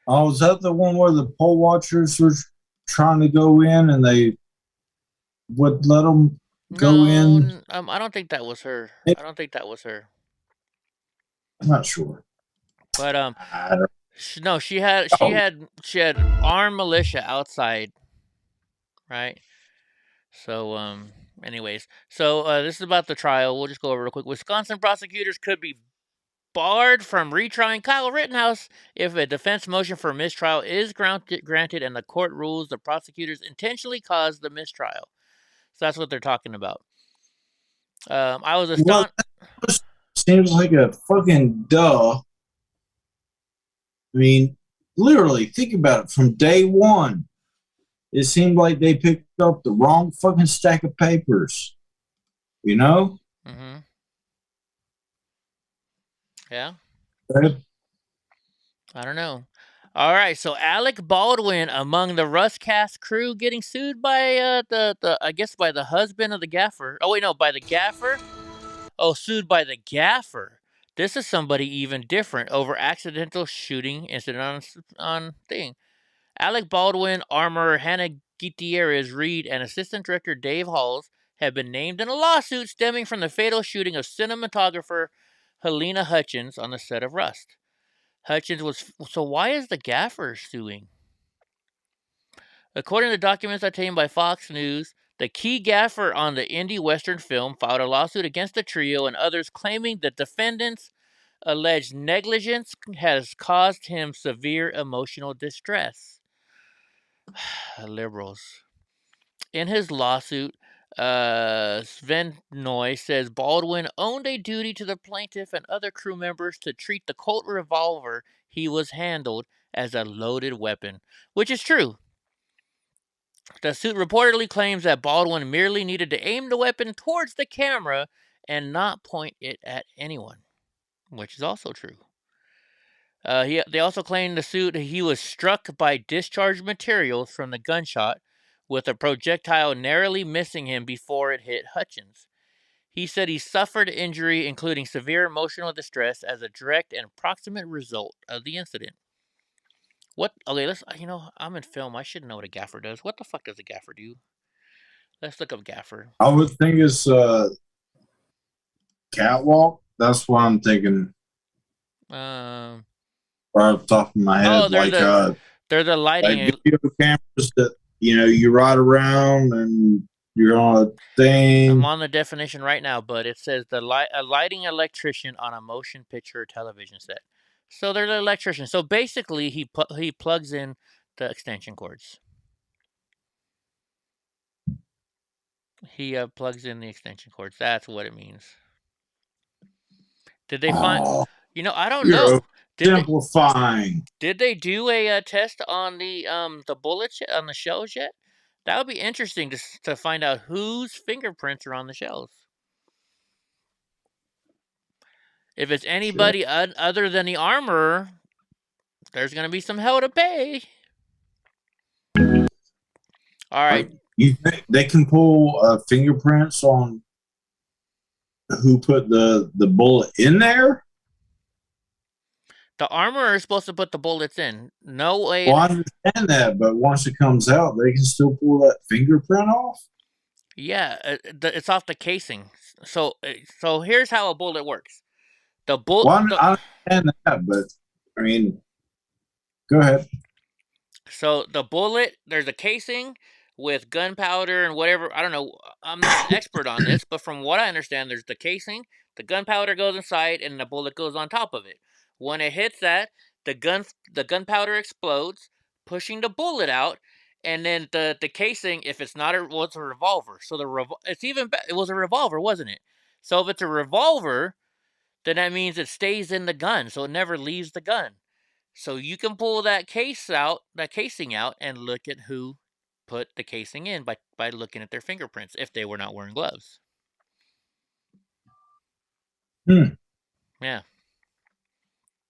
Oh, is that the one where the poll watchers were trying to go in and they would let them go in? I don't think that was her. I don't think that was her. I'm not sure. But no, she had armed militia outside, right? So anyways, this is about the trial. We'll just go over real quick. Wisconsin prosecutors could be barred from retrying Kyle Rittenhouse if a defense motion for mistrial is granted and the court rules the prosecutors intentionally caused the mistrial. So that's what they're talking about. I was astonished. Well, seems like a fucking duh. I mean, literally, think about it. From day one, it seemed like they picked up the wrong fucking stack of papers. You know? Mm-hmm. Yeah. I don't know. All right, so Alec Baldwin among the Russ cast crew getting sued by by the husband of the gaffer. Oh wait, no, by the gaffer. Oh, sued by the gaffer. This is somebody even different over accidental shooting incident on thing. Alec Baldwin, armorer Hannah Gutierrez Reed, and assistant director Dave Halls have been named in a lawsuit stemming from the fatal shooting of cinematographer Helena Hutchins on the set of Rust. Hutchins was... So why is the gaffer suing? According to documents obtained by Fox News, the key gaffer on the indie western film filed a lawsuit against the trio and others claiming the defendants' alleged negligence has caused him severe emotional distress. Liberals. In his lawsuit, Sven Noy says Baldwin owned a duty to the plaintiff and other crew members to treat the Colt revolver he was handled as a loaded weapon, which is true. The suit reportedly claims that Baldwin merely needed to aim the weapon towards the camera and not point it at anyone, which is also true. They also claim in the suit he was struck by discharged materials from the gunshot, with a projectile narrowly missing him before it hit Hutchins. He said he suffered injury, including severe emotional distress, as a direct and proximate result of the incident. Okay, I'm in film. I should know what a gaffer does. What the fuck does a gaffer do? Let's look up gaffer. I would think it's catwalk. That's what I'm thinking. Right off the top of my head. They're the lighting. Like video cameras that, you ride around and you're on a thing. I'm on the definition right now, but it says a lighting electrician on a motion picture television set. So they're the electrician. So basically, he plugs in the extension cords. He plugs in the extension cords. That's what it means. Did they find? I don't know. Simplifying. Did they do a test on the bullets on the shells yet? That would be interesting to find out whose fingerprints are on the shells. If it's anybody other than the armorer, there's going to be some hell to pay. All right. They can pull fingerprints on who put the bullet in there? The armorer is supposed to put the bullets in. No way. Well, I understand that, but once it comes out, they can still pull that fingerprint off? Yeah, it's off the casing. So here's how a bullet works. The bullet. Well, I understand that, but I mean, go ahead. So the bullet, there's a casing with gunpowder and whatever. I don't know. I'm not an expert on this, but from what I understand, there's the casing, the gunpowder goes inside, and the bullet goes on top of it. When it hits that, the gunpowder explodes, pushing the bullet out, and then the casing, if it's not it's a revolver. So it was a revolver, wasn't it? So if it's a revolver, then that means it stays in the gun, so it never leaves the gun. So you can pull that casing out, and look at who put the casing in by looking at their fingerprints if they were not wearing gloves. Yeah.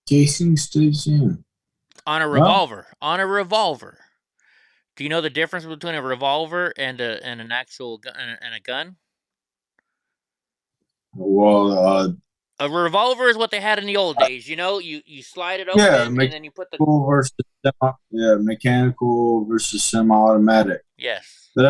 Casing stays in. On a revolver. Huh? On a revolver. Do you know the difference between a revolver and an actual gun and a gun? Well, a revolver is what they had in the old days. You know, you slide it open and then you put the mechanical versus semi-automatic. Yes. But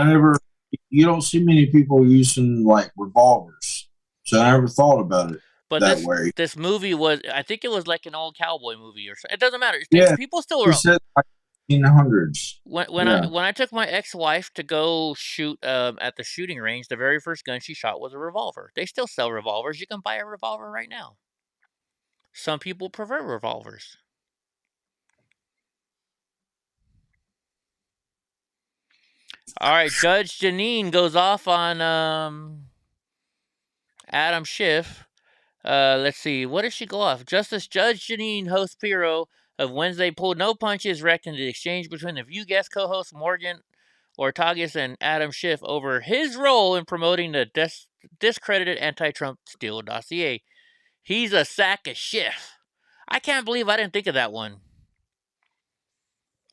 you don't see many people using like revolvers, so I never thought about it way. This movie was, I think it was like an old cowboy movie or something. It doesn't matter. Yeah, people still were. Said like 1800s. When I took my ex-wife to go shoot at the shooting range, the very first gun she shot was a revolver. They still sell revolvers. You can buy a revolver right now. Some people prefer revolvers. All right, Judge Janine goes off on Adam Schiff. Let's see. What does she go off? Justice Judge Janine Host Piro of Wednesday pulled no punches, wrecking the exchange between the View guest co-host Morgan Ortagus and Adam Schiff over his role in promoting the discredited anti-Trump Steele dossier. He's a sack of Schiff. I can't believe I didn't think of that one.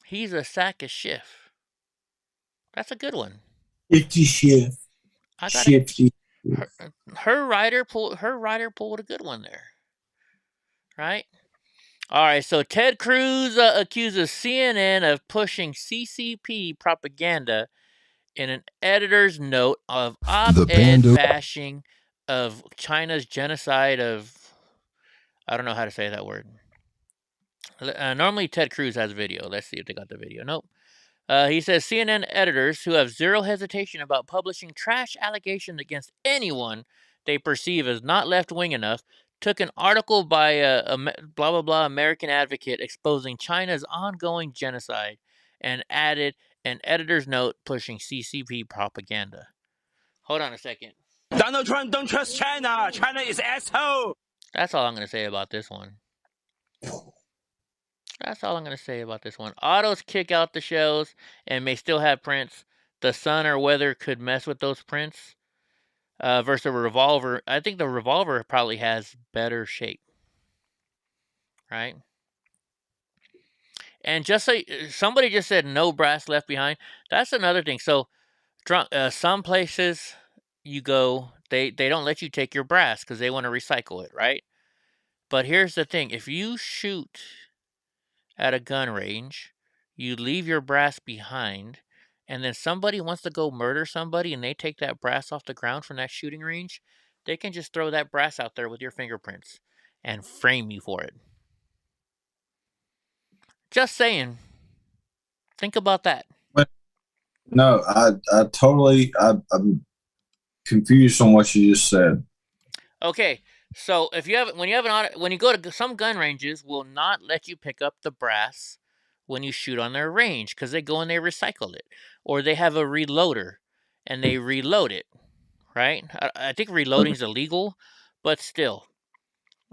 He's a sack of Schiff. That's a good one. 50 Schiff. Shifty. Her writer pulled a good one there. Right? All right, so Ted Cruz accuses CNN of pushing CCP propaganda in an editor's note of op-ed bashing of China's genocide of... I don't know how to say that word. Normally Ted Cruz has video. Let's see if they got the video. Nope. He says CNN editors who have zero hesitation about publishing trash allegations against anyone they perceive as not left-wing enough took an article by a blah, blah, blah American Advocate exposing China's ongoing genocide and added an editor's note pushing CCP propaganda. Hold on a second. Donald Trump don't trust China. China is asshole. That's all I'm going to say about this one. Autos kick out the shells and may still have prints. The sun or weather could mess with those prints. Versus a revolver. I think the revolver probably has better shape. Right? And just so somebody just said no brass left behind. That's another thing. So some places you go, they don't let you take your brass because they want to recycle it, right? But here's the thing. If you shoot at a gun range, you leave your brass behind, and then somebody wants to go murder somebody and they take that brass off the ground from that shooting range, they can just throw that brass out there with your fingerprints and frame you for it. Just saying. Think about that. No, I totally, I'm confused on what you just said. Okay, so when you go to some gun ranges, will not let you pick up the brass when you shoot on their range because they go and they recycle it, or they have a reloader and they reload it. Right? I think reloading is illegal, but still.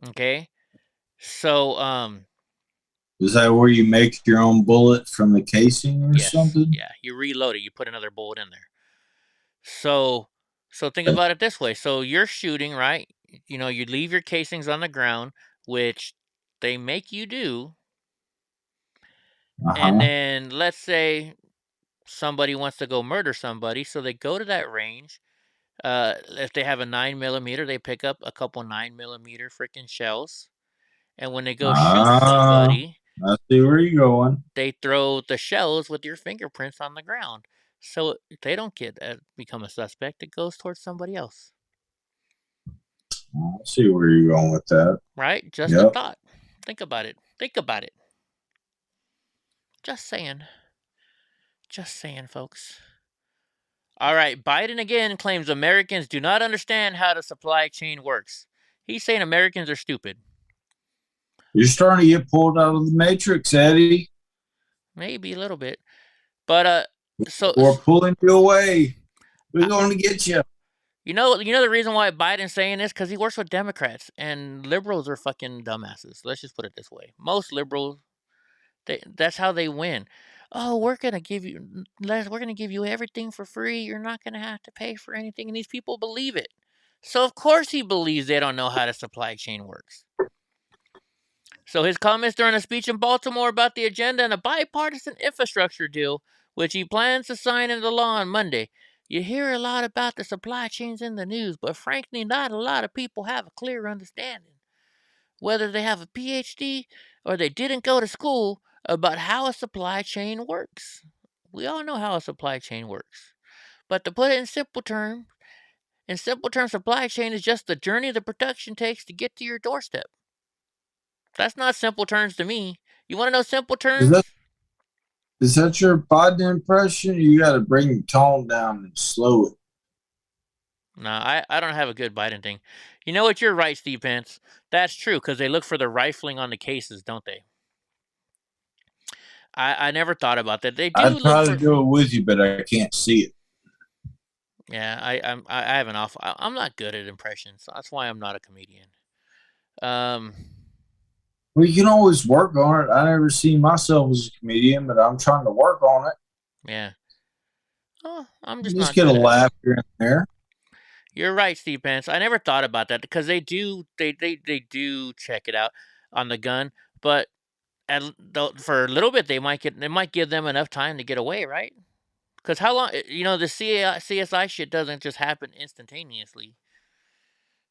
Okay. So is that where you make your own bullet from the casing or something? Yeah, you reload it. You put another bullet in there. So think about it this way. So you're shooting, right? You know, you leave your casings on the ground, which they make you do. And then let's say somebody wants to go murder somebody, so they go to that range. If they have a 9mm, they pick up a couple 9mm freaking shells. And when they go shoot somebody, I see where you're going. They throw the shells with your fingerprints on the ground. So they don't become a suspect. It goes towards somebody else. I see where you're going with that. Right? Just a thought. Think about it. Just saying. Folks. All right. Biden again claims Americans do not understand how the supply chain works. He's saying Americans are stupid. You're starting to get pulled out of the matrix, Eddie. Maybe a little bit. But We're pulling you away. We're going to get you. You know the reason why Biden's saying this? Because he works with Democrats, and liberals are fucking dumbasses. Let's just put it this way. Most liberals, that's how they win. Oh, we're gonna give you everything for free. You're not gonna have to pay for anything, and these people believe it. So of course he believes they don't know how the supply chain works. So his comments during a speech in Baltimore about the agenda and a bipartisan infrastructure deal, which he plans to sign into law on Monday. You hear a lot about the supply chains in the news, but frankly, not a lot of people have a clear understanding, whether they have a PhD or they didn't go to school, about how a supply chain works. We all know how a supply chain works. But to put it in simple terms, supply chain is just the journey the production takes to get to your doorstep. That's not simple terms to me. You want to know simple terms? Is that your Biden impression? You got to bring the tone down and slow it. No, I don't have a good Biden thing. You know what? You're right, Steve Pence. That's true, because they look for the rifling on the cases, don't they? I never thought about that. They do I look try for... to do it with you, but I can't see it. Yeah, I have an awful... I'm not good at impressions. So that's why I'm not a comedian. Well, you can always work on it. I never see myself as a comedian, but I'm trying to work on it. Yeah. Oh, I'm just Just not get a good at laugh here and there. You're right, Steve Pence. I never thought about that, because they do check it out on the gun, but for a little bit they might give them enough time to get away, right? Because how long? The CSI shit doesn't just happen instantaneously.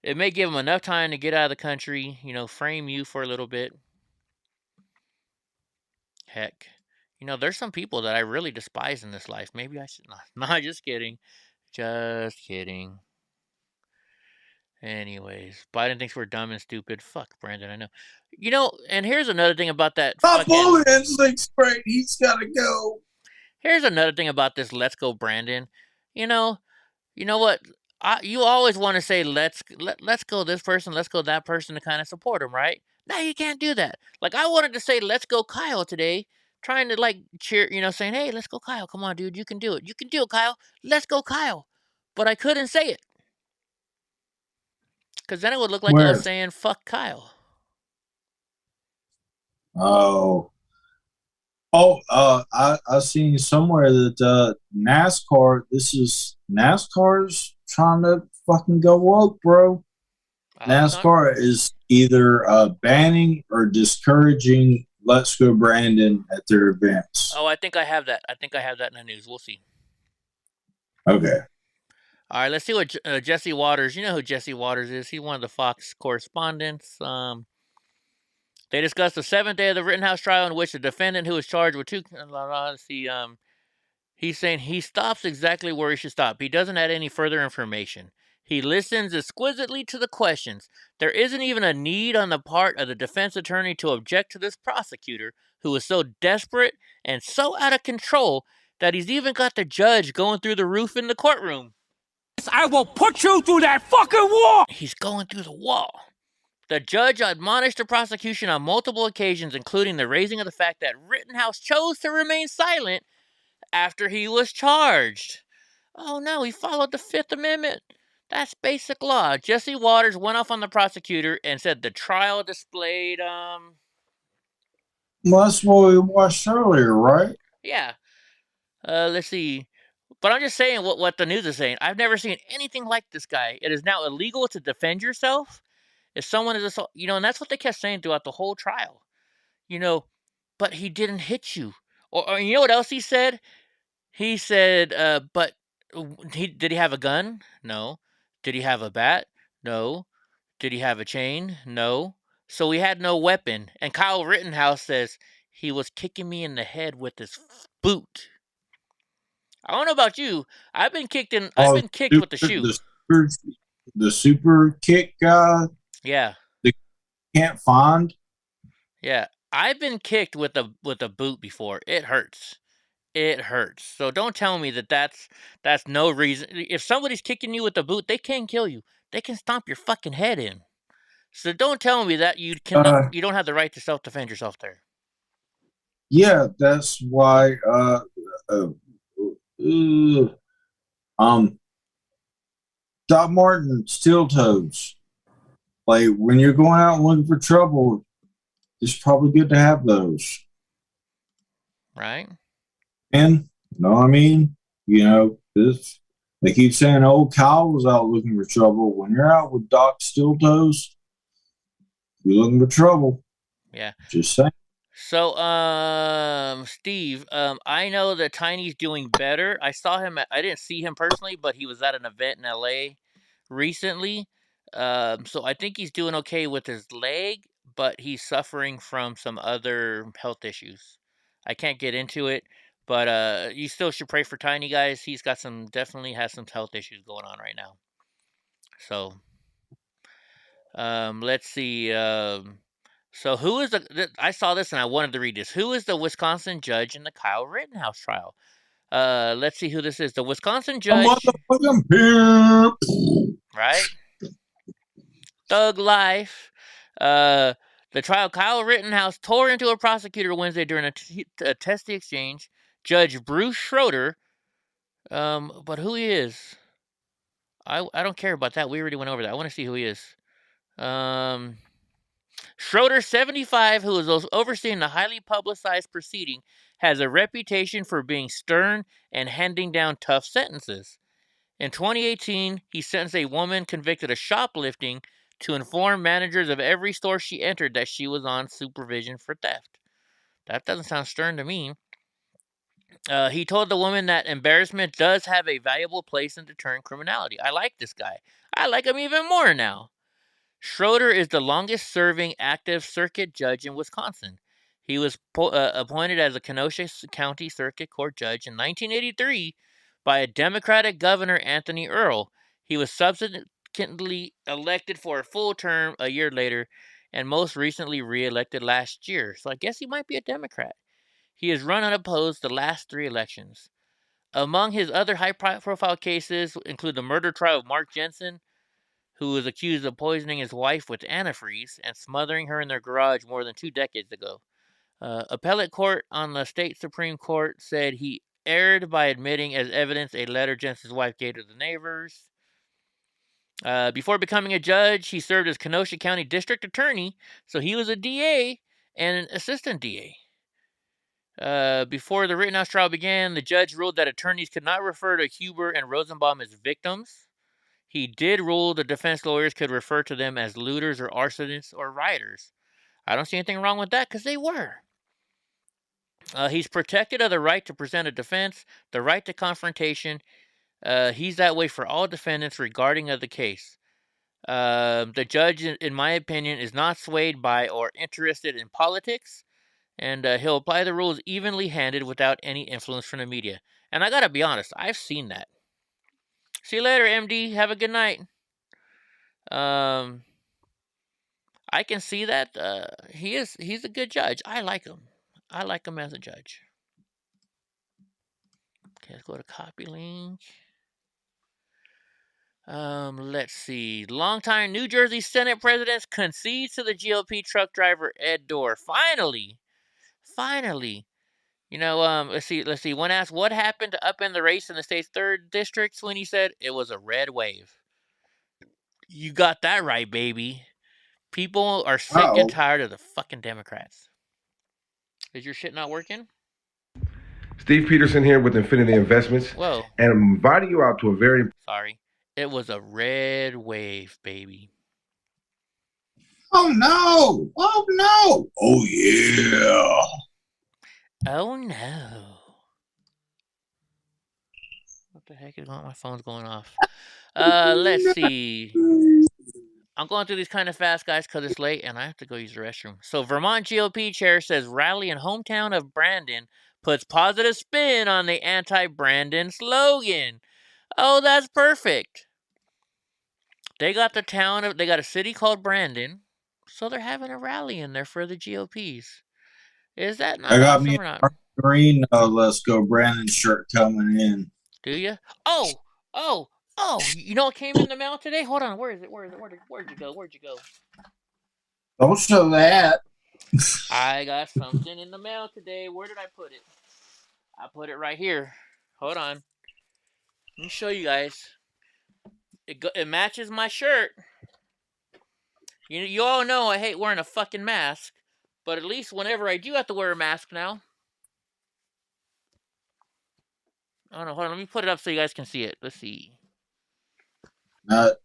It may give them enough time to get out of the country. Frame you for a little bit. Heck, there's some people that I really despise in this life. Maybe I should not. No, just kidding. Just kidding. Anyways, Biden thinks we're dumb and stupid. Fuck Brandon, I know. And here's another thing about that My fucking... bullet instinct's great. He's got to go. Here's another thing about this "Let's Go Brandon." You know what? You always want to say let's go this person, let's go that person to kind of support him, right? Now you can't do that. Like I wanted to say let's go Kyle today, trying to like cheer, saying hey let's go Kyle, come on dude, you can do it, Kyle, let's go Kyle, but I couldn't say it because then it would look like I was saying fuck Kyle. I seen somewhere that NASCAR's trying to fucking go woke, bro. NASCAR is either banning or discouraging Let's Go Brandon at their events. Oh, I think I have that in the news. We'll see. Okay. All right, let's see what Jesse Waters. You know who Jesse Waters is? He's one of the Fox correspondents. They discussed the seventh day of the Rittenhouse trial, in which the defendant, who was charged with he's saying he stops exactly where he should stop. He doesn't add any further information. He listens exquisitely to the questions. There isn't even a need on the part of the defense attorney to object to this prosecutor, who is so desperate and so out of control that he's even got the judge going through the roof in the courtroom. I will put you through that fucking wall! He's going through the wall. The judge admonished the prosecution on multiple occasions, including the raising of the fact that Rittenhouse chose to remain silent after he was charged. Oh no, he followed the Fifth Amendment. That's basic law. Jesse Waters went off on the prosecutor and said the trial displayed Well, that's what we watched earlier, right? Yeah. Let's see. But I'm just saying what the news is saying. I've never seen anything like this guy. It is now illegal to defend yourself if someone is assault, and that's what they kept saying throughout the whole trial. But he didn't hit you. Or you know what else he said? He said, but did he have a gun? No. Did he have a bat? No. Did he have a chain? No. So he had no weapon. And Kyle Rittenhouse says he was kicking me in the head with his boot. I don't know about you. I've been kicked with the shoe. The super kick guy. Yeah. They can't find. Yeah, I've been kicked with a boot before. It hurts. It hurts. So don't tell me that's no reason. If somebody's kicking you with a boot, they can kill you. They can stomp your fucking head in. So don't tell me that you don't have the right to self-defend yourself there. Yeah, that's why Doc Martin steel toes. Like when you're going out looking for trouble, it's probably good to have those. Right? And you know what I mean? You know, this they keep saying old Kyle was out looking for trouble. When you're out with Doc steel toes, you're looking for trouble. Yeah. Just saying. So, Steve, I know that Tiny's doing better. I saw him. I didn't see him personally, but he was at an event in LA recently. So I think he's doing okay with his leg, but he's suffering from some other health issues. I can't get into it, but you still should pray for Tiny, guys. He's got definitely has some health issues going on right now. So, let's see. So who is I saw this and I wanted to read this. Who is the Wisconsin judge in the Kyle Rittenhouse trial? Let's see who this is. The Wisconsin judge. Right? Thug life. The trial, Kyle Rittenhouse tore into a prosecutor Wednesday during a testy exchange. Judge Bruce Schroeder. But who he is? I don't care about that. We already went over that. I want to see who he is. Schroeder, 75, who is overseeing the highly publicized proceeding, has a reputation for being stern and handing down tough sentences. In 2018, he sentenced a woman convicted of shoplifting to inform managers of every store she entered that she was on supervision for theft. That doesn't sound stern to me. He told the woman that embarrassment does have a valuable place in deterring criminality. I like this guy. I like him even more now. Schroeder is the longest-serving active circuit judge in Wisconsin. He was appointed as a Kenosha County Circuit Court judge in 1983 by a Democratic governor, Anthony Earl. He was subsequently elected for a full term a year later and most recently re-elected last year. So I guess he might be a Democrat. He has run unopposed the last 3 elections. Among his other high-profile cases include the murder trial of Mark Jensen, who was accused of poisoning his wife with antifreeze and smothering her in their garage more than 2 decades ago. Appellate court on the state Supreme Court said he erred by admitting as evidence a letter Jensen's wife gave to the neighbors. Before becoming a judge, he served as Kenosha County District Attorney, so he was a DA and an assistant DA. Before the Rittenhouse trial began, the judge ruled that attorneys could not refer to Huber and Rosenbaum as victims. He did rule the defense lawyers could refer to them as looters or arsonists or rioters. I don't see anything wrong with that because they were. He's protected of the right to present a defense, the right to confrontation. He's that way for all defendants regarding of the case. The judge, in my opinion, is not swayed by or interested in politics, and he'll apply the rules evenly handed without any influence from the media. And I gotta be honest, I've seen that. See you later, MD. Have a good night. I can see that he's a good judge. I like him. I like him as a judge. Okay, let's go to copy link. Let's see. Longtime New Jersey Senate president concedes to the GOP truck driver Ed Dorr. Finally. You know, let's see. When asked what happened to upend the race in the state's 3rd district, Sweeney said it was a red wave. You got that right, baby. People are sick and tired of the fucking Democrats. Is your shit not working? Steve Peterson here with Infinity Investments. Whoa. And I'm inviting you out to a very... Sorry. It was a red wave, baby. Oh, no. Oh, no. Oh, yeah. Oh, no. What the heck is going on? My phone's going off. Let's see. I'm going through these kind of fast, guys, because it's late, and I have to go use the restroom. So, Vermont GOP chair says rally in hometown of Brandon puts positive spin on the anti-Brandon slogan. Oh, that's perfect. They got they got a city called Brandon, so they're having a rally in there for the GOPs. Is that not awesome or not? Green, let's go Brandon shirt coming in. Do you? Oh! You know what came in the mail today? Hold on, where is it? Where'd you go? Don't show that. I got something in the mail today. Where did I put it? I put it right here. Hold on. Let me show you guys. It matches my shirt. You all know I hate wearing a fucking mask, but at least whenever I do have to wear a mask now. Oh no, hold on. Let me put it up so you guys can see it. Let's see.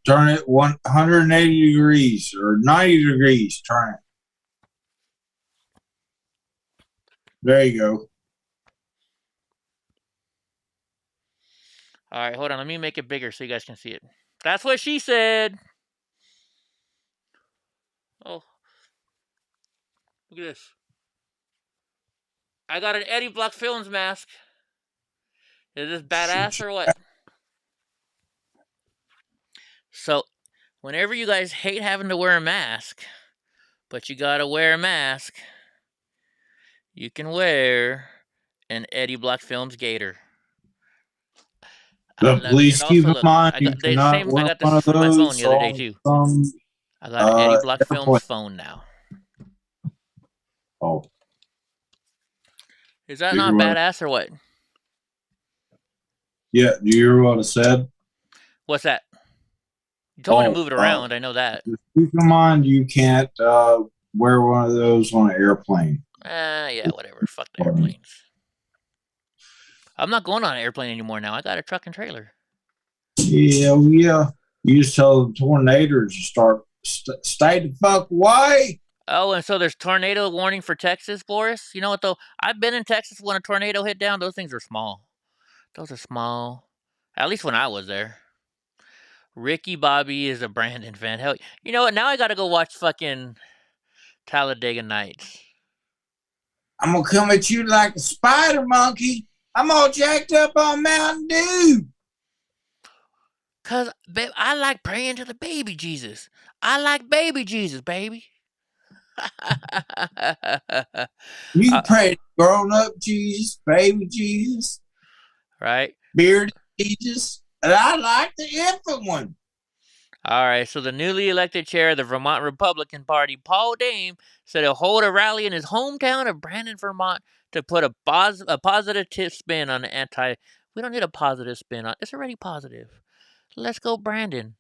Turn it 180 degrees or 90 degrees. Turn it. There you go. All right, hold on. Let me make it bigger so you guys can see it. That's what she said. Oh, look at this. I got an EddieBlockFilms mask. Is this badass or what? So, whenever you guys hate having to wear a mask, but you gotta wear a mask, you can wear an EddieBlockFilms gator. Please keep in mind you cannot wear I got one this of from my phone those the other day too. I got an EddieBlockFilms phone now. Oh. Is that not badass or what? Yeah, do you hear what I said? What's that? You told me to move it around. I know that. Keep in mind you can't wear one of those on an airplane. Yeah, whatever. Fuck the airplanes. I'm not going on an airplane anymore now. I got a truck and trailer. Yeah. You just tell the tornadoes to stay the fuck away. Oh, and so there's tornado warning for Texas, Boris. You know what, though? I've been in Texas when a tornado hit down. Those things are small. Those are small. At least when I was there. Ricky Bobby is a Brandon fan. Hell, you know what? Now I got to go watch fucking Talladega Nights. I'm going to come at you like a spider monkey. I'm all jacked up on Mountain Dew. Because, babe, I like praying to the baby Jesus. I like baby Jesus, baby. You pray to grown-up Jesus, baby Jesus. Right. Bearded Jesus. And I like the infant one. All right, so the newly elected chair of the Vermont Republican Party, Paul Dame, said he'll hold a rally in his hometown of Brandon, Vermont, to put a positive spin on the We don't need a positive spin on. It's already positive. Let's go, Brandon.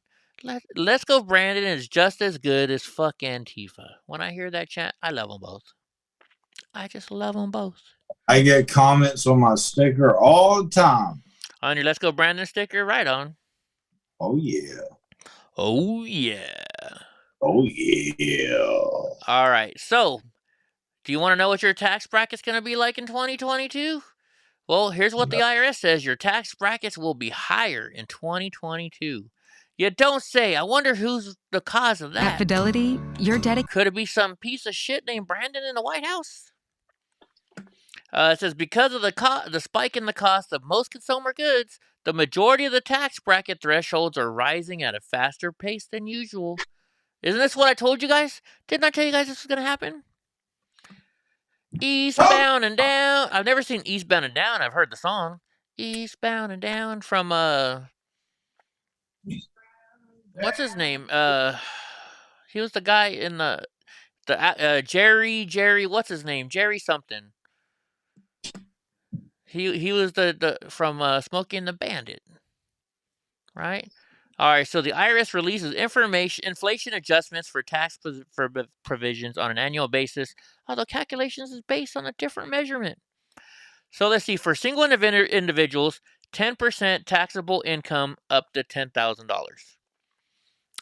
Let's go, Brandon is just as good as fuck Antifa. When I hear that chant, I love them both. I just love them both. I get comments on my sticker all the time. On your Let's Go Brandon sticker, right on. Oh, yeah. Oh, yeah. Oh, yeah. All right, so, do you want to know what your tax bracket's going to be like in 2022? Well, here's what the IRS says. Your tax brackets will be higher in 2022. You don't say. I wonder who's the cause of that. At Fidelity, you're dedicated. Could it be some piece of shit named Brandon in the White House? It says, because of the spike in the cost of most consumer goods, the majority of the tax bracket thresholds are rising at a faster pace than usual. Isn't this what I told you guys? Didn't I tell you guys this was going to happen? Eastbound and Down. I've never seen Eastbound and Down. I've heard the song. Eastbound and Down from, what's his name? He was the guy in the Jerry, what's his name? Jerry something. He was the from Smokey and the Bandit, right? All right, so the IRS releases inflation adjustments for tax provisions on an annual basis, although calculations is based on a different measurement. So let's see, for single individuals, 10% taxable income up to $10,000.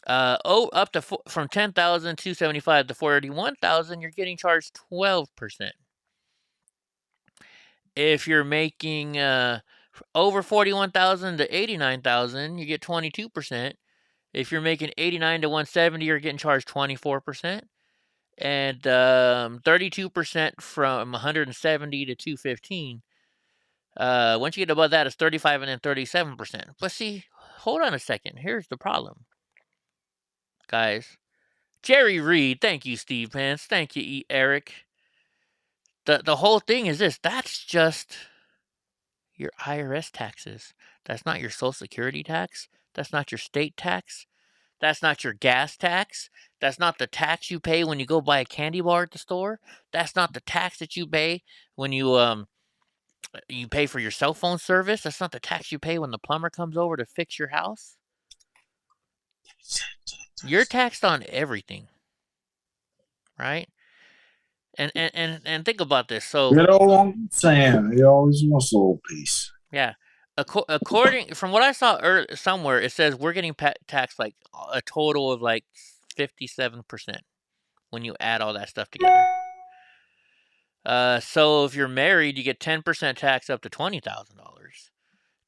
Up to from $10,275 to $41,000, you're getting charged 12%. If you're making over $41,000 to $89,000, you get 22%. If you're making $89,000 to $170,000, you're getting charged 24%, and 32% from $170,000 to $215,000. Once you get above that, it's 35% and then 37%. But see, hold on a second. Here's the problem, guys. Jerry Reed, thank you, Steve Pence, thank you, Eric. The whole thing is this: that's just your IRS taxes. That's not your Social Security tax. That's not your state tax. That's not your gas tax. That's not the tax you pay when you go buy a candy bar at the store. That's not the tax that you pay when you You pay for your cell phone service. That's not the tax you pay when the plumber comes over to fix your house. You're taxed on everything, right? And think about this. So, Good old Uncle Sam. He always wants a little piece. yeah, according from what I saw somewhere, it says we're getting taxed like a total of like 57% when you add all that stuff together. So if you're married, you get 10% tax up to $20,000,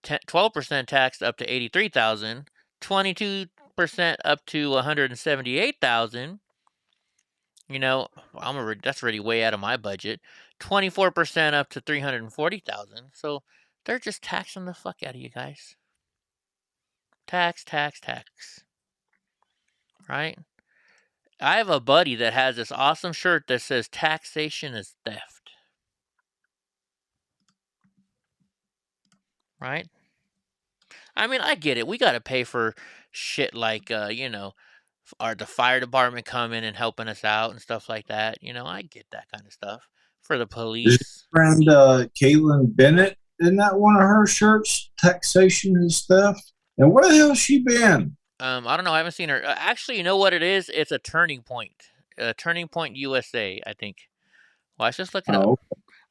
12% tax up to $83,000, 22% up to $178,000. You know, that's already way out of my budget. 24% up to $340,000. So they're just taxing the fuck out of you guys. Tax, tax, tax. Right? I have a buddy that has this awesome shirt that says taxation is theft. Right? I mean, I get it. We got to pay for shit like, the fire department coming and helping us out and stuff like that. I get that kind of stuff. For the Is police. your friend Caitlin Bennett, isn't that one of her shirts? Taxation is theft. And where the hell's she been? I don't know. I haven't seen her. Actually, you know what it is? It's a Turning Point. Turning Point USA, I think. Well, let's just look it up.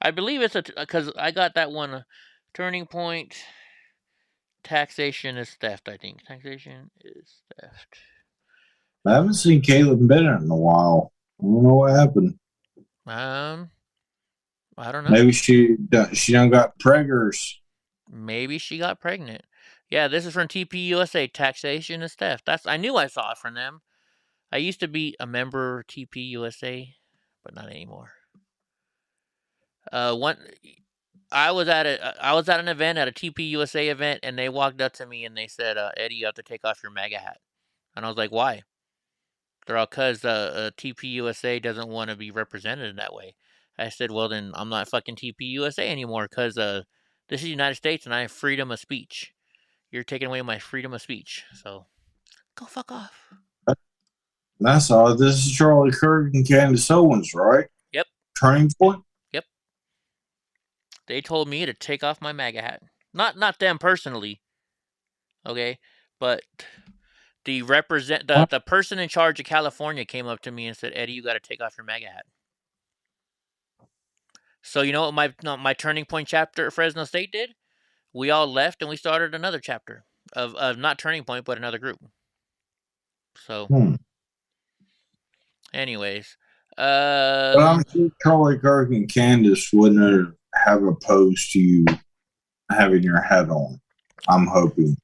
I believe it's because I got that one. Turning Point. Taxation is theft, I think. Taxation is theft. I haven't seen Caitlin Bennett in a while. I don't know what happened. I don't know. Maybe she done got preggers. Maybe she got pregnant. Yeah, this is from TP USA. Taxation is theft. I knew I saw it from them. I used to be a member of TP USA, but not anymore. I was at an event, at a TP USA event, and they walked up to me and they said, "Eddie, you have to take off your MAGA hat." And I was like, "Why?" They're all, "Cause TP USA doesn't want to be represented in that way." I said, "Well, then I'm not fucking TP USA anymore, cause this is the United States and I have freedom of speech. You're taking away my freedom of speech, so go fuck off." That's all. This is Charlie Kirk and Candace Owens, right? Yep. Turning Point. Yep. They told me to take off my MAGA hat. Not them personally. Okay, but the person in charge of California came up to me and said, "Eddie, you got to take off your MAGA hat." So you know what my Turning Point chapter at Fresno State did? We all left and we started another chapter of not Turning Point, but another group. So, anyways, but I'm sure Charlie Kirk and Candace wouldn't have opposed to you having your hat on. I'm hoping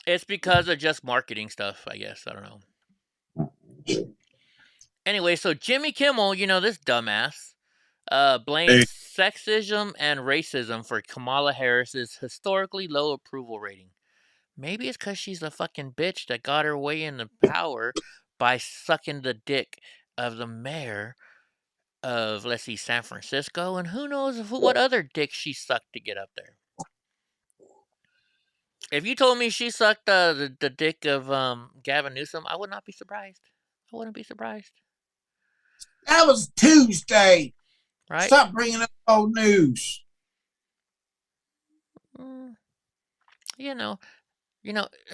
it's because of just marketing stuff, I guess. I don't know. Anyway, so Jimmy Kimmel, this dumbass, blames sexism and racism for Kamala Harris's historically low approval rating. Maybe it's because she's a fucking bitch that got her way into power by sucking the dick of the mayor of, let's see, San Francisco, and who knows what other dick she sucked to get up there. If you told me she sucked the dick of Gavin Newsom, I would not be surprised. I wouldn't be surprised. That was Tuesday. Right? Stop bringing up old news.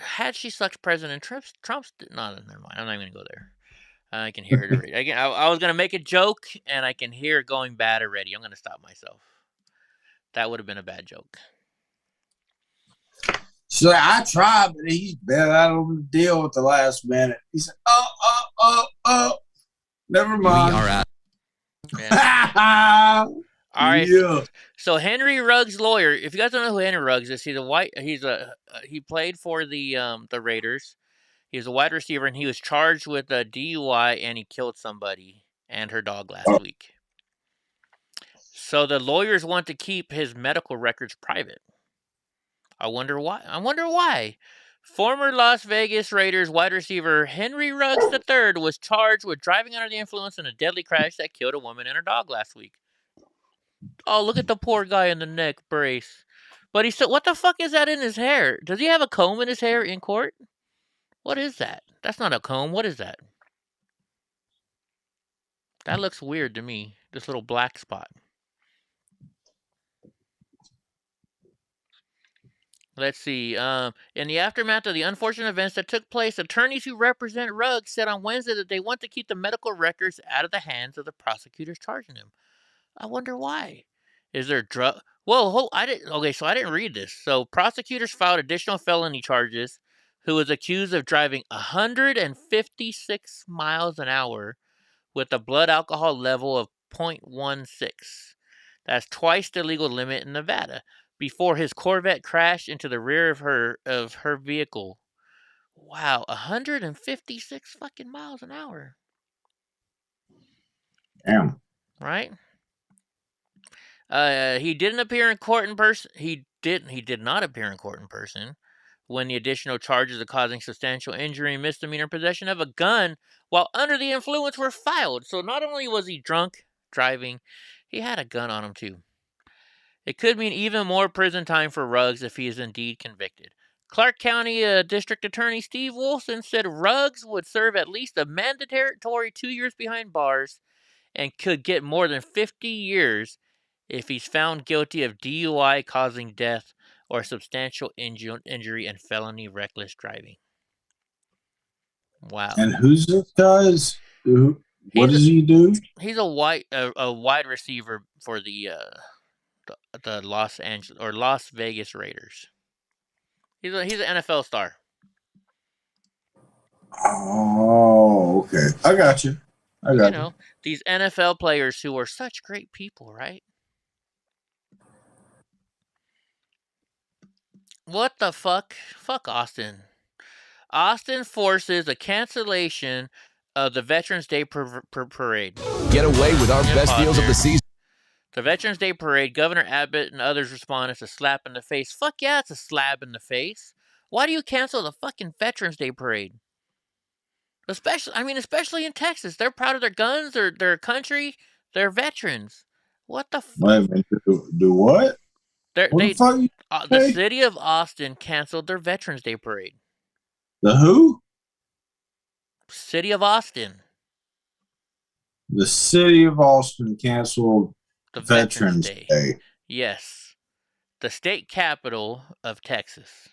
Had she sucked President Trump's no, never mind. I'm not even gonna go there. I can hear it already. I was gonna make a joke, and I can hear it going bad already. I'm gonna stop myself. That would have been a bad joke. So I tried, but he's bailed out on the deal at the last minute. He said, never mind. We are at. Yeah. All right. Yeah. So Henry Ruggs' lawyer. If you guys don't know who Henry Ruggs is, he played for the Raiders. He's a wide receiver, and he was charged with a DUI, and he killed somebody and her dog last week. So the lawyers want to keep his medical records private. I wonder why. Former Las Vegas Raiders wide receiver Henry Ruggs III was charged with driving under the influence in a deadly crash that killed a woman and her dog last week. Oh, look at the poor guy in the neck brace. But he said, what the fuck is that in his hair? Does he have a comb in his hair in court? What is that? That's not a comb. What is that? That looks weird to me. This little black spot. Let's see. In the aftermath of the unfortunate events that took place, attorneys who represent Ruggs said on Wednesday that they want to keep the medical records out of the hands of the prosecutors charging him. I wonder why. Is there drug? Whoa, I didn't. Okay, so I didn't read this. So prosecutors filed additional felony charges. Who was accused of driving 156 miles an hour with a blood alcohol level of 0.16. That's twice the legal limit in Nevada. Before his Corvette crashed into the rear of her vehicle. Wow, 156 fucking miles an hour. Damn. Right? He didn't appear in court in person. He did not appear in court in person when the additional charges of causing substantial injury and misdemeanor possession of a gun while under the influence were filed. So not only was he drunk driving, he had a gun on him too. It could mean even more prison time for Ruggs if he is indeed convicted. Clark County District Attorney Steve Wilson said Ruggs would serve at least a mandatory 2 years behind bars and could get more than 50 years if he's found guilty of DUI causing death or substantial injury and felony reckless driving. Wow. And who's this guy? What does he do? He's a wide receiver for the Las Vegas Raiders. He's an NFL star. Oh, okay. I got you. You know, these NFL players who are such great people, right? What the fuck? Fuck Austin. Austin forces a cancellation of the Veterans Day parade. Get away with our best deals of the season. The Veterans Day parade, Governor Abbott and others respond it's a slap in the face. Fuck yeah, it's a slap in the face. Why do you cancel the fucking Veterans Day parade? Especially in Texas. They're proud of their guns, their country, their veterans. What the fuck? Wait a minute, do what? The city of Austin canceled their Veterans Day parade. The who? City of Austin. The city of Austin canceled the Veterans Day. Yes. The state capital of Texas.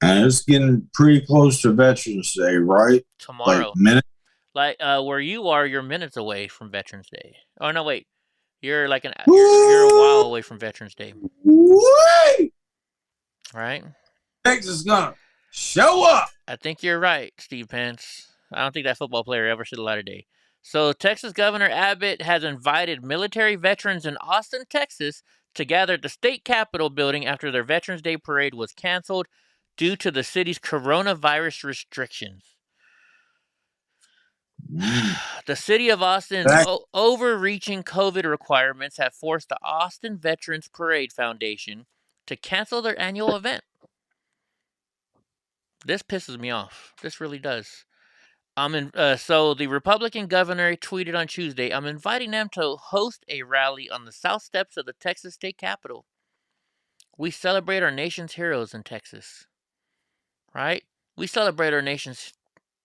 And it's getting pretty close to Veterans Day, right? Tomorrow. Like minutes? Like where you are, you're minutes away from Veterans Day. Oh no, wait. You're like you're a while away from Veterans Day. What? Right? Texas is gonna show up. I think you're right, Steve Pence. I don't think that football player ever should have light of day. So Texas Governor Abbott has invited military veterans in Austin, Texas to gather at the state capitol building after their Veterans Day parade was canceled due to the city's coronavirus restrictions. The city of Austin's overreaching COVID requirements have forced the Austin Veterans Parade Foundation to cancel their annual event. This pisses me off. This really does. So the Republican governor tweeted on Tuesday, I'm inviting them to host a rally on the south steps of the Texas state capitol. We celebrate our nation's heroes in Texas. Right? We celebrate our nation's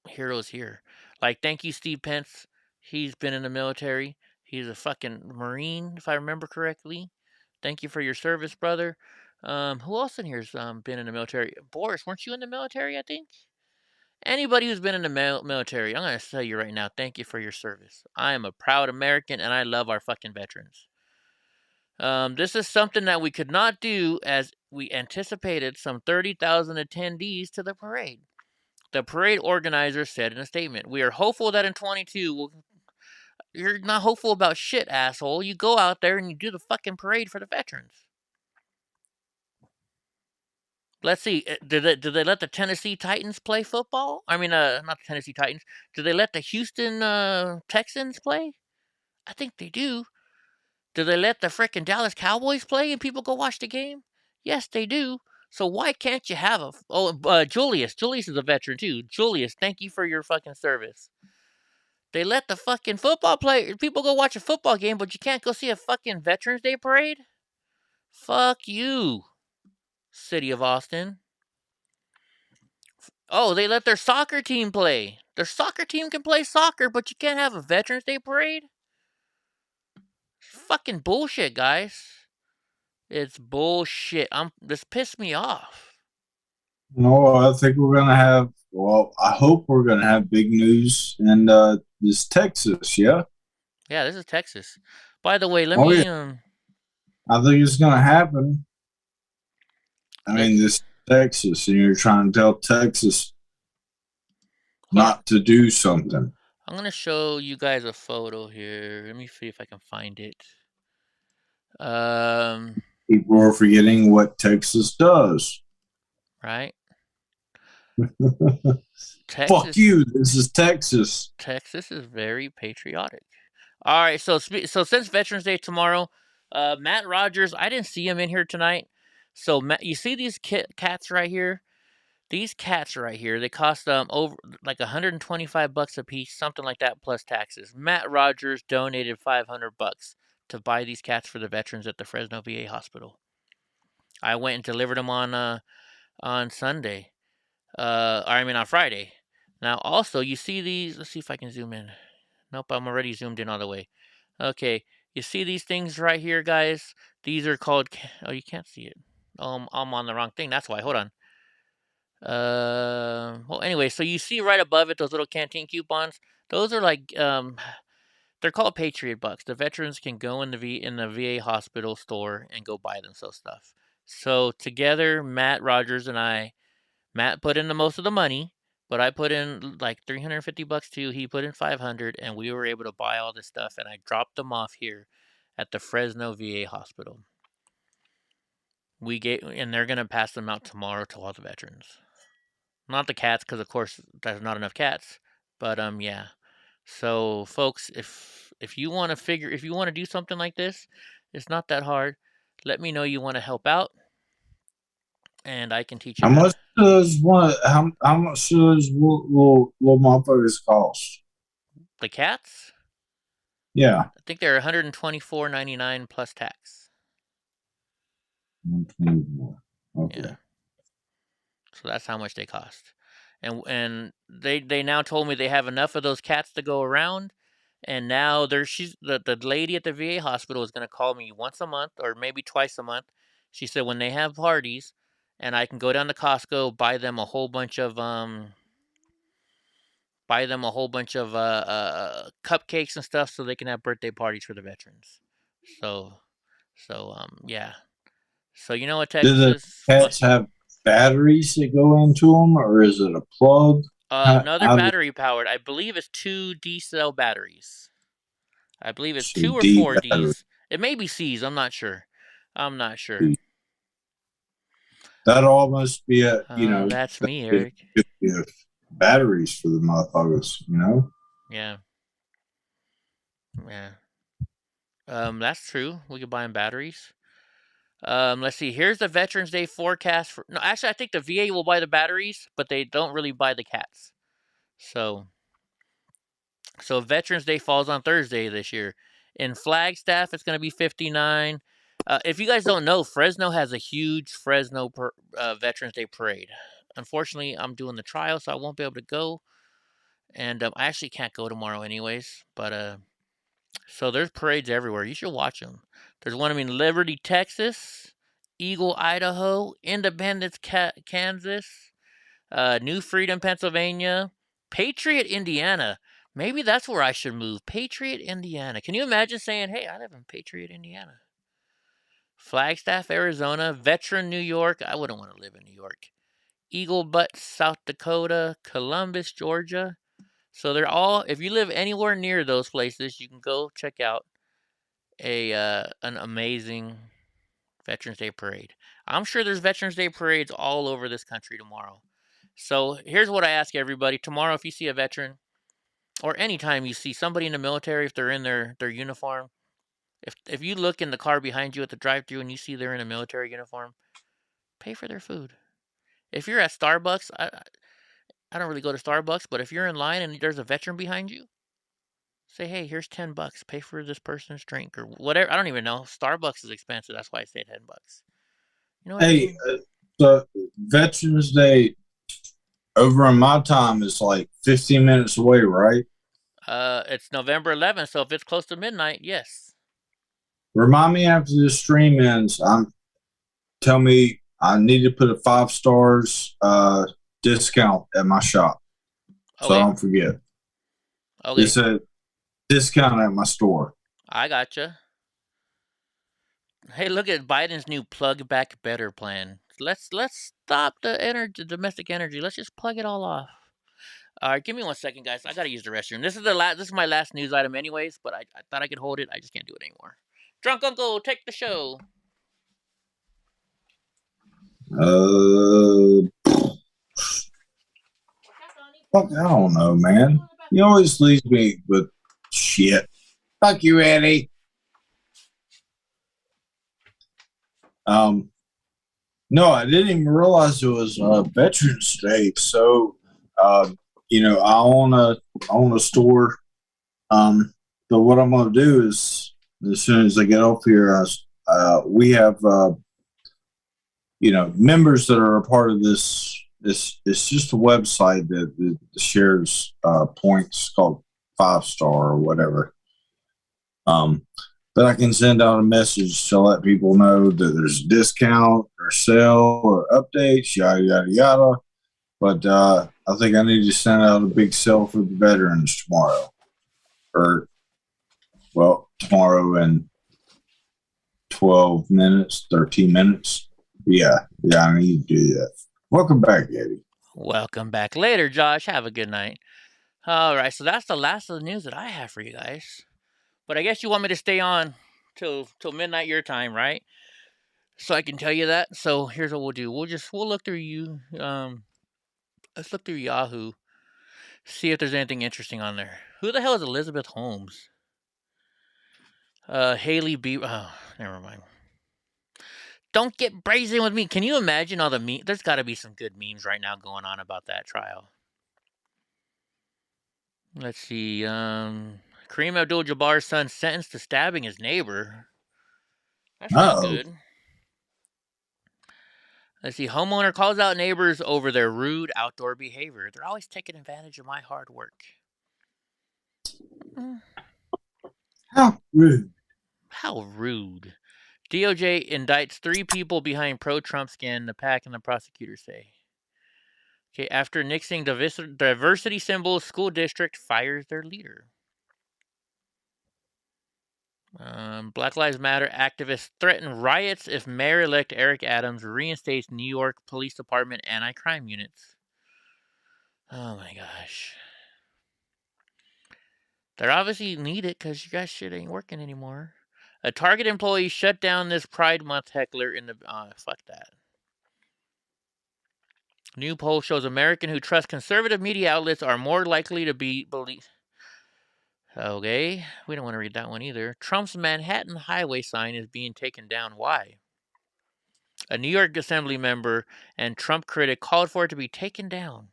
heroes here. Like, thank you, Steve Pence. He's been in the military. He's a fucking Marine, if I remember correctly. Thank you for your service, brother. Who else in here's been in the military? Boris, weren't you in the military, I think? Anybody who's been in the military, I'm going to tell you right now, thank you for your service. I am a proud American, and I love our fucking veterans. This is something that we could not do as we anticipated some 30,000 attendees to the parade. The parade organizer said in a statement, we are hopeful that in 22, you're not hopeful about shit, asshole. You go out there and you do the fucking parade for the veterans. Let's see. Did they let the Tennessee Titans play football? I mean, not the Tennessee Titans. Did they let the Houston Texans play? I think they do. Do they let the frickin' Dallas Cowboys play and people go watch the game? Yes, they do. So why can't you have Julius? Julius is a veteran too. Julius, thank you for your fucking service. They let the fucking people go watch a football game, but you can't go see a fucking Veterans Day parade? Fuck you, city of Austin. Oh, they let their soccer team play. Their soccer team can play soccer, but you can't have a Veterans Day parade? Fucking bullshit, guys. It's bullshit. This pissed me off. No, I think we're gonna have. Well, I hope we're gonna have big news in this Texas. Yeah. Yeah, this is Texas. By the way, let Oh me yeah. I think it's gonna happen. I mean, this is Texas, and you're trying to tell Texas not to do something. I'm gonna show you guys a photo here. Let me see if I can find it. People are forgetting what Texas does. Right? Fuck you. This is Texas. Texas is very patriotic. All right, so since Veterans Day tomorrow, Matt Rogers, I didn't see him in here tonight. So you see these cats right here? These cats right here, they cost over like $125 a piece, something like that, plus taxes. Matt Rogers donated $500 to buy these cats for the veterans at the Fresno VA hospital. I went and delivered them on Sunday. On Friday. Now, also, you see these. Let's see if I can zoom in. Nope, I'm already zoomed in all the way. Okay, you see these things right here, guys? These are called. Oh, you can't see it. I'm on the wrong thing. That's why. Hold on. Well, anyway, so you see right above it those little canteen coupons. Those are like they're called Patriot Bucks. The veterans can go in the VA hospital store and go buy themselves stuff. So together, Matt Rogers and Matt put in the most of the money, but I put in like $350 too. He put in $500, and we were able to buy all this stuff. And I dropped them off here at the Fresno VA hospital. And they're gonna pass them out tomorrow to all the veterans. Not the cats, because of course there's not enough cats. But yeah. So folks, if you want to do something like this, it's not that hard. Let me know you want to help out, and I can teach you. How much does little motherfuckers cost? The cats? Yeah. I think they're $124.99 plus tax. Okay. Yeah. So that's how much they cost. And they now told me they have enough of those cats to go around. And now the lady at the VA hospital is going to call me once a month or maybe twice a month. She said when they have parties, and I can go down to Costco, buy them a whole bunch of cupcakes and stuff so they can have birthday parties for the veterans. So yeah. So you know what, Texas? Do the cats have batteries that go into them, or is it a plug? No, they're battery powered. I believe it's 2 D cell batteries. I believe it's 2 or 4 Ds. It may be C's. I'm not sure. That almost be That's me, Eric. Batteries for the motherfuckers, Yeah. That's true. We could buy them batteries. Let's see. Here's the Veterans Day forecast. No, actually, I think the VA will buy the batteries, but they don't really buy the cats. So Veterans Day falls on Thursday this year. In Flagstaff, it's going to be 59. If you guys don't know, Fresno has a huge Fresno Veterans Day parade. Unfortunately, I'm doing the trial, so I won't be able to go. And I actually can't go tomorrow anyways. But so there's parades everywhere. You should watch them. There's one in Liberty, Texas, Eagle, Idaho, Independence, Kansas, New Freedom, Pennsylvania, Patriot, Indiana. Maybe that's where I should move. Patriot, Indiana. Can you imagine saying, hey, I live in Patriot, Indiana? Flagstaff, Arizona, Veteran, New York. I wouldn't want to live in New York. Eagle Butte, South Dakota, Columbus, Georgia. So they're all, if you live anywhere near those places, you can go check out an amazing Veterans Day parade. I'm sure there's Veterans Day parades all over this country tomorrow. So here's what I ask everybody. Tomorrow, if you see a veteran, or anytime you see somebody in the military, if they're in their uniform, if you look in the car behind you at the drive-thru and you see they're in a military uniform, pay for their food. If you're at Starbucks, I don't really go to Starbucks, but if you're in line and there's a veteran behind you, say, hey, here's $10. Pay for this person's drink or whatever. I don't even know. Starbucks is expensive. That's why I say $10. You know what I mean? The Veterans Day over in my time is like 15 minutes away, right? It's November 11th, so if it's close to midnight, yes. Remind me after this stream ends. tell me I need to put a 5 stars discount at my shop, so I don't forget. Okay. It's a discount at my store. I gotcha. Hey, look at Biden's new Plug Back Better plan. Let's stop the domestic energy. Let's just plug it all off. All right, give me 1 second, guys. I gotta use the restroom. This is my last news item, anyways. But I thought I could hold it. I just can't do it anymore. Drunk Uncle, take the show. Fuck, I don't know, man. He always leaves me with shit. Fuck you, Eddie. No, I didn't even realize it was Veterans Day. So, you know, I own a store. So what I'm going to do is, as soon as I get off here, we have, you know, members that are a part of this. It's just a website that shares points called 5 Star or whatever. But I can send out a message to let people know that there's a discount or sale or updates, yada, yada, yada. But I think I need to send out a big sale for the veterans tomorrow. Tomorrow in 12 minutes, 13 minutes. Yeah, I need to do that. Welcome back, Eddie. Welcome back later, Josh. Have a good night. All right, so that's the last of the news that I have for you guys. But I guess you want me to stay on till midnight your time, right? So I can tell you that. So here's what we'll do. We'll look through let's look through Yahoo. See if there's anything interesting on there. Who the hell is Elizabeth Holmes? Haley B. Oh, never mind. Don't get brazen with me. Can you imagine all the memes? There's got to be some good memes right now going on about that trial. Let's see. Kareem Abdul-Jabbar's son sentenced to stabbing his neighbor. That's not good. Let's see. Homeowner calls out neighbors over their rude outdoor behavior. They're always taking advantage of my hard work. How rude. How rude. DOJ indicts 3 people behind pro-Trump attack, and the prosecutors say. Okay, after nixing diversity symbols, school district fires their leader. Black Lives Matter activists threaten riots if Mayor-elect Eric Adams reinstates New York Police Department anti-crime units. Oh my gosh. They're obviously need it because you guys shit ain't working anymore. A Target employee shut down this Pride Month heckler in the... fuck that. New poll shows Americans who trust conservative media outlets are more likely to be believed. Okay, we don't want to read that one either. Trump's Manhattan highway sign is being taken down. Why? A New York Assembly member and Trump critic called for it to be taken down.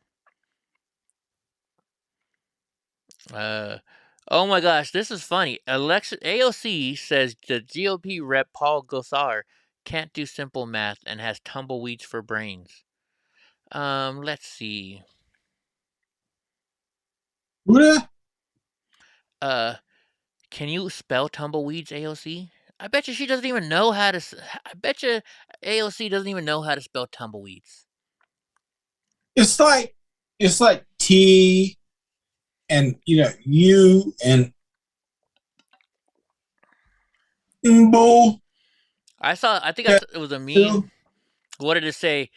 Oh my gosh, this is funny. AOC says the GOP rep Paul Gosar can't do simple math and has tumbleweeds for brains. Let's see. What? Can you spell tumbleweeds, AOC? I bet you she doesn't even know how to. I bet you AOC doesn't even know how to spell tumbleweeds. It's like T and U and bull. I think it was a meme. What did it say?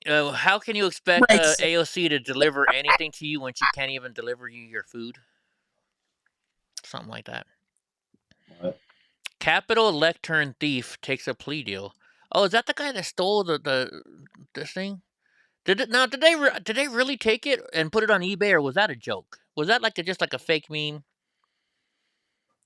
How can you expect AOC to deliver anything to you when she can't even deliver you your food? Something like that. What? Capitol lectern thief takes a plea deal. Oh, is that the guy that stole this thing? Did they really take it and put it on eBay, or was that a joke? Was that just like a fake meme?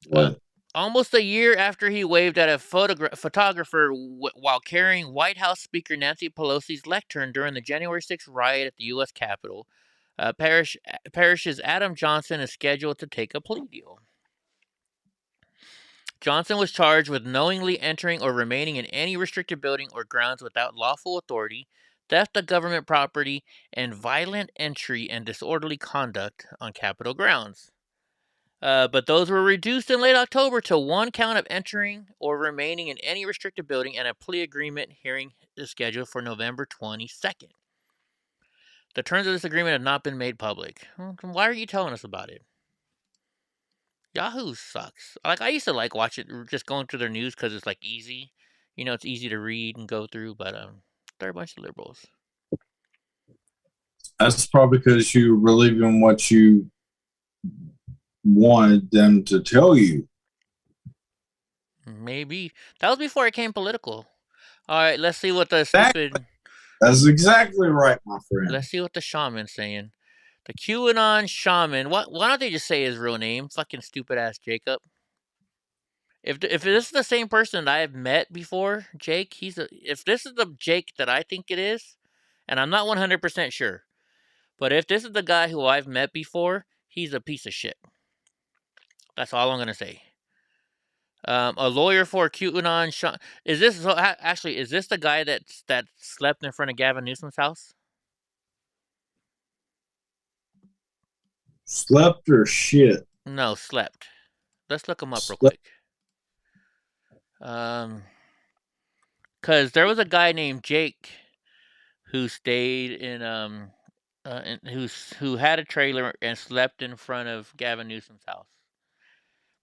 What? Almost a year after he waved at a photographer while carrying White House Speaker Nancy Pelosi's lectern during the January 6th riot at the U.S. Capitol, Parrish's Adam Johnson is scheduled to take a plea deal. Johnson was charged with knowingly entering or remaining in any restricted building or grounds without lawful authority, theft of government property, and violent entry and disorderly conduct on Capitol grounds. But those were reduced in late October to 1 count of entering or remaining in any restricted building, and a plea agreement hearing is scheduled for November 22nd. The terms of this agreement have not been made public. Why are you telling us about it? Yahoo sucks. Like, I used to like watching, just going through their news because it's like easy. You know, it's easy to read and go through, but they're a bunch of liberals. That's probably because you believe in what you wanted them to tell you. Maybe. That was before it came political. All right, let's see what the stupid... That's exactly right, my friend. Let's see what the shaman's saying. The QAnon shaman. Why don't they just say his real name? Fucking stupid ass Jacob. If this is the same person that I've met before, Jake, if this is the Jake that I think it is, and I'm not 100% sure, but if this is the guy who I've met before, he's a piece of shit. That's all I'm gonna say. A lawyer for QAnon. Is this actually? Is this the guy that slept in front of Gavin Newsom's house? Slept or shit? No, slept. Let's look him up real quick. Because there was a guy named Jake who stayed in who had a trailer and slept in front of Gavin Newsom's house.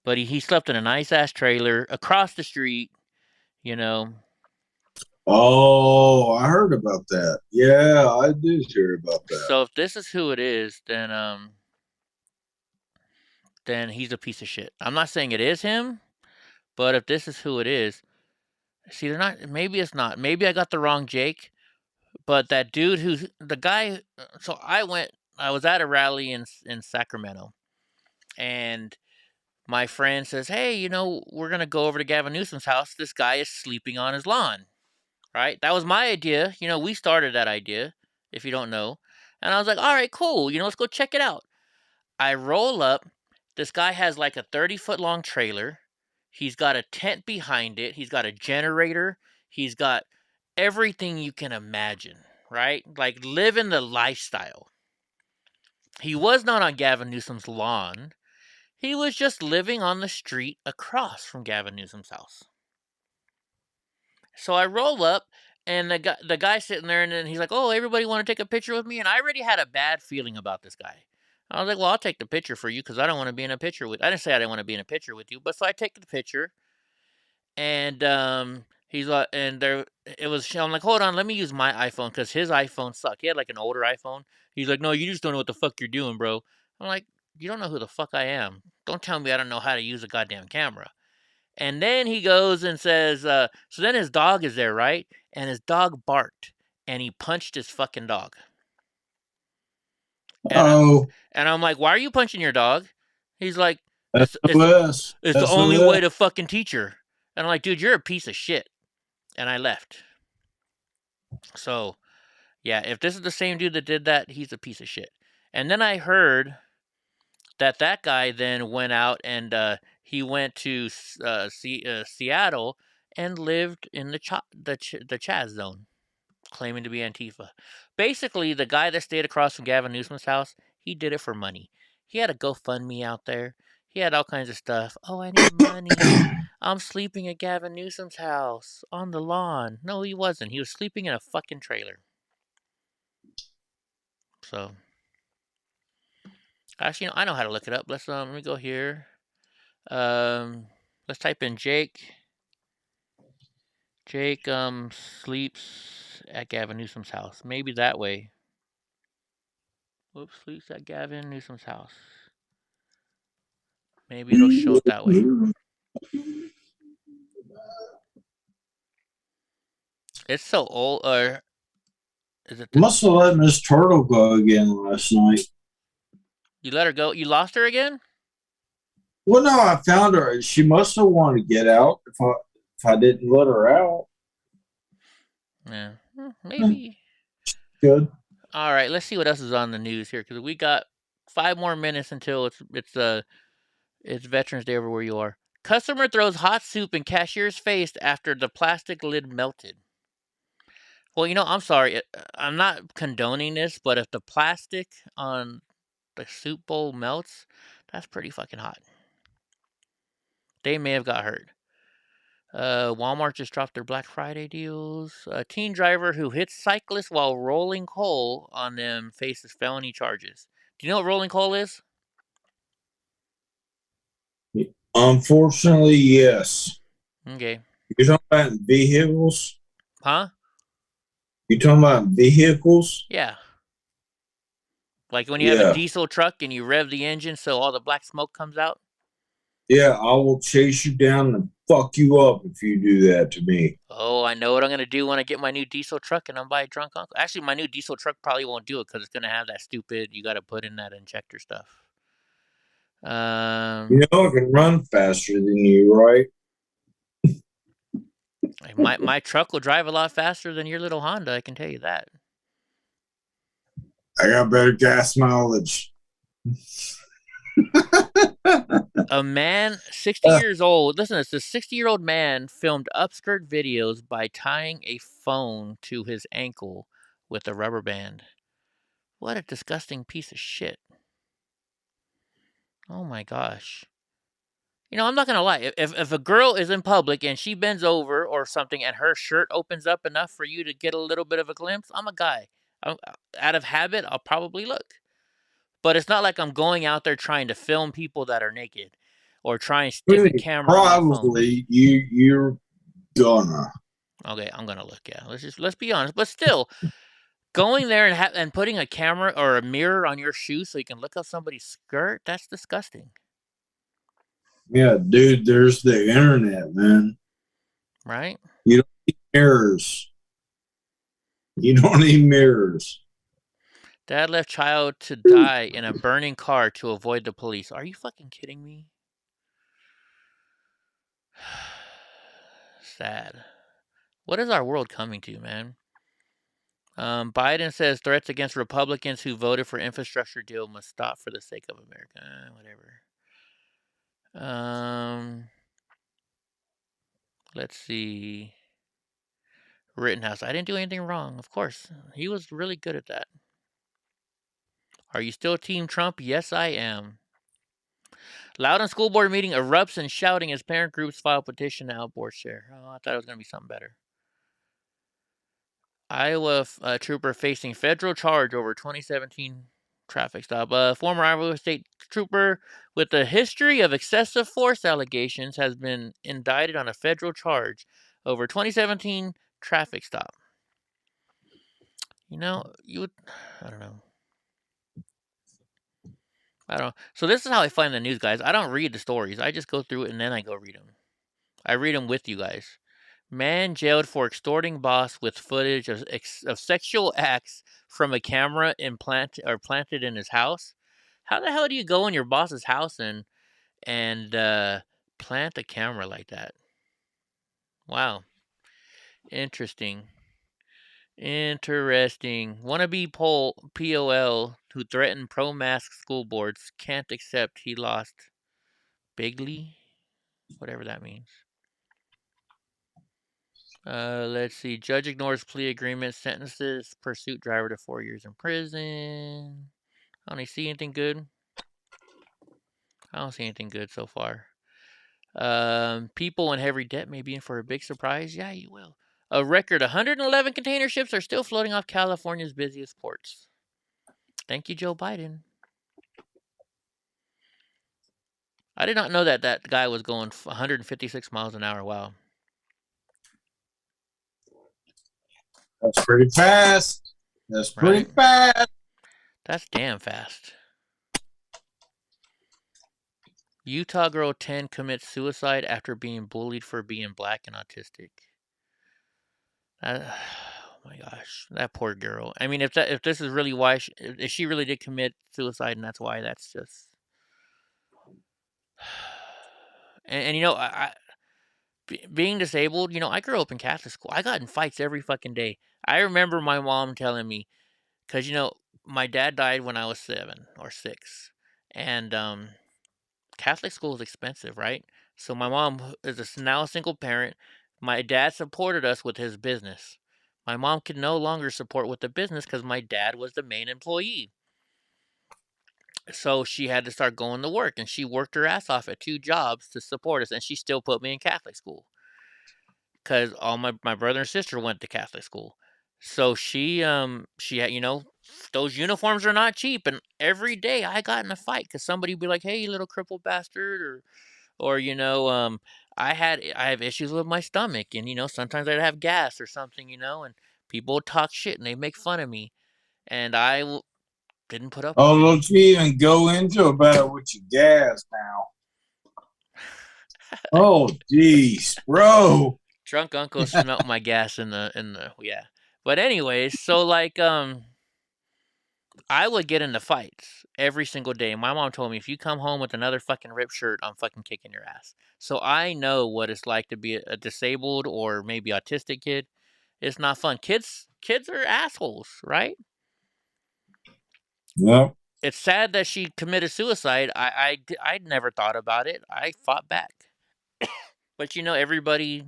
But he slept in a nice ass trailer across the street, you know. Oh, I heard about that. Yeah, I did hear about that. So if this is who it is, then he's a piece of shit. I'm not saying it is him, but if this is who it is, see, they're not. Maybe it's not. Maybe I got the wrong Jake. But that dude the guy. So I was at a rally in Sacramento, and my friend says, "Hey, you know, we're gonna go over to Gavin Newsom's house. This guy is sleeping on his lawn." Right? That was my idea. You know, we started that idea, if you don't know. And I was like, all right, cool. You know, let's go check it out. I roll up. This guy has like a 30-foot long trailer. He's got a tent behind it. He's got a generator. He's got everything you can imagine, right? Like living the lifestyle. He was not on Gavin Newsom's lawn. He was just living on the street across from Gavin Newsom's house. So I roll up, and the guy's sitting there, and then he's like, "Oh, everybody want to take a picture with me?" And I already had a bad feeling about this guy. I was like, "Well, I'll take the picture for you because I don't want to be in a picture with." I didn't say I didn't want to be in a picture with you, but so I take the picture, and he's like, and there it was. I'm like, "Hold on, let me use my iPhone because his iPhone sucked." He had like an older iPhone. He's like, "No, you just don't know what the fuck you're doing, bro." I'm like, "You don't know who the fuck I am. Don't tell me I don't know how to use a goddamn camera." And then he goes and says, so then his dog is there, right? And his dog barked, and he punched his fucking dog. And I'm like, why are you punching your dog? He's like, it's the only way to fucking teach her. And I'm like, dude, you're a piece of shit. And I left. So, yeah, if this is the same dude that did that, he's a piece of shit. And then I heard that guy then went out and he went to Seattle and lived in the Chaz zone, claiming to be Antifa. Basically, the guy that stayed across from Gavin Newsom's house, he did it for money. He had a GoFundMe out there. He had all kinds of stuff. Oh, I need money. I'm sleeping at Gavin Newsom's house on the lawn. No, he wasn't. He was sleeping in a fucking trailer. So... Actually, I know how to look it up. Let me go here. Let's type in Jake. Jake sleeps at Gavin Newsom's house. Maybe that way. Whoops, sleeps at Gavin Newsom's house. Maybe it'll show it that way. It's so old. Or is it? Must have let Miss Turtle go again last night. You let her go? You lost her again? Well, no, I found her. She must have wanted to get out if I didn't let her out. Yeah, maybe. Good. All right, let's see what else is on the news here because we got 5 more minutes until it's Veterans Day everywhere you are. Customer throws hot soup in cashier's face after the plastic lid melted. Well, you know, I'm sorry. I'm not condoning this, but if the plastic on the soup bowl melts, that's pretty fucking hot. They may have got hurt. Walmart just dropped their Black Friday deals. A teen driver who hits cyclists while rolling coal on them faces felony charges. Do you know what rolling coal is? Unfortunately, yes. Okay. You're talking about vehicles? Huh? You talking about vehicles? Yeah. Like when you have a diesel truck and you rev the engine so all the black smoke comes out? Yeah, I will chase you down and fuck you up if you do that to me. Oh, I know what I'm going to do when I get my new diesel truck and I'm by a drunk uncle. Actually, my new diesel truck probably won't do it because it's going to have that stupid, you got to put in that injector stuff. You know I can run faster than you, right? My truck will drive a lot faster than your little Honda, I can tell you that. I got better gas mileage. A man, 60 years old, listen to this, 60-year-old man filmed upskirt videos by tying a phone to his ankle with a rubber band. What a disgusting piece of shit. Oh my gosh. You know, I'm not going to lie. If a girl is in public and she bends over or something and her shirt opens up enough for you to get a little bit of a glimpse, I'm a guy. Out of habit, I'll probably look. But it's not like I'm going out there trying to film people that are naked or try and stick a camera on my phone. Probably you're gonna. Okay, I'm gonna look. Yeah, let's be honest. But still, going there and putting a camera or a mirror on your shoe so you can look up somebody's skirt, that's disgusting. Yeah, dude, there's the internet, man. Right? You don't need mirrors. You don't need mirrors. Dad left child to die in a burning car to avoid the police. Are you fucking kidding me? Sad. What is our world coming to, man? Biden says threats against Republicans who voted for infrastructure deal must stop for the sake of America. Whatever. Let's see. Rittenhouse. I didn't do anything wrong. Of course. He was really good at that. Are you still Team Trump? Yes, I am. Loudon school board meeting erupts in shouting as parent groups file petition to outboard share. Oh, I thought it was going to be something better. Iowa trooper facing federal charge over 2017 traffic stop. Former Iowa State trooper with a history of excessive force allegations has been indicted on a federal charge over 2017 traffic stop. You know, I don't know. So this is how I find the news, guys. I don't read the stories. I just go through it and then I go read them. I read them with you guys. Man jailed for extorting boss with footage of sexual acts from a camera planted in his house. How the hell do you go in your boss's house and plant a camera like that? Wow. Interesting. Wannabe POL who threatened pro-mask school boards can't accept he lost bigly, whatever that means. Let's see. Judge ignores plea agreement, sentences pursuit driver to 4 years in prison. I don't see anything good. I don't see anything good so far. People in heavy debt may be in for a big surprise. Yeah, you will. A record 111 container ships are still floating off California's busiest ports. Thank you, Joe Biden. I did not know that guy was going 156 miles an hour. Wow. That's pretty fast. That's pretty fast. That's damn fast. Utah girl 10 commits suicide after being bullied for being black and autistic. Oh my gosh, that poor girl. I mean, if this is really why if she really did commit suicide, and that's why, that's just. And you know, being disabled, you know, I grew up in Catholic school. I got in fights every fucking day. I remember my mom telling me, because you know, my dad died when I was 7 or 6, and Catholic school is expensive, right? So my mom is now a single parent. My dad supported us with his business. My mom could no longer support with the business because my dad was the main employee. So she had to start going to work, and she worked her ass off at 2 jobs to support us, and she still put me in Catholic school. Because all my brother and sister went to Catholic school. So she had, those uniforms are not cheap, and every day I got in a fight because somebody would be like, "Hey, you little crippled bastard," or I have issues with my stomach, and sometimes I'd have gas or something, and people would talk shit and they make fun of me, and didn't put up with Oh, it. don't you even go into about it with your gas now. Oh, jeez, bro. Drunk uncle smelt my gas in the yeah. But anyways, so I would get into fights every single day. My mom told me, if you come home with another fucking ripped shirt, I'm fucking kicking your ass. So I know what it's like to be a disabled or maybe autistic kid. It's not fun. Kids are assholes, right? Yep. It's sad that she committed suicide. I never thought about it. I fought back. But everybody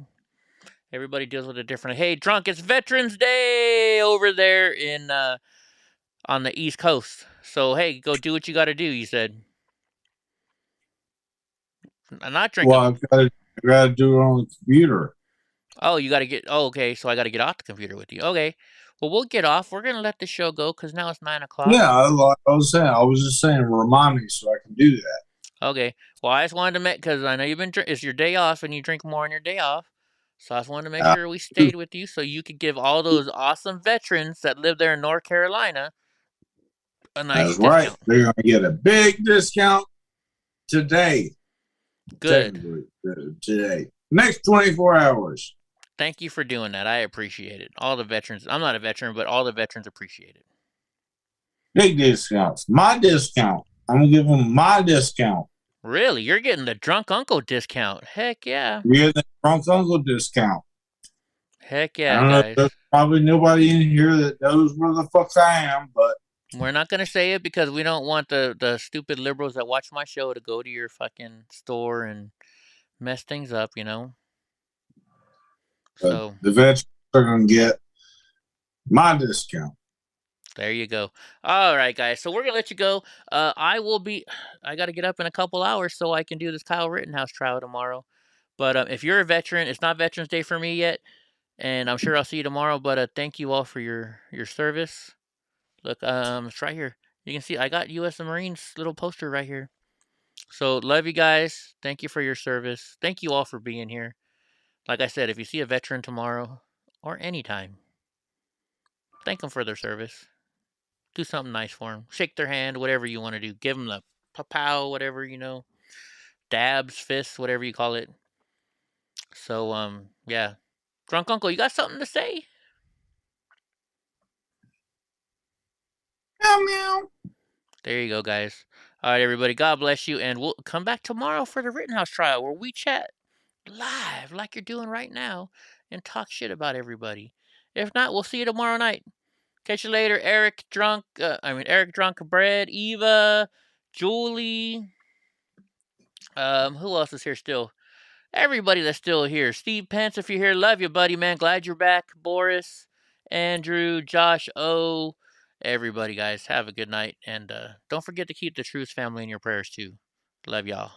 deals with it differently. Hey, drunk, it's Veterans Day over there in on the East Coast. So hey, go do what you got to do. You said. I'm not drinking. Well, I gotta do it on the computer. Oh, you got to get. Oh, okay. So I got to get off the computer with you. Okay. Well, we'll get off. We're gonna let the show go because now it's 9:00. Yeah, like I was saying, I was just saying, remind me so I can do that. Okay. Well, I just wanted to make, because I know you've been. It's your day off, and you drink more on your day off. So I just wanted to make sure we stayed with you, so you could give all those awesome veterans that live there in North Carolina a nice That's discount. right. They're gonna get a big discount today. Good. Today. Next 24 hours. Thank you for doing that. I appreciate it. All the veterans. I'm not a veteran, but all the veterans appreciate it. Big discounts. My discount. I'm gonna give them my discount. Really? You're getting the drunk uncle discount. Heck yeah. You're getting the drunk uncle discount. Heck yeah, guys. There's probably nobody in here that knows where the fuck I am, but we're not going to say it because we don't want the stupid liberals that watch my show to go to your fucking store and mess things up, So the veterans are going to get my discount. There you go. All right, guys. So we're going to let you go. I got to get up in a couple hours so I can do this Kyle Rittenhouse trial tomorrow. But if you're a veteran, it's not Veterans Day for me yet, and I'm sure I'll see you tomorrow. But thank you all for your service. Look, it's right here. You can see I got U.S. Marines little poster right here. So love you guys. Thank you for your service. Thank you all for being here. Like I said, if you see a veteran tomorrow or anytime, thank them for their service. Do something nice for them. Shake their hand, whatever you want to do. Give them the pow, whatever, dabs, fists, whatever you call it. So, yeah. Drunk Uncle, you got something to say? Meow, meow. There you go, guys. All right, everybody. God bless you. And we'll come back tomorrow for the Rittenhouse trial where we chat live like you're doing right now and talk shit about everybody. If not, we'll see you tomorrow night. Catch you later, Eric Drunk, Bread, Eva, Julie. Who else is here still? Everybody that's still here. Steve Pence, if you're here, love you, buddy, man. Glad you're back. Boris, Andrew, Josh O. Everybody, guys, have a good night. And don't forget to keep the Truth family in your prayers, too. Love y'all.